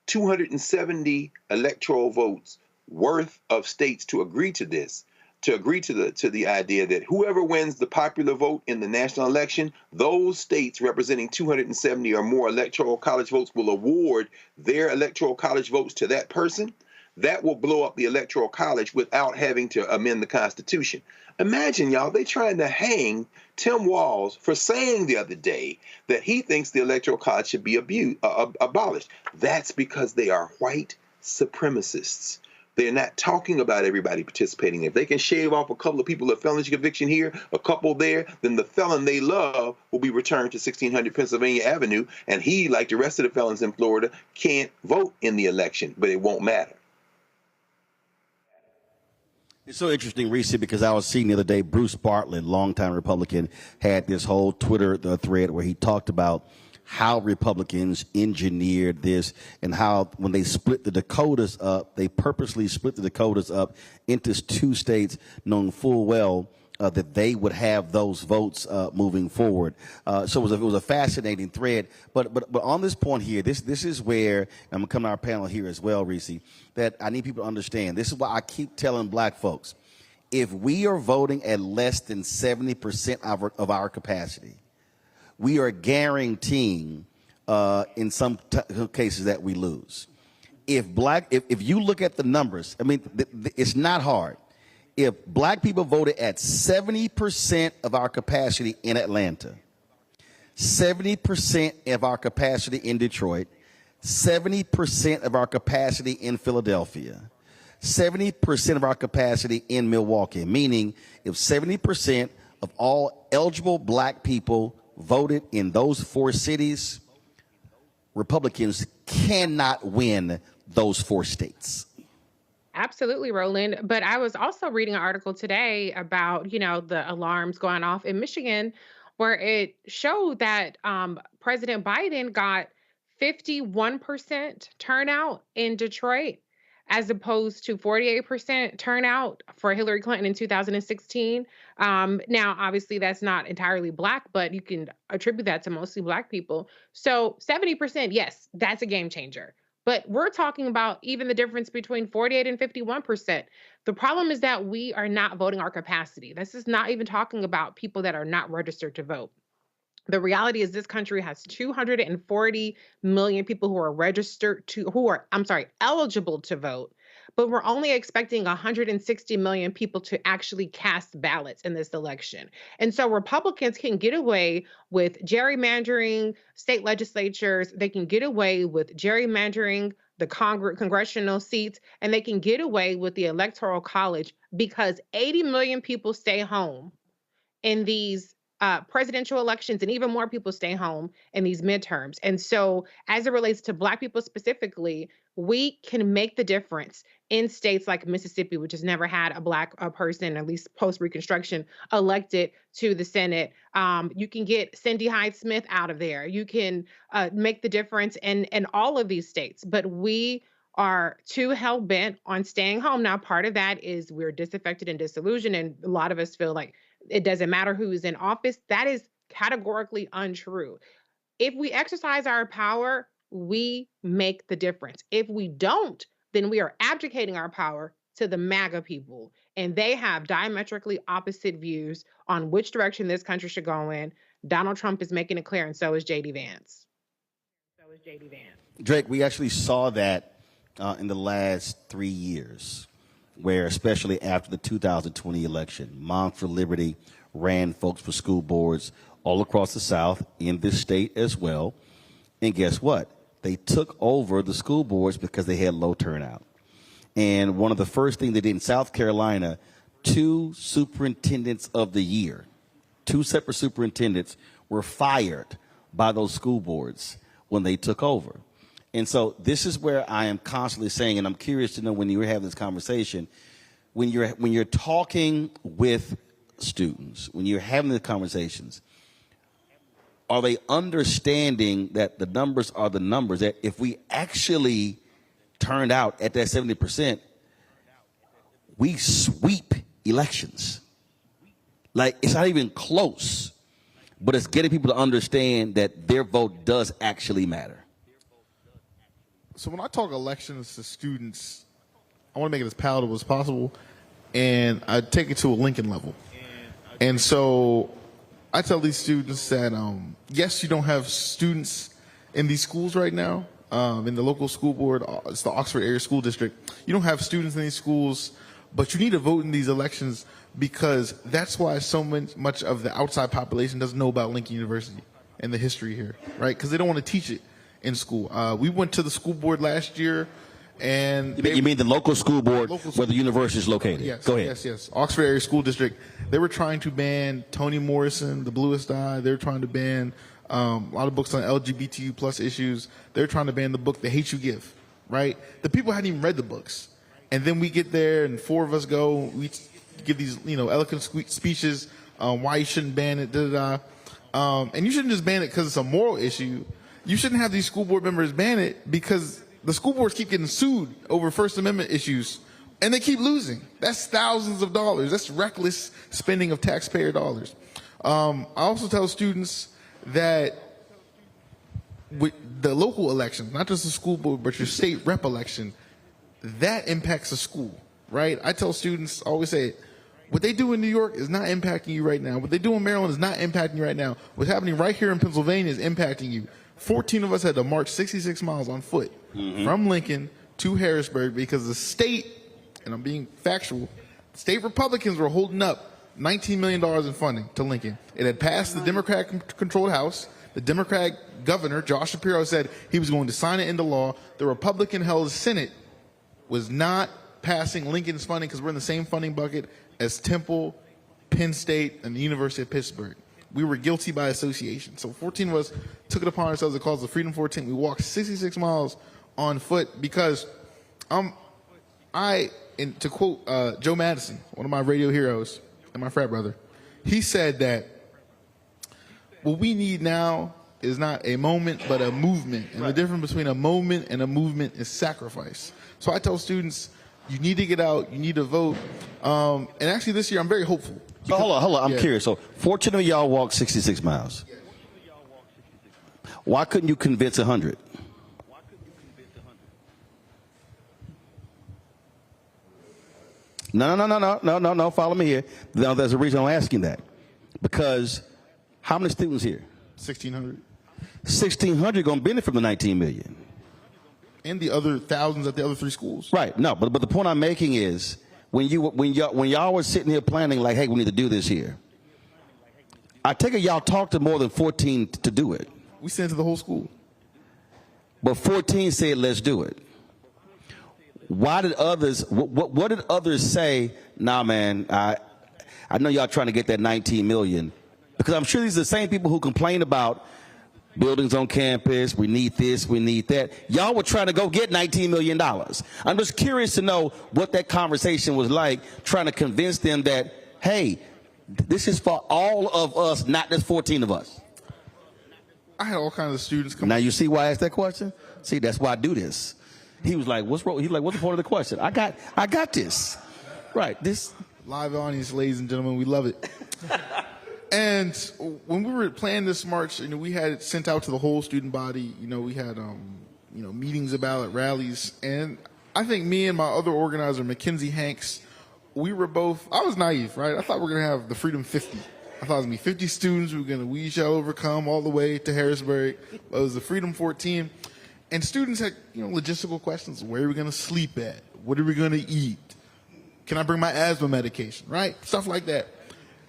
270 electoral votes worth of states to agree to this, to agree to the idea that whoever wins the popular vote in the national election, those states representing 270 or more electoral college votes will award their electoral college votes to that person. That will blow up the electoral college without having to amend the Constitution. Imagine, y'all, they trying to hang Tim Walz for saying the other day that he thinks the electoral college should be abolished. That's because they are white supremacists. They're not talking about everybody participating. If they can shave off a couple of people of felony conviction here, a couple there, then the felon they love will be returned to 1600 Pennsylvania Avenue, and he, like the rest of the felons in Florida, can't vote in the election, but it won't matter. It's so interesting, Reese, because I was seeing the other day, Bruce Bartlett, longtime Republican, had this whole Twitter thread where he talked about how Republicans engineered this and how when they split the Dakotas up, they purposely split the Dakotas up into two states, knowing full well that they would have those votes moving forward. So it was a fascinating thread. But on this point here, this is where, and I'm going to come to our panel here as well, Reese, that I need people to understand. This is why I keep telling black folks, if we are voting at less than 70% of our capacity, we are guaranteeing in some cases that we lose. If you look at the numbers, I mean, it's not hard. If black people voted at 70% of our capacity in Atlanta, 70% of our capacity in Detroit, 70% of our capacity in Philadelphia, 70% of our capacity in Milwaukee, meaning if 70% of all eligible black people voted in those four cities, Republicans cannot win those four states. Absolutely, Roland. But I was also reading an article today about, the alarms going off in Michigan, where it showed that President Biden got 51% turnout in Detroit, as opposed to 48% turnout for Hillary Clinton in 2016. Now, obviously, that's not entirely black, but you can attribute that to mostly black people. So 70%, yes, that's a game changer. But we're talking about even the difference between 48 and 51%. The problem is that we are not voting our capacity. This is not even talking about people that are not registered to vote. The reality is this country has 240 million people who are eligible to vote, but we're only expecting 160 million people to actually cast ballots in this election. And so Republicans can get away with gerrymandering state legislatures. They can get away with gerrymandering the congressional seats, and they can get away with the Electoral College because 80 million people stay home in these presidential elections, and even more people stay home in these midterms. And so as it relates to black people specifically, we can make the difference in states like Mississippi, which has never had a black person, at least post-Reconstruction, elected to the Senate. You can get Cindy Hyde-Smith out of there. You can make the difference in all of these states. But we are too hell-bent on staying home. Now, part of that is we're disaffected and disillusioned, and a lot of us feel like it doesn't matter who's in office. That is categorically untrue. If we exercise our power, we make the difference. If we don't, then we are abdicating our power to the MAGA people, and they have diametrically opposite views on which direction this country should go in. Donald Trump is making it clear, and so is J.D. Vance. Drake, we actually saw that in the last 3 years, where especially after the 2020 election, Moms for Liberty ran folks for school boards all across the South, in this state as well. And guess what? They took over the school boards because they had low turnout. And one of the first things they did in South Carolina, 2 superintendents of the year, 2 separate superintendents were fired by those school boards when they took over. And so this is where I am constantly saying, and I'm curious to know when you were having this conversation, when you're talking with students, when you're having the conversations, are they understanding that the numbers are the numbers, that if we actually turned out at that 70%, we sweep elections? Like, it's not even close, but it's getting people to understand that their vote does actually matter. So when I talk elections to students, I want to make it as palatable as possible, and I take it to a Lincoln level. And so I tell these students that, yes, you don't have students in these schools right now. In the local school board, it's the Oxford Area School District. You don't have students in these schools, but you need to vote in these elections, because that's why so much of the outside population doesn't know about Lincoln University and the history here, right? Because they don't want to teach it in school. We went to the school board last year, and you mean the local school board where the university is located? Yes. Go ahead. Yes. Oxford Area School District. They were trying to ban Toni Morrison, The Bluest Eye. They were trying to ban a lot of books on LGBTQ plus issues. They're trying to ban the book The Hate U Give, right? The people hadn't even read the books. And then we get there, and 4 of us go. We give these, eloquent speeches why you shouldn't ban it, and you shouldn't just ban it because it's a moral issue. You shouldn't have these school board members ban it because the school boards keep getting sued over First Amendment issues, and they keep losing. That's thousands of dollars. That's reckless spending of taxpayer dollars. I also tell students that with the local election, not just the school board, but your state rep election, that impacts the school, right? I tell students, I always say, what they do in New York is not impacting you right now. What they do in Maryland is not impacting you right now. What's happening right here in Pennsylvania is impacting you. 14 of us had to march 66 miles on foot from Lincoln to Harrisburg because the state, and I'm being factual, state Republicans were holding up $19 million in funding to Lincoln. It had passed the Democrat-controlled House. The Democrat governor, Josh Shapiro, said he was going to sign it into law. The Republican-held Senate was not passing Lincoln's funding because we're in the same funding bucket as Temple, Penn State, and the University of Pittsburgh. We were guilty by association. So 14 of us took it upon ourselves to cause the Freedom 14. We walked 66 miles on foot because to quote Joe Madison, one of my radio heroes and my frat brother, he said that what we need now is not a moment but a movement. And the difference between a moment and a movement is sacrifice. So I tell students, you need to get out, you need to vote. And actually this year I'm very hopeful. So hold on. I'm curious. So 14 of y'all walked 66 miles. Why couldn't you convince 100? No. Follow me here. Now, there's a reason I'm asking that. Because how many students here? 1,600. 1,600 going to benefit from the 19 million. And the other thousands at the other 3 schools. Right. No, but the point I'm making is when y'all were sitting here planning like, hey, we need to do this here. I take it y'all talked to more than 14 to do it. We sent it to the whole school. But 14 said, let's do it. Why did others, what did others say? Nah, man, I know y'all trying to get that 19 million. Because I'm sure these are the same people who complain about buildings on campus, we need this, we need that. Y'all were trying to go get $19 million. I'm just curious to know what that conversation was like, trying to convince them that, hey, this is for all of us, not just 14 of us. I had all kinds of students come. Now you see why I asked that question? See, that's why I do this. He was like, what's wrong? He's like, what's the point of the question? I got this. Right, this. Live audience, ladies and gentlemen, we love it. And when we were planning this march, we had it sent out to the whole student body. We had meetings about it, rallies, and I think me and my other organizer, Mackenzie Hanks, we were both. I was naive, right? I thought we were gonna have the Freedom 50. I thought it was gonna be 50 students. We were gonna We Shall Overcome all the way to Harrisburg. It was the Freedom 14, and students had logistical questions: where are we gonna sleep at? What are we gonna eat? Can I bring my asthma medication? Right? Stuff like that.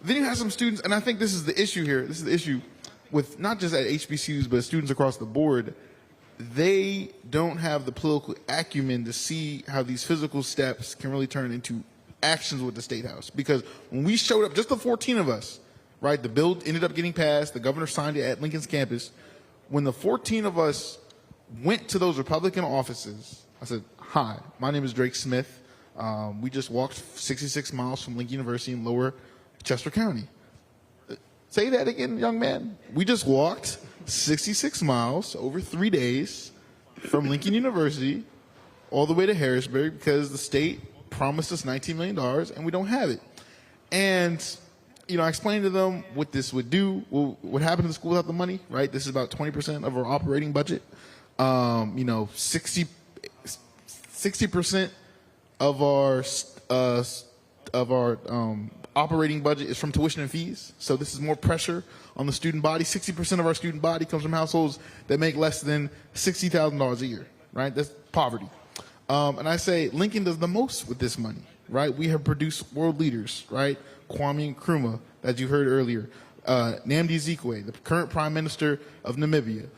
Then you have some students, and I think this is the issue here. This is the issue with not just at HBCUs, but students across the board. They don't have the political acumen to see how these physical steps can really turn into actions with the State House. Because when we showed up, just the 14 of us, right, the bill ended up getting passed, the governor signed it at Lincoln's campus. When the 14 of us went to those Republican offices, I said, hi, my name is Drake Smith. We just walked 66 miles from Lincoln University in Lower Chester County. Say that again, young man. We just walked 66 miles over 3 days from Lincoln University all the way to Harrisburg because the state promised us $19 million and we don't have it. And, I explained to them what this would do, what happened to the school without the money, right? This is about 20% of our operating budget. 60% of our operating budget is from tuition and fees. So this is more pressure on the student body. 60% of our student body comes from households that make less than $60,000 a year, right? That's poverty. And I say Lincoln does the most with this money, right? We have produced world leaders, right? Kwame Nkrumah, that you heard earlier. Nnamdi Azikiwe, the current prime minister of Namibia.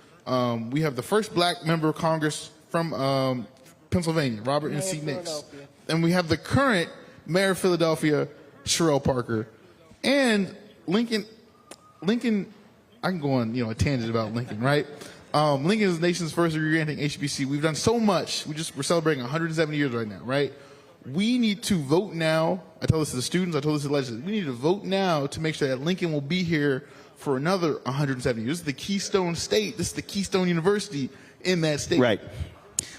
We have the first black member of Congress from Pennsylvania, Robert N.C. Nix. And we have the current mayor of Philadelphia, Sherelle Parker. And Lincoln, I can go on, a tangent about Lincoln, right? Lincoln is the nation's first degree-granting HBC. We've done so much. We're celebrating 170 years right now, right? We need to vote now. I tell this to the students. I told this to the legislators. We need to vote now to make sure that Lincoln will be here for another 170 years. This is the Keystone State. This is the Keystone University in that state. Right.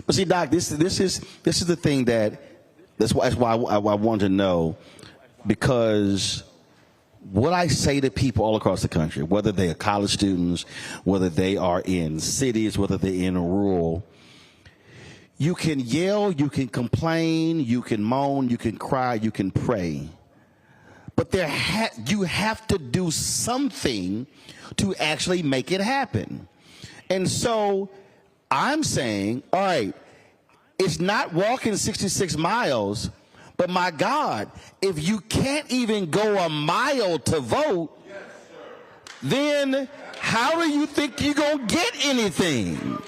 But see, Doc, this is the thing that's why I wanted to know, because what I say to people all across the country, whether they are college students, whether they are in cities, whether they're in rural, you can yell, you can complain, you can moan, you can cry, you can pray. But you have to do something to actually make it happen. And so I'm saying, all right, it's not walking 66 miles, but my God, if you can't even go a mile to vote, then how do you think you're going to get anything?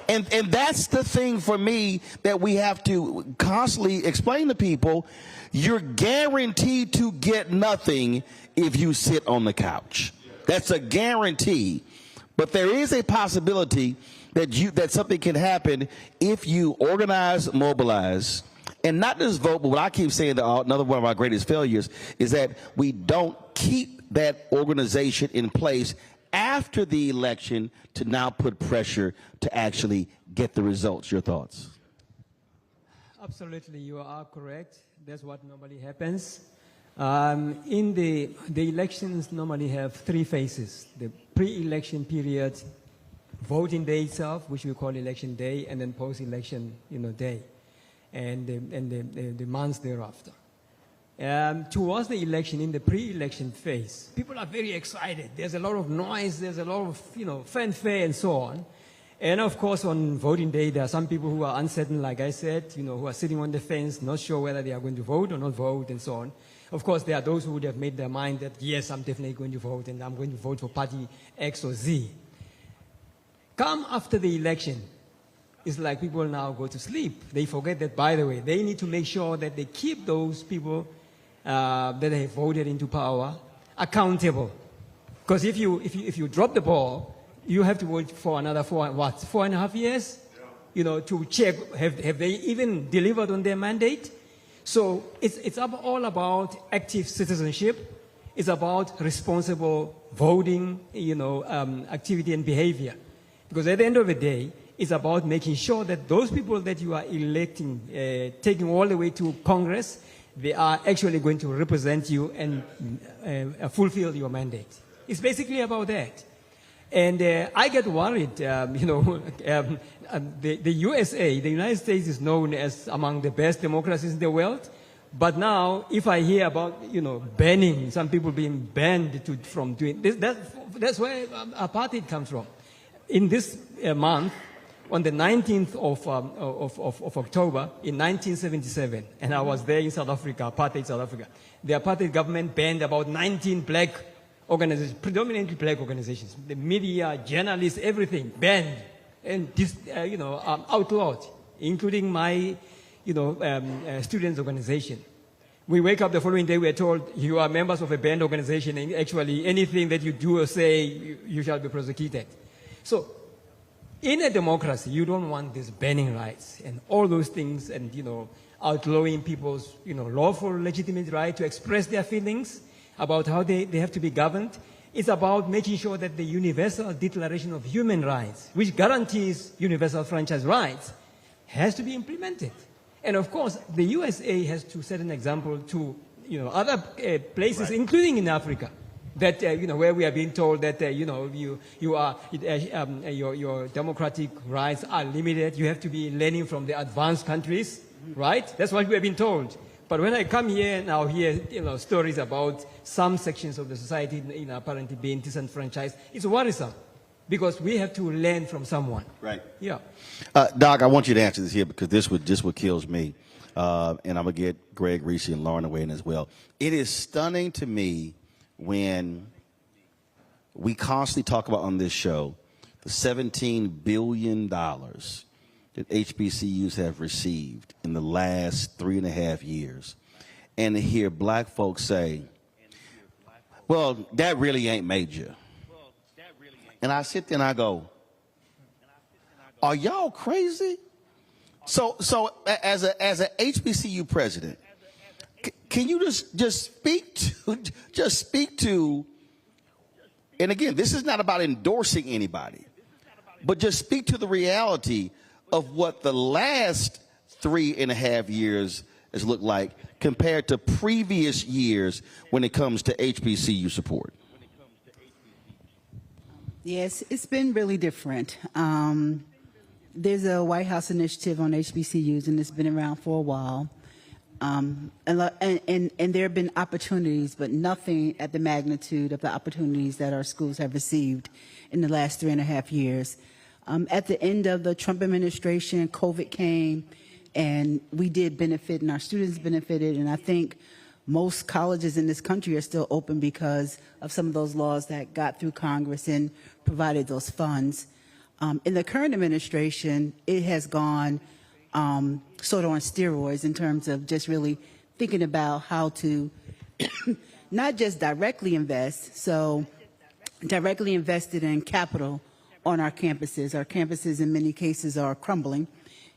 And that's the thing for me that we have to constantly explain to people. You're guaranteed to get nothing if you sit on the couch. That's a guarantee. But there is a possibility that something can happen if you organize, mobilize, and not just vote, but what I keep saying, another one of our greatest failures is that we don't keep that organization in place after the election to now put pressure to actually get the results. Your thoughts? Absolutely, you are correct. That's what normally happens. In the elections normally have three phases: the pre-election period, voting day itself, which we call election day, and then post-election, day, and the months thereafter. Towards the election, in the pre-election phase, people are very excited. There's a lot of noise. There's a lot of fanfare and so on. And of course, on voting day, there are some people who are uncertain, like I said, who are sitting on the fence, not sure whether they are going to vote or not vote, and so on. Of course, there are those who would have made their mind that yes, I'm definitely going to vote, and I'm going to vote for party X or Z. Come after the election, it's like people now go to sleep. They forget that, by the way, they need to make sure that they keep those people that they have voted into power accountable. Because if you drop the ball, you have to wait for another 4.5 years, to check have they even delivered on their mandate. So it's all about active citizenship. It's about responsible voting, activity and behavior. Because at the end of the day, it's about making sure that those people that you are electing, taking all the way to Congress, they are actually going to represent you and fulfill your mandate. It's basically about that. And I get worried, the USA, the United States is known as among the best democracies in the world. But now, if I hear about, banning, some people being banned from doing this, that's where apartheid comes from. In this month, on the 19th of October in 1977, and I was there in South Africa, apartheid South Africa, the apartheid government banned about 19 black organizations, predominantly black organizations. The media, journalists, everything banned and outlawed, including my students' organization. We wake up the following day, we are told you are members of a banned organization, and actually anything that you do or say, you shall be prosecuted. So, in a democracy, you don't want this banning rights and all those things, and outlawing people's lawful, legitimate right to express their feelings about how they have to be governed. It's about making sure that the Universal Declaration of Human Rights, which guarantees universal franchise rights, has to be implemented. And of course, the USA has to set an example to other places, right, including in Africa, that where we are being told that your democratic rights are limited. You have to be learning from the advanced countries, right? That's what we have been told. But when I come here and I hear stories about some sections of the society apparently being disenfranchised, it's worrisome, because we have to learn from someone. Right. Yeah. Doc, I want you to answer this here, because this what kills me, and I'm gonna get Greg, Reese, and Lauren away in as well. It is stunning to me when we constantly talk about on this show the $17 billion that HBCUs have received in the last 3.5 years, and to hear black folks say, well, that really ain't major. And I sit there and I go, are y'all crazy? So as a HBCU president, can you just speak to, and again, this is not about endorsing anybody, but just speak to the reality of what the last 3.5 years has looked like compared to previous years when it comes to HBCU support. Yes, it's been really different. There's a White House initiative on HBCUs, and it's been around for a while. And there have been opportunities, but nothing at the magnitude of the opportunities that our schools have received in the last 3.5 years. At the end of the Trump administration, COVID came, and we did benefit, and our students benefited, and I think most colleges in this country are still open because of some of those laws that got through Congress and provided those funds. In the current administration, it has gone sort of on steroids in terms of just really thinking about how to not just directly invest, so directly invested in capital on our campuses. Our campuses in many cases are crumbling,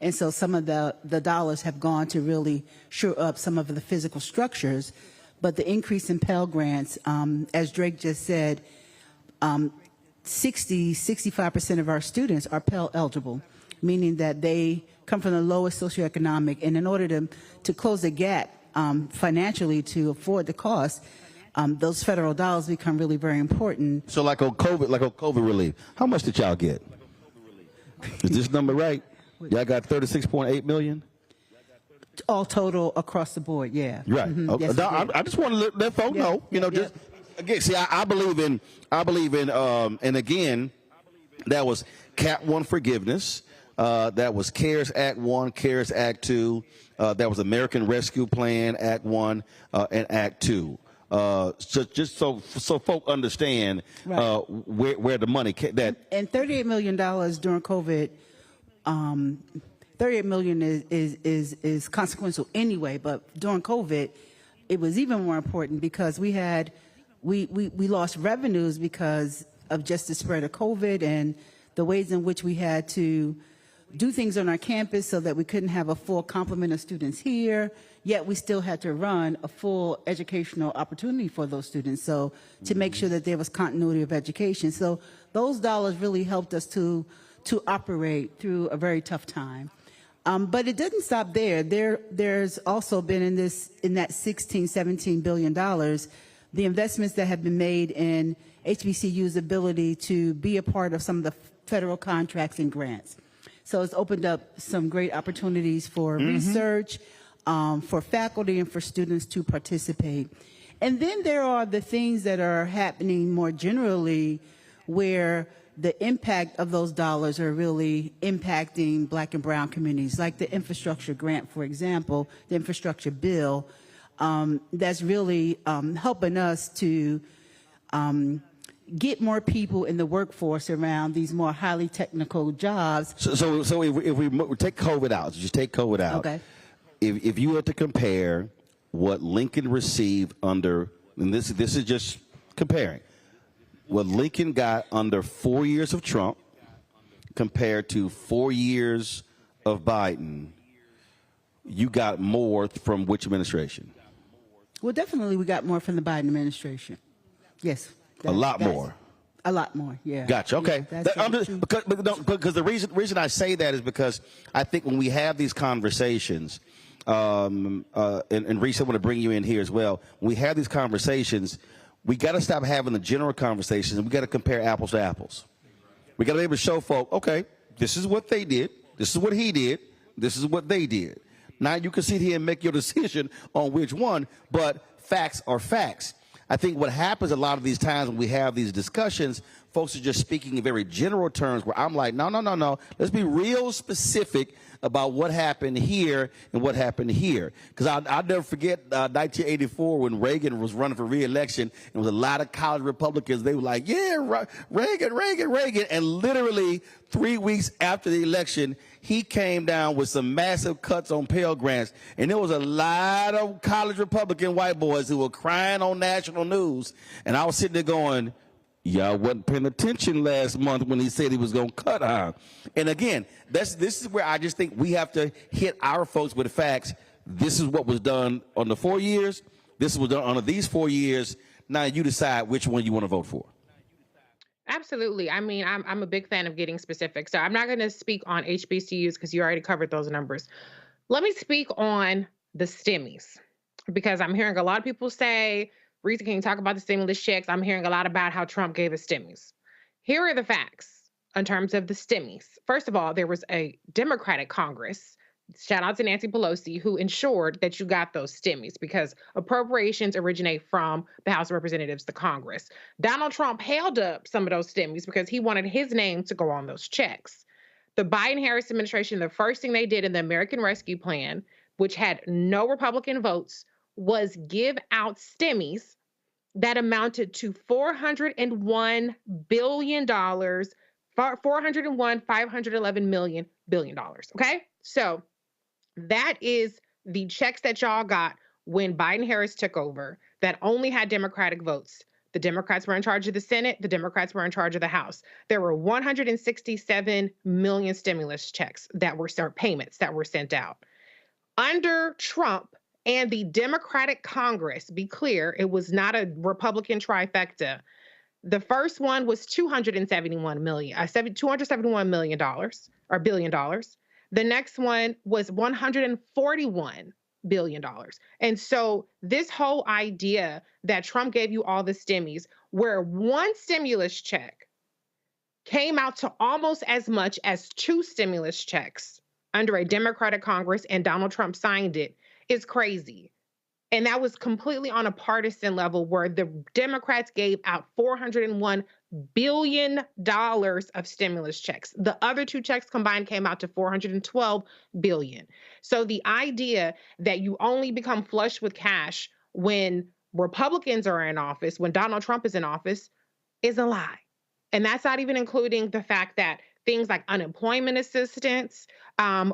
and so some of the dollars have gone to really shore up some of the physical structures. But the increase in Pell Grants, as Drake just said, 65% of our students are Pell eligible, meaning that they come from the lowest socioeconomic, and in order to close the gap financially to afford the cost, those federal dollars become really very important. So like on COVID relief, how much did y'all get? Is this number right? Y'all got 36.8 million? All total across the board, yeah. Right. Mm-hmm. Okay. Yes, I just want to let folks know, just again, see, I believe in, and again, that was Cap 1 forgiveness. That was CARES Act 1, CARES Act 2. That was American Rescue Plan Act 1 and Act 2. Just so folk understand where the money that. And $38 million during COVID. 38 million is consequential anyway, but during COVID, it was even more important because we lost revenues because of just the spread of COVID and the ways in which we had to do things on our campus so that we couldn't have a full complement of students here, yet we still had to run a full educational opportunity for those students, so to make sure that there was continuity of education. So those dollars really helped us to operate through a very tough time. But it doesn't stop there. There's also been in that $16-17 billion, the investments that have been made in HBCU's ability to be a part of some of the federal contracts and grants. So it's opened up some great opportunities for research, for faculty and for students to participate. And then there are the things that are happening more generally where the impact of those dollars are really impacting Black and brown communities, like the infrastructure grant, for example, the infrastructure bill, that's really helping us to get more people in the workforce around these more highly technical jobs. So if we take COVID out, just take COVID out. Okay. If you were to compare what Lincoln received under, and this is just comparing, what Lincoln got under 4 years of Trump compared to 4 years of Biden, you got more from which administration? Well, definitely we got more from the Biden administration. Yes. A lot more. A lot more, yeah. Gotcha. Okay. Yeah, because the reason I say that is because I think when we have these conversations, and Reese, I want to bring you in here as well. When we have these conversations, we got to stop having the general conversations, and we got to compare apples to apples. We got to be able to show folk, okay, this is what they did, this is what he did, this is what they did. Now you can sit here and make your decision on which one, but facts are facts. I think what happens a lot of these times when we have these discussions, folks are just speaking in very general terms where I'm like, no. Let's be real specific about what happened here and what happened here. Because I'll never forget 1984 when Reagan was running for re-election, and there was a lot of college Republicans. They were like, yeah, Reagan. And literally 3 weeks after the election, he came down with some massive cuts on Pell Grants. And there was a lot of college Republican white boys who were crying on national news. And I was sitting there going, y'all wasn't paying attention last month when he said he was going to cut her. And again, this is where I just think we have to hit our folks with the facts. This is what was done on the 4 years. This was done under these 4 years. Now you decide which one you want to vote for. Absolutely. I mean, I'm a big fan of getting specific. So I'm not going to speak on HBCUs because you already covered those numbers. Let me speak on the STEMIs, because I'm hearing a lot of people say, Risa, can you talk about the stimulus checks? I'm hearing a lot about how Trump gave us STEMIs. Here are the facts in terms of the STEMIs. First of all, there was a Democratic Congress, shout out to Nancy Pelosi, who ensured that you got those STEMIs because appropriations originate from the House of Representatives, the Congress. Donald Trump held up some of those STEMIs because he wanted his name to go on those checks. The Biden-Harris administration, the first thing they did in the American Rescue Plan, which had no Republican votes, was give out STEMIs that amounted to $401 billion, $511 billion. Okay? So that is the checks that y'all got when Biden-Harris took over that only had Democratic votes. The Democrats were in charge of the Senate. The Democrats were in charge of the House. There were 167 million stimulus checks payments that were sent out. Under Trump and the Democratic Congress, be clear, it was not a Republican trifecta. The first one was $271 million or billion dollars. The next one was $141 billion. And so this whole idea that Trump gave you all the STEMIs, where one stimulus check came out to almost as much as two stimulus checks under a Democratic Congress and Donald Trump signed it, is crazy. And that was completely on a partisan level where the Democrats gave out $401 billion of stimulus checks. The other two checks combined came out to $412 billion. So the idea that you only become flush with cash when Republicans are in office, when Donald Trump is in office, is a lie. And that's not even including the fact that things like unemployment assistance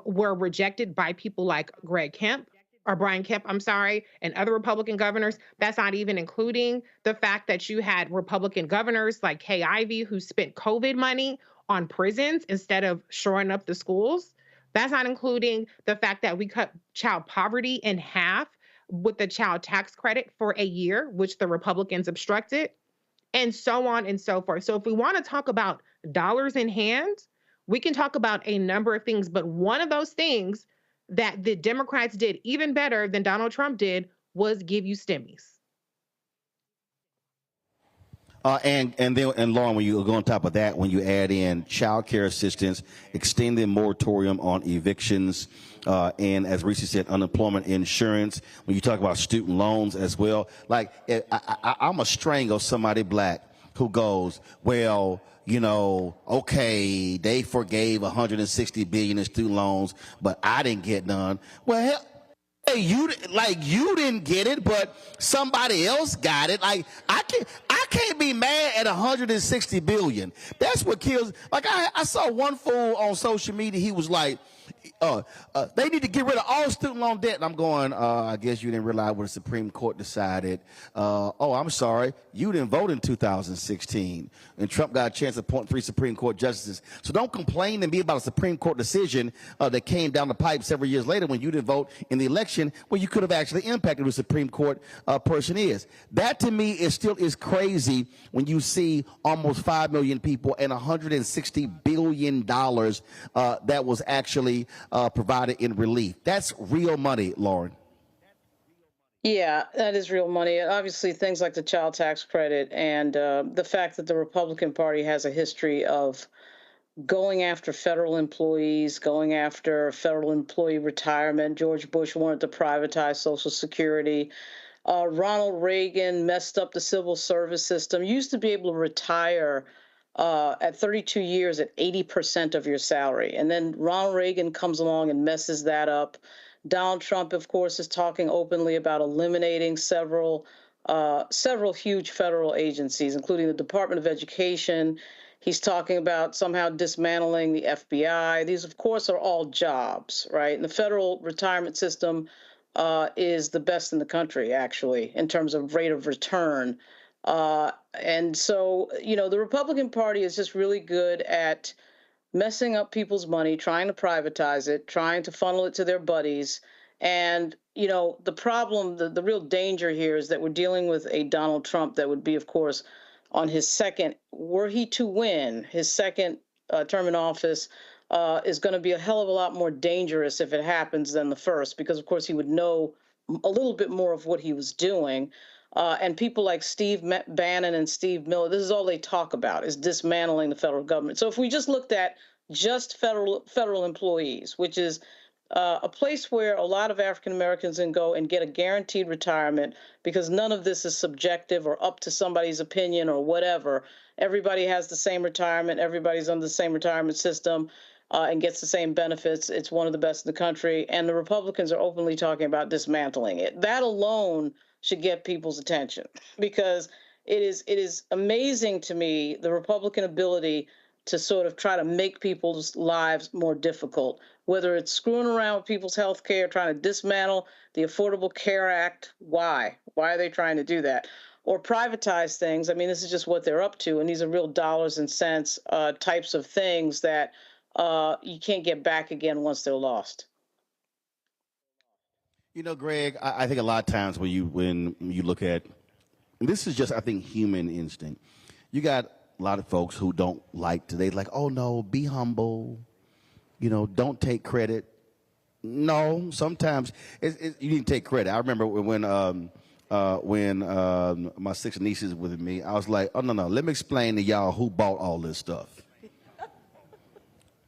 were rejected by people like Brian Kemp, and other Republican governors. That's not even including the fact that you had Republican governors like Kay Ivey who spent COVID money on prisons instead of shoring up the schools. That's not including the fact that we cut child poverty in half with the child tax credit for a year, which the Republicans obstructed, and so on and so forth. So if we want to talk about dollars in hand, We can talk about a number of things, but one of those things that the Democrats did even better than Donald Trump did was give you stimmies. And Lauren, when you go on top of that, when you add in child care assistance, extending moratorium on evictions, and as Reese said, unemployment insurance, when you talk about student loans as well, like I'm a strangle somebody black who goes, well, you know, okay, they forgave $160 billion in student loans, but I didn't get none. Well, hell, hey, you didn't get it, but somebody else got it. Like I can't be mad at $160 billion. That's what kills. Like I saw one fool on social media. He was like, they need to get rid of all student loan debt. And I'm going, I guess you didn't realize what the Supreme Court decided. Oh, I'm sorry. You didn't vote in 2016. And Trump got a chance to appoint 3 Supreme Court justices. So don't complain to me about a Supreme Court decision that came down the pipe several years later when you didn't vote in the election, when you could have actually impacted who the Supreme Court person is. That to me is crazy when you see almost 5 million people and $160 billion that was actually provided in relief. That's real money, Lauren. Yeah, that is real money. Obviously, things like the child tax credit and the fact that the Republican Party has a history of going after federal employees, going after federal employee retirement. George Bush wanted to privatize Social Security. Ronald Reagan messed up the civil service system. You used to be able to retire at 32 years at 80% of your salary. And then Ronald Reagan comes along and messes that up. Donald Trump, of course, is talking openly about eliminating several huge federal agencies, including the Department of Education. He's talking about somehow dismantling the FBI. These, of course, are all jobs, right? And the federal retirement system is the best in the country, actually, in terms of rate of return. And so, you know, the Republican Party is just really good at messing up people's money, trying to privatize it, trying to funnel it to their buddies. And, you know, the problem, the real danger here is that we're dealing with a Donald Trump that would be, of course, on his second, were he to win, his second term in office is going to be a hell of a lot more dangerous if it happens than the first, because, of course, he would know a little bit more of what he was doing. And people like Steve Bannon and Steve Miller, this is all they talk about, is dismantling the federal government. So if we just looked at just federal employees, which is a place where a lot of African Americans can go and get a guaranteed retirement because none of this is subjective or up to somebody's opinion or whatever. Everybody has the same retirement. Everybody's under the same retirement system and gets the same benefits. It's one of the best in the country. And the Republicans are openly talking about dismantling it. That alone should get people's attention, because it is amazing to me, the Republican ability to sort of try to make people's lives more difficult, whether it's screwing around with people's health care, trying to dismantle the Affordable Care Act. Why? Why are they trying to do that? Or privatize things. I mean, this is just what they're up to, and these are real dollars and cents types of things that you can't get back again once they're lost. You know, Greg, I think a lot of times when you look at, and this is just, I think, human instinct. You got a lot of folks who don't like today, like, oh no, be humble, you know, don't take credit. No, sometimes you need to take credit. I remember when my 6 nieces were with me, I was like, oh no, let me explain to y'all who bought all this stuff.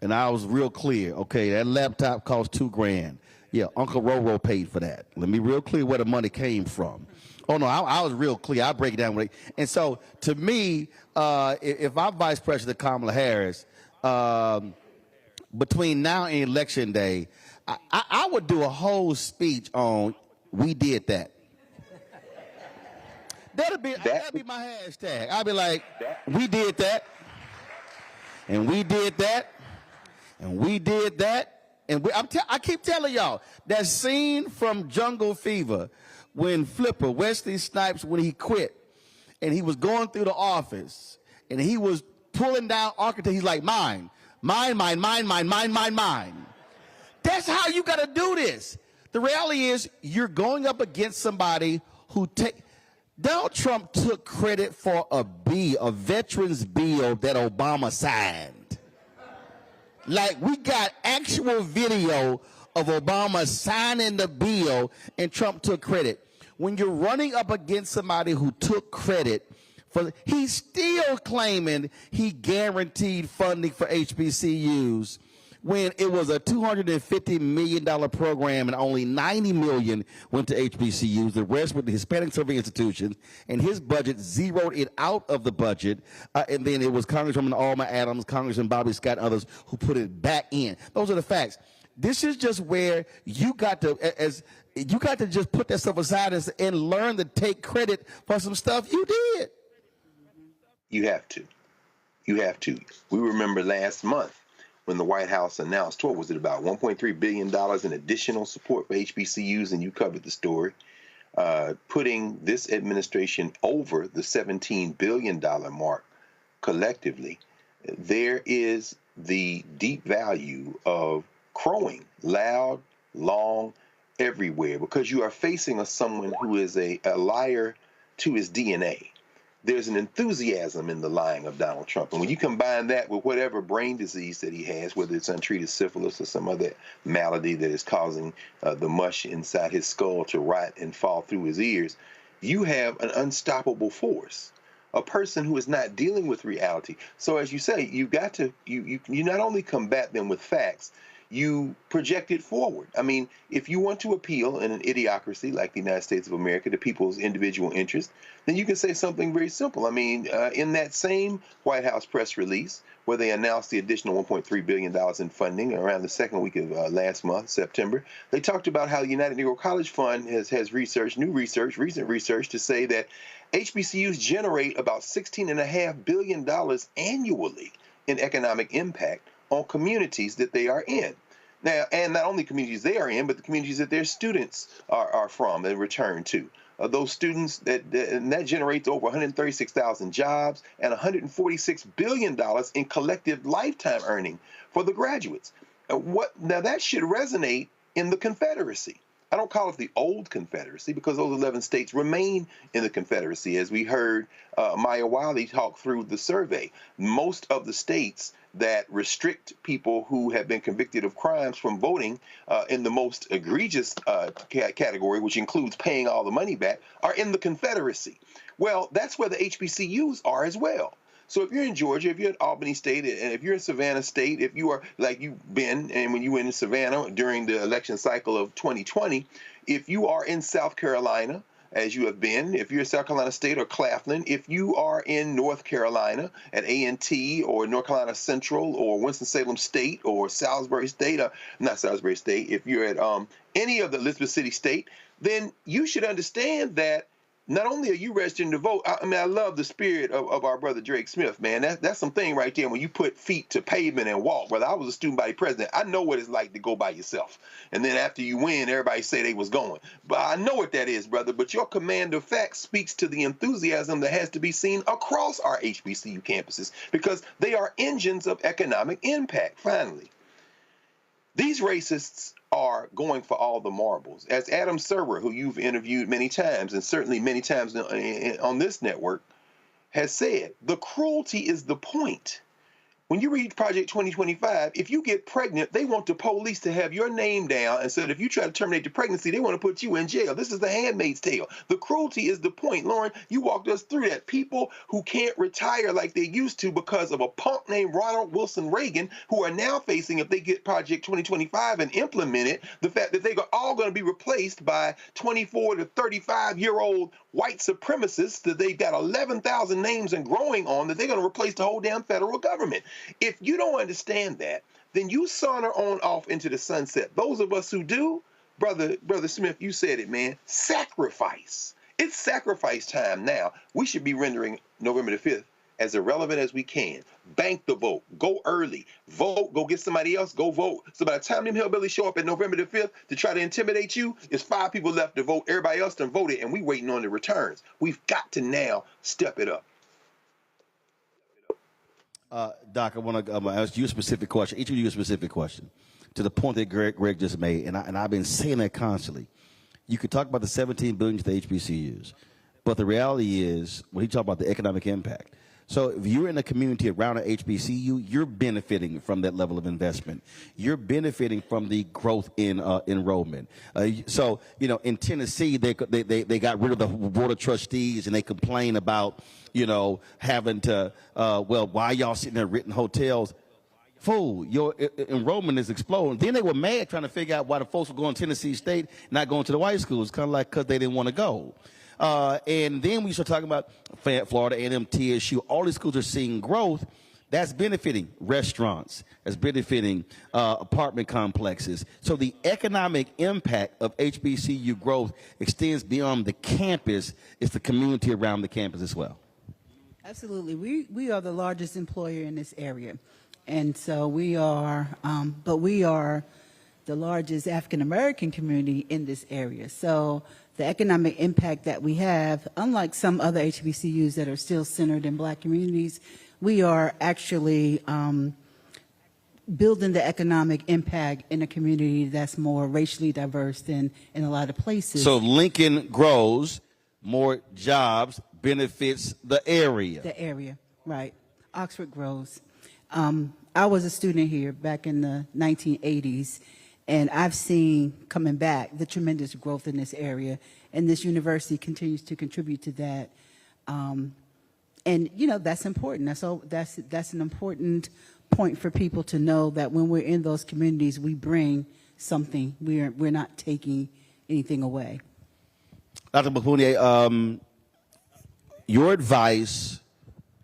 And I was real clear. Okay, that laptop cost $2,000. Yeah, Uncle Roro paid for that. Let me real clear where the money came from. Oh, no, I was real clear. I break it down. And so, to me, if I'm Vice President Kamala Harris, between now and Election Day, I would do a whole speech on, we did that. That'd be my hashtag. I'd be like, we did that, and we did that, and we did that. And I keep telling y'all, that scene from Jungle Fever when Flipper, Wesley Snipes, when he quit, and he was going through the office, and he was pulling down architect, he's like, mine. That's how you got to do this. The reality is you're going up against somebody who Donald Trump took credit for a veterans bill that Obama signed. Like, we got actual video of Obama signing the bill and Trump took credit. When you're running up against somebody who took credit, he's still claiming he guaranteed funding for HBCUs when it was a $250 million program and only $90 million went to HBCUs. The rest went to Hispanic serving institutions, and his budget zeroed it out of the budget. And then it was Congresswoman Alma Adams, Congressman Bobby Scott, and others who put it back in. Those are the facts. This is just where you got to just put that stuff aside and learn to take credit for some stuff you did. You have to. You have to. We remember last month when the White House announced, what was it, about $1.3 billion in additional support for HBCUs, and you covered the story, putting this administration over the $17 billion mark collectively. There is the deep value of crowing loud, long, everywhere, because you are facing someone who is a liar to his DNA. There's an enthusiasm in the lying of Donald Trump. And when you combine that with whatever brain disease that he has, whether it's untreated syphilis or some other malady that is causing the mush inside his skull to rot and fall through his ears, you have an unstoppable force, a person who is not dealing with reality. So as you say, you've got to, you not only combat them with facts, you project it forward. I mean, if you want to appeal in an idiocracy like the United States of America to people's individual interest, then you can say something very simple. I mean, in that same White House press release where they announced the additional $1.3 billion in funding around the second week of last month, September, they talked about how the United Negro College Fund has recent research to say that HBCUs generate about $16.5 billion annually in economic impact on communities that they are in. Now, and not only communities they are in, but the communities that their students are from and return to. Those students, that generates over 136,000 jobs and $146 billion in collective lifetime earning for the graduates. Now, that should resonate in the Confederacy. I don't call it the old Confederacy because those 11 states remain in the Confederacy. As we heard Maya Wiley talk through the survey, most of the states that restrict people who have been convicted of crimes from voting in the most egregious category, which includes paying all the money back, are in the Confederacy. Well, that's where the HBCUs are as well. So if you're in Georgia, if you're in Albany State, and if you're in Savannah State, if you are like you've been, and when you went in Savannah during the election cycle of 2020, if you are in South Carolina, as you have been, if you're in South Carolina State or Claflin, if you are in North Carolina at A&T or North Carolina Central or Winston-Salem State or Salisbury State, not Salisbury State, if you're at any of the Elizabeth City State, then you should understand that not only are you registering to vote, I mean, I love the spirit of our brother Drake Smith, man. That's something right there when you put feet to pavement and walk. Brother, I was a student body president. I know what it's like to go by yourself. And then after you win, everybody say they was going. But I know what that is, brother. But your command of facts speaks to the enthusiasm that has to be seen across our HBCU campuses because they are engines of economic impact, finally. These racists are going for all the marbles. As Adam Serwer, who you've interviewed many times, and certainly many times on this network, has said, the cruelty is the point. When you read Project 2025, if you get pregnant, they want the police to have your name down and said if you try to terminate the pregnancy, they want to put you in jail. This is the Handmaid's Tale. The cruelty is the point. Lauren, you walked us through that. People who can't retire like they used to because of a punk named Ronald Wilson Reagan, who are now facing, if they get Project 2025 and implement it, the fact that they're all going to be replaced by 24 to 35-year-old white supremacists that they've got 11,000 names and growing on that they're going to replace the whole damn federal government. If you don't understand that, then you saunter on off into the sunset. Those of us who do, Brother Smith, you said it, man, sacrifice. It's sacrifice time now. We should be rendering November the 5th as irrelevant as we can. Bank the vote. Go early. Vote. Go get somebody else. Go vote. So by the time them hillbillies show up at November the 5th to try to intimidate you, it's 5 people left to vote. Everybody else done voted, and we waiting on the returns. We've got to now step it up. Doc, I want to ask you a specific question, each of you a specific question, to the point that Greg just made, and I've been saying that constantly. You could talk about the $17 billion to the HBCUs, but the reality is, when he talked about the economic impact, So if you're in a community around an HBCU, you're benefiting from that level of investment. You're benefiting from the growth in enrollment. So, you know, in Tennessee, they got rid of the board of trustees, and they complain about, you know, having to, well, why y'all sitting there renting hotels? Fool, your enrollment is exploding. Then they were mad trying to figure out why the folks were going to Tennessee State, not going to the white schools, kind of like because they didn't want to go. And then we start talking about Florida A&M, TSU. All these schools are seeing growth. That's benefiting restaurants. That's benefiting apartment complexes. So the economic impact of HBCU growth extends beyond the campus. It's the community around the campus as well. Absolutely. We are the largest employer in this area. And so we are, but we are the largest African-American community in this area. So the economic impact that we have, unlike some other HBCUs that are still centered in black communities, we are actually building the economic impact in a community that's more racially diverse than in a lot of places. So Lincoln grows, more jobs, benefits the area. The area, right. Oxford grows. I was a student here back in the 1980s, and I've seen, coming back, the tremendous growth in this area, and this university continues to contribute to that. And, you know, that's important. That's an important point for people to know, that when we're in those communities, we bring something. We're not taking anything away. Dr. Mapune, your advice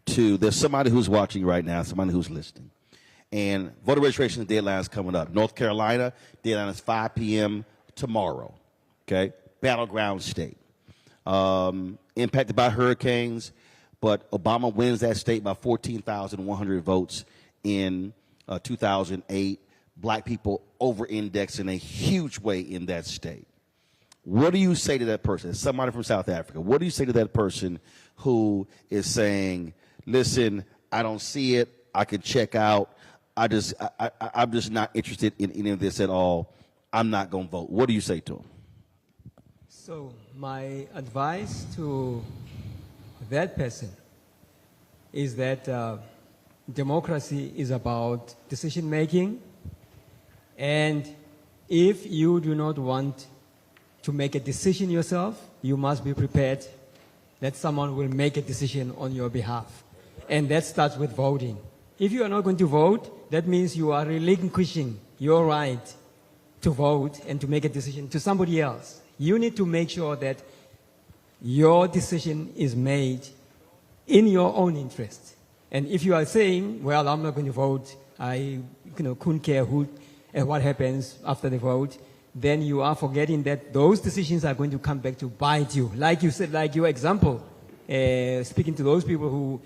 to, there's somebody who's watching right now, somebody who's listening, and voter registration deadline is coming up. North Carolina, deadline is 5 p.m. tomorrow, okay? Battleground state. Impacted by hurricanes, but Obama wins that state by 14,100 votes in 2008. Black people over-index in a huge way in that state. What do you say to that person, somebody from South Africa? What do you say to that person who is saying, listen, I don't see it, I could check out, I'm just not interested in any of this at all, I'm not going to vote? What do you say to them? So my advice to that person is that democracy is about decision making, and if you do not want to make a decision yourself, you must be prepared that someone will make a decision on your behalf. And that starts with voting. If you are not going to vote, that means you are relinquishing your right to vote and to make a decision to somebody else. You need to make sure that your decision is made in your own interest. And if you are saying, well, I'm not going to vote, I couldn't care what happens after the vote, then you are forgetting that those decisions are going to come back to bite you. Like you said, like your example, speaking to those people who,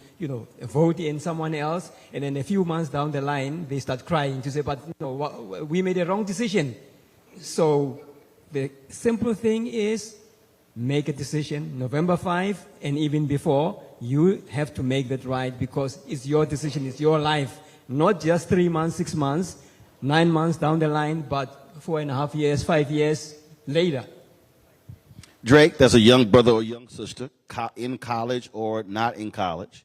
vote in someone else, and then a few months down the line, they start crying to say, but we made a wrong decision. So the simple thing is, make a decision November 5, and even before, you have to make that right, because it's your decision, it's your life, not just 3 months, 6 months, 9 months down the line, but 4.5 years, 5 years later. Drake, there's a young brother or young sister in college or not in college,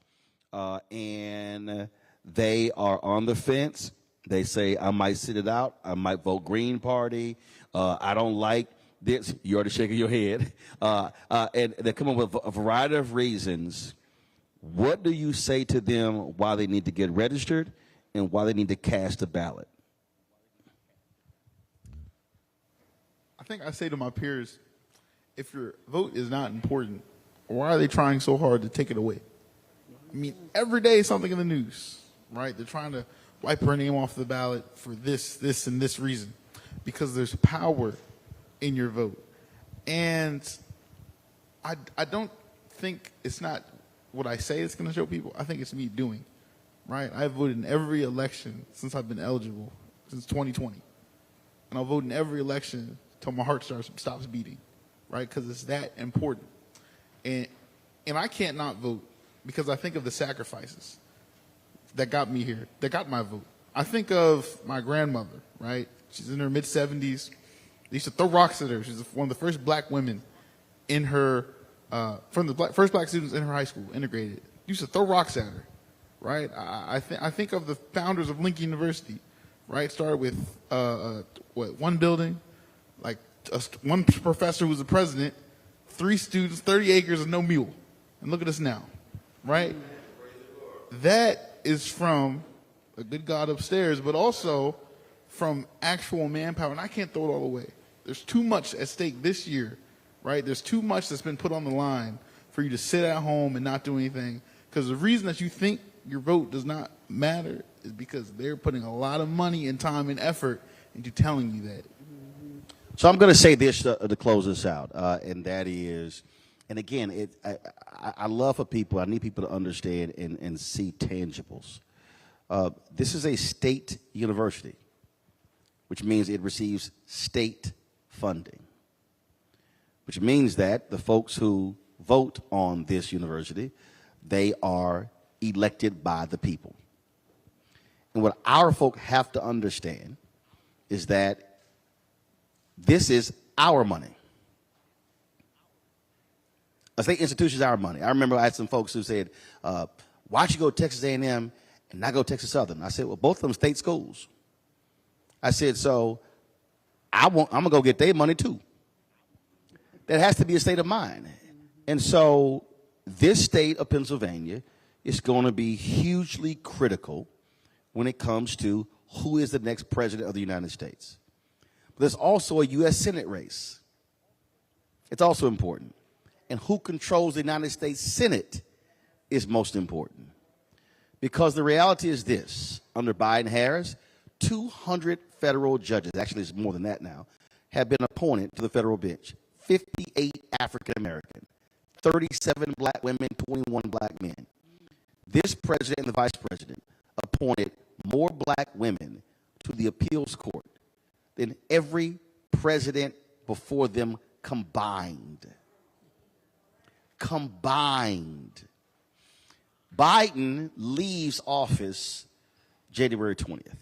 and they are on the fence. They say, I might sit it out, I might vote Green Party, I don't like this. You're already shaking your head. And they come up with a variety of reasons. What do you say to them why they need to get registered and why they need to cast a ballot? I think I say to my peers, if your vote is not important, why are they trying so hard to take it away? I mean, every day something in the news, right? They're trying to wipe her name off the ballot for this, and this reason, because there's power in your vote. And I don't think it's not what I say it's going to show people. I think it's me doing, right? I've voted in every election since I've been eligible, since 2020. And I'll vote in every election till my heart stops beating, right? Because it's that important. And I can't not vote because I think of the sacrifices that got me here, that got my vote. I think of my grandmother, right? She's in her mid-70s. They used to throw rocks at her. She's one of the first black women in her, from the first black students in her high school, integrated. used to throw rocks at her, right? I think of the founders of Lincoln University, right? Started with one building, like one professor who was the president, 3 students, 30 acres, and no mule. And look at us now, right? That is from a good God upstairs, but also from actual manpower. And I can't throw it all away. There's too much at stake this year, right? There's too much that's been put on the line for you to sit at home and not do anything. Because the reason that you think your vote does not matter is because they're putting a lot of money and time and effort into telling you that. So I'm going to say this to close this out, and that is, and again, I love for people, I need people to understand and see tangibles. This is a state university, which means it receives state funding, which means that the folks who vote on this university, they are elected by the people. And what our folk have to understand is that this is our money. A state institution is our money. I remember I had some folks who said, why don't you go to Texas A&M and not go to Texas Southern? I said, well, both of them state schools. I said, so I'm going to go get their money too. That has to be a state of mind. And so this state of Pennsylvania is going to be hugely critical when it comes to who is the next president of the United States. But there's also a U.S. Senate race. It's also important. And who controls the United States Senate is most important. Because the reality is this, under Biden-Harris, 200 federal judges, actually it's more than that now, have been appointed to the federal bench. 58 African-American, 37 black women, 21 black men. This president and the vice president appointed more black women to the appeals court than every president before them combined. Combined. Biden leaves office January 20th.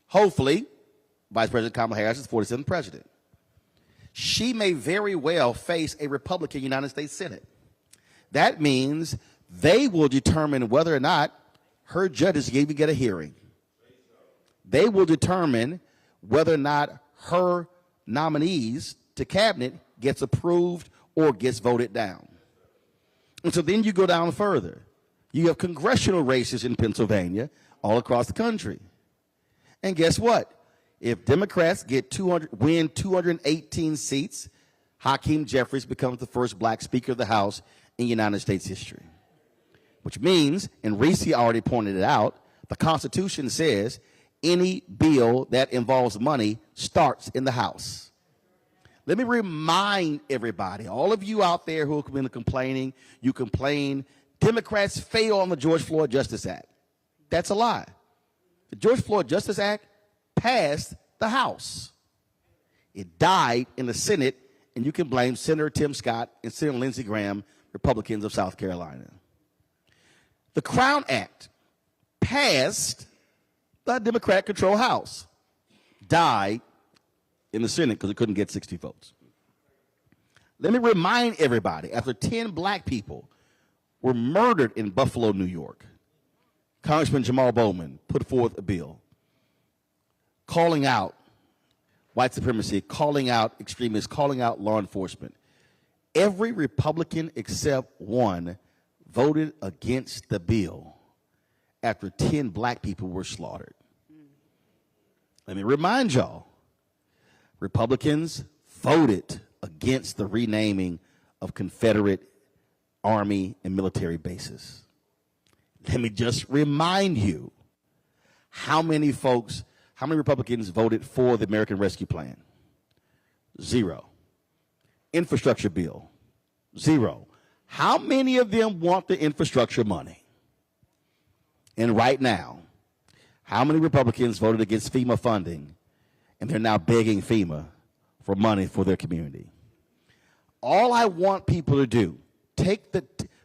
Hopefully, Vice President Kamala Harris is the 47th president. She may very well face a Republican United States Senate. That means they will determine whether or not her judges even get a hearing. They will determine whether or not her nominees to cabinet gets approved or gets voted down. And so then you go down further. You have congressional races in Pennsylvania all across the country. And guess what? If Democrats win 218 seats, Hakeem Jeffries becomes the first black Speaker of the House in United States history. Which means, and Reese already pointed it out, the Constitution says any bill that involves money starts in the House. Let me remind everybody, all of you out there who have been complaining, you complain, Democrats fail on the George Floyd Justice Act. That's a lie. The George Floyd Justice Act passed the House. It died in the Senate, and you can blame Senator Tim Scott and Senator Lindsey Graham, Republicans of South Carolina. The Crown Act passed the Democrat-controlled House, died in the Senate because it couldn't get 60 votes. Let me remind everybody, after 10 black people were murdered in Buffalo, New York, Congressman Jamal Bowman put forth a bill calling out white supremacy, calling out extremists, calling out law enforcement. Every Republican except one voted against the bill after 10 black people were slaughtered. Let me remind y'all, Republicans voted against the renaming of Confederate Army and military bases. Let me just remind you how many Republicans voted for the American Rescue Plan? 0. Infrastructure bill? 0. How many of them want the infrastructure money? And right now, how many Republicans voted against FEMA funding and they're now begging FEMA for money for their community? All I want people to do,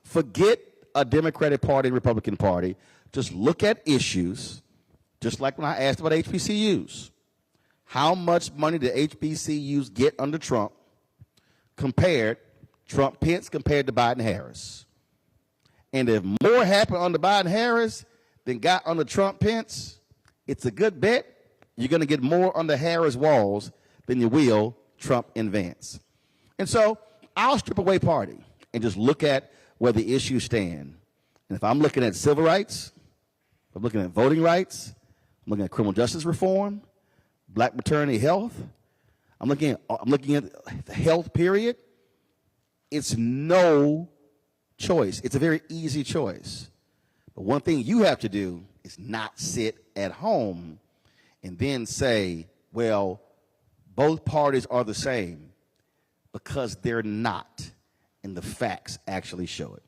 forget a Democratic Party, Republican Party, just look at issues, just like when I asked about HBCUs. How much money did HBCUs get under Trump Pence compared to Biden-Harris? And if more happen on the Biden-Harris than got on the Trump-Pence, it's a good bet you're going to get more on the Harris walls than you will Trump and Vance. And so I'll strip away party and just look at where the issues stand. And if I'm looking at civil rights, if I'm looking at voting rights, I'm looking at criminal justice reform, black maternity health, I'm looking at the health period, it's no choice. It's a very easy choice. But one thing you have to do is not sit at home and then say, well, both parties are the same, because they're not, and the facts actually show it.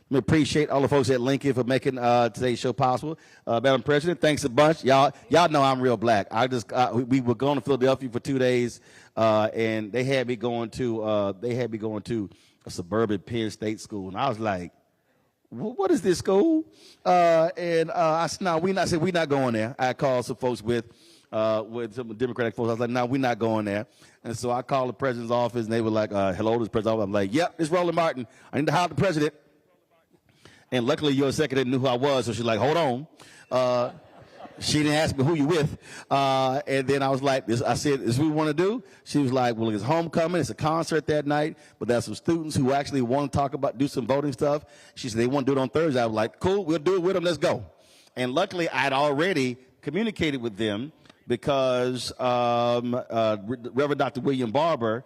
We appreciate all the folks at Lincoln for making today's show possible. Madam President, thanks a bunch. Y'all know I'm real black. We were going to Philadelphia for 2 days, and they had me going to a suburban Penn State school, and I was like, what is this school? And I said, no, we're not going there. I called some folks with some Democratic folks. I was like, no, we're not going there. And so I called the president's office, and they were like, hello, this president's office. I'm like, yep, it's Roland Martin. I need to hire the president. And luckily, your secretary knew who I was, so she's like, hold on. She didn't ask me who you with. And then I was like, I said, is what we want to do? She was like, well, it's homecoming. It's a concert that night, but there's some students who actually want to talk about, do some voting stuff. She said they want to do it on Thursday. I was like, cool, we'll do it with them. Let's go. And luckily, I'd already communicated with them because Reverend Dr. William Barber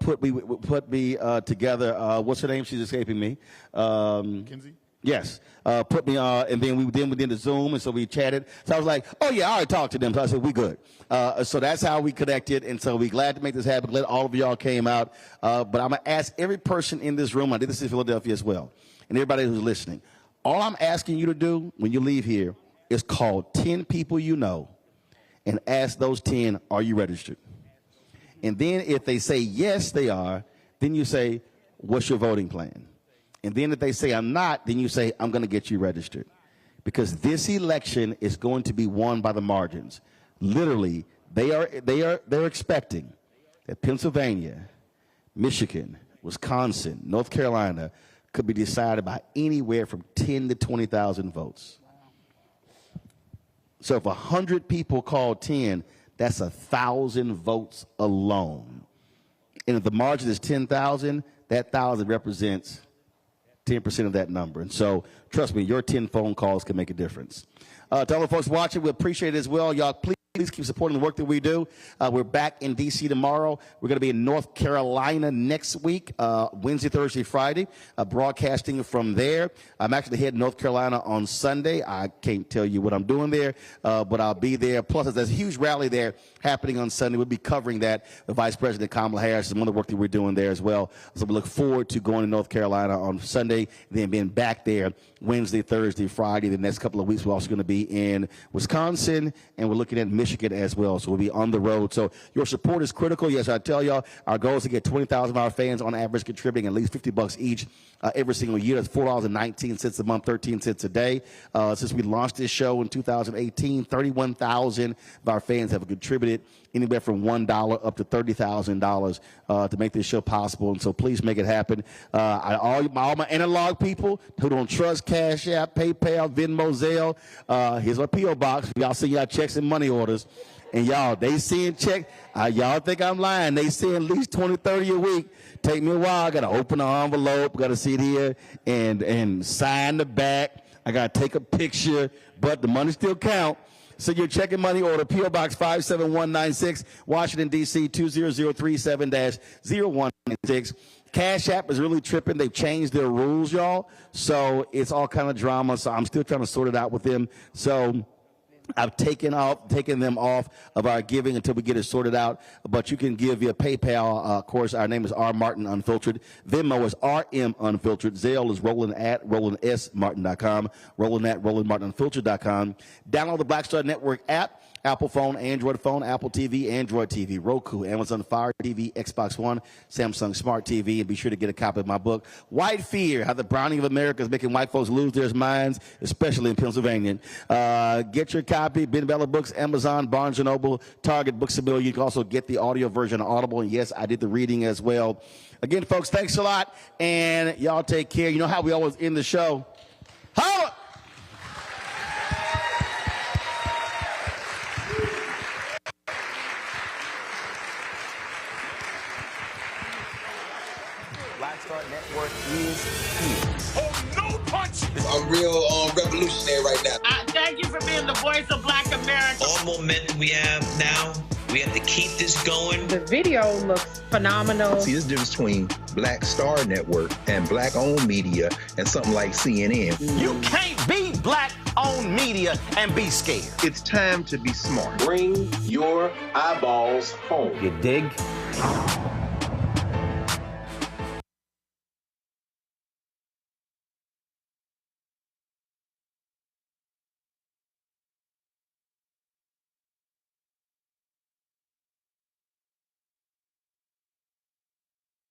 put me together. What's her name? She's escaping me. Kinsey? Yes, put me on, and then we did the Zoom, and so we chatted. So I was like, oh yeah, I already talked to them. So I said, we good. So that's how we connected, and so we're glad to make this happen. Glad all of y'all came out. But I'm gonna ask every person in this room. I did this in Philadelphia as well, and everybody who's listening. All I'm asking you to do when you leave here is call 10 people you know, and ask those 10, are you registered? And then if they say yes, they are, then you say, what's your voting plan? And then if they say I'm not, then you say, I'm going to get you registered. Because this election is going to be won by the margins. Literally, they're expecting that Pennsylvania, Michigan, Wisconsin, North Carolina could be decided by anywhere from 10 to 20,000 votes. So if 100 people call 10, that's 1,000 votes alone. And if the margin is 10,000, that 1,000 represents 10% of that number. And so, trust me, your 10 phone calls can make a difference. To all the folks watching, we appreciate it as well. Y'all, please keep supporting the work that we do. We're back in D.C. tomorrow. We're going to be in North Carolina next week, Wednesday, Thursday, Friday, broadcasting from there. I'm actually heading to North Carolina on Sunday. I can't tell you what I'm doing there, but I'll be there. Plus, there's a huge rally there happening on Sunday. We'll be covering that with Vice President Kamala Harris and some of the work that we're doing there as well. So we look forward to going to North Carolina on Sunday, then being back there Wednesday, Thursday, Friday. The next couple of weeks, we're also going to be in Wisconsin, and we're looking at Michigan as well. So we'll be on the road. So your support is critical. Yes, I tell y'all, our goal is to get 20,000 of our fans on average contributing at least $50 each every single year. That's $4.19 a month, 13 cents a day. Since we launched this show in 2018, 31,000 of our fans have contributed anywhere from $1 up to $30,000 to make this show possible. And so please make it happen. All my analog people who don't trust Cash App, PayPal, Venmo, Zelle, here's our P.O. box. Y'all see y'all checks and money orders. And y'all, they seeing check. Y'all think I'm lying. They see at least 20, 30 a week. Take me a while. I got to open the envelope. Got to sit here and sign the back. I got to take a picture, but the money still count. So your check and money order, P.O. Box 57196, Washington, D.C. 20037-0196. Cash App is really tripping. They've changed their rules, y'all. So it's all kind of drama. So I'm still trying to sort it out with them. So I've taken them off of our giving until we get it sorted out. But you can give via PayPal. Of course, our name is R. Martin Unfiltered. Venmo is RM Unfiltered. Zelle is Roland at RolandSMartin.com. Roland at RolandMartinUnfiltered.com. Download the Black Star Network app. Apple phone, Android phone, Apple TV, Android TV, Roku, Amazon Fire TV, Xbox One, Samsung Smart TV, and be sure to get a copy of my book, White Fear, How the Browning of America is Making White Folks Lose Their Minds, especially in Pennsylvania. Get your copy. copy, Ben Bella Books, Amazon, Barnes & Noble, Target, Books A Million. You can also get the audio version on Audible. And yes, I did the reading as well. Again, folks, thanks a lot. And y'all take care. You know how we always end the show. Holla! Black Star Network is here. Oh, no punch! I'm real revolutionary right now. Thank you for being the voice of Black America. All momentum we have now, we have to keep this going. The video looks phenomenal. See, there's a difference between Black Star Network and Black-owned media and something like CNN. You can't be Black-owned media and be scared. It's time to be smart. Bring your eyeballs home. You dig?